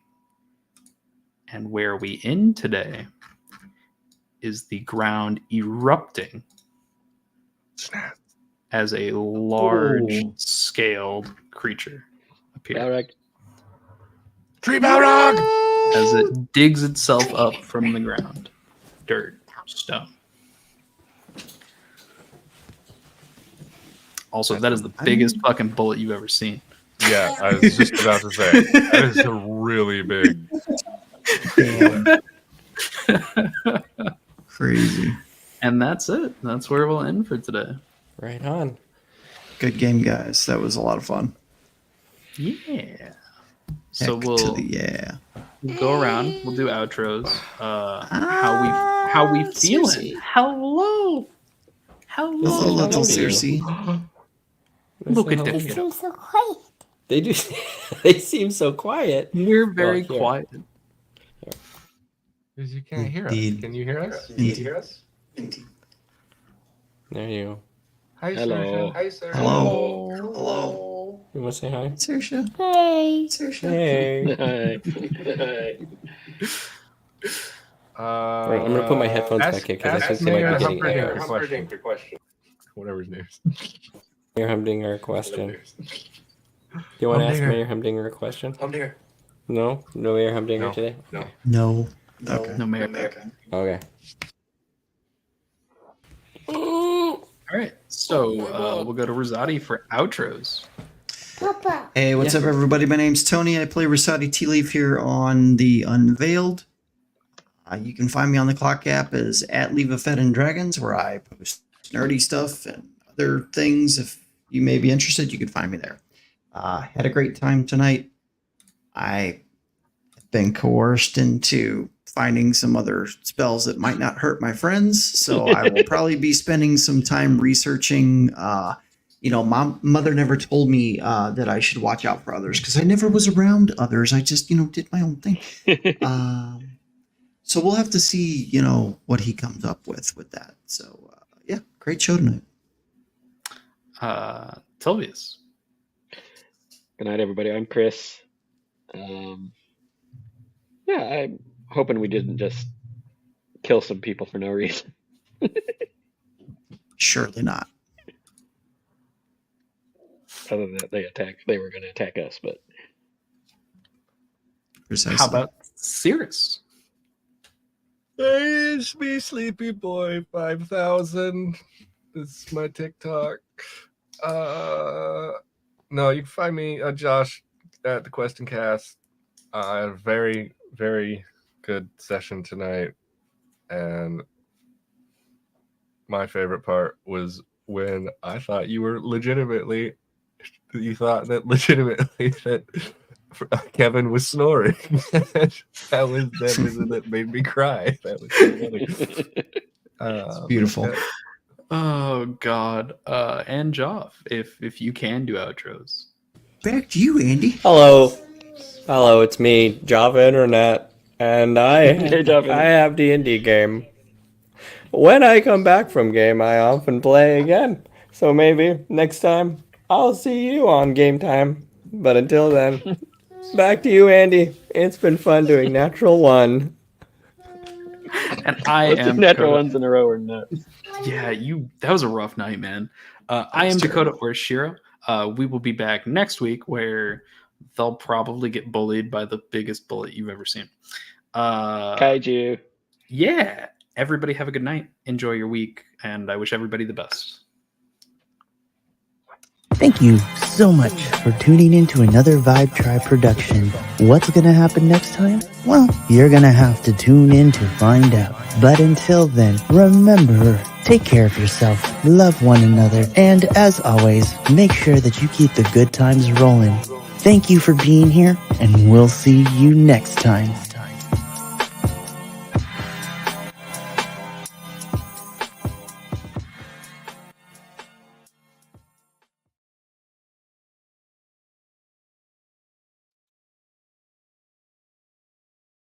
And where we in today is the ground erupting Snap. as a large scaled creature appears. Balrog. Tree Balrog! As it digs itself up from the ground. Dirt, stone. Also, that is the biggest fucking bullet you've ever seen. Yeah, I was just about to say. That is a really big. Crazy. And that's it. That's where we'll end for today. Right on. Good game, guys. That was a lot of fun. Yeah. So Heck we'll to the yeah. go around. We'll do outros. How we feeling? Cersei. Hello. Hello, little Cersei. Look at Hello. that. Seems so quiet. They do. They seem so quiet. We're very here. quiet. Because you can't hear us. Indeed. Can you hear us? Indeed. There you. Hi, Hello. Saoirse. Hi, Saoirse. Hello. Hello. You want to say hi? Saoirse. Hey. Saoirse. Hey. Hi. Right, I'm gonna put my headphones back in because I think they might be getting Mayor echoes. Humperdinck whatever his name is. Mayor Humdinger a question. Do you want to ask Humdinger. Mayor Humdinger a question? Humdinger. No? No Mayor Humdinger No. today? No. No. Okay. No mayor. Okay. All right. So we'll go to Rosati for outros. Papa. Hey, what's up, everybody? My name's Tony. I play Rosati Tea Leaf here on the Unveiled. You can find me on the Clock app as at Leave a Fed and Dragons, where I post nerdy stuff and other things. If you may be interested, you can find me there. Had a great time tonight. I've been coerced into finding some other spells that might not hurt my friends, so I will probably be spending some time researching. My mother never told me that I should watch out for others because I never was around others. I just, did my own thing. So we'll have to see, what he comes up with that. So, great show tonight. Tilvius. Good night, everybody. I'm Chris. I'm hoping we didn't just kill some people for no reason. Surely not. Other than that, they were going to attack us, but Precisely. How about Cirrus? Hey, it's me, Sleepy Boy 5000. This is my TikTok. No, you can find me, Josh, at the Quest and Cast. I had a very, very good session tonight, and my favorite part was when I thought that Kevin was snoring. that made me cry. That was so funny. It's beautiful. Oh God. And Joff, if you can do outros. Back to you, Andy. Hello, it's me, Java Internet, and I Hey, Java. I have D&D game. When I come back from game, I often play again. So maybe next time I'll see you on game time. But until then, back to you, Andy. It's been fun doing Natural One. And I let's do am natural Dakota. ones in a row or nuts. Yeah, that was a rough night, man. I am Dakota or Shiro. We will be back next week where they'll probably get bullied by the biggest bullet you've ever seen. Kaiju. Yeah. Everybody have a good night. Enjoy your week, and I wish everybody the best. Thank you so much for tuning in to another Vibe Tribe production. What's gonna happen next time? Well, you're gonna have to tune in to find out. But until then, remember, take care of yourself, love one another, and as always, make sure that you keep the good times rolling. Thank you for being here, and we'll see you next time.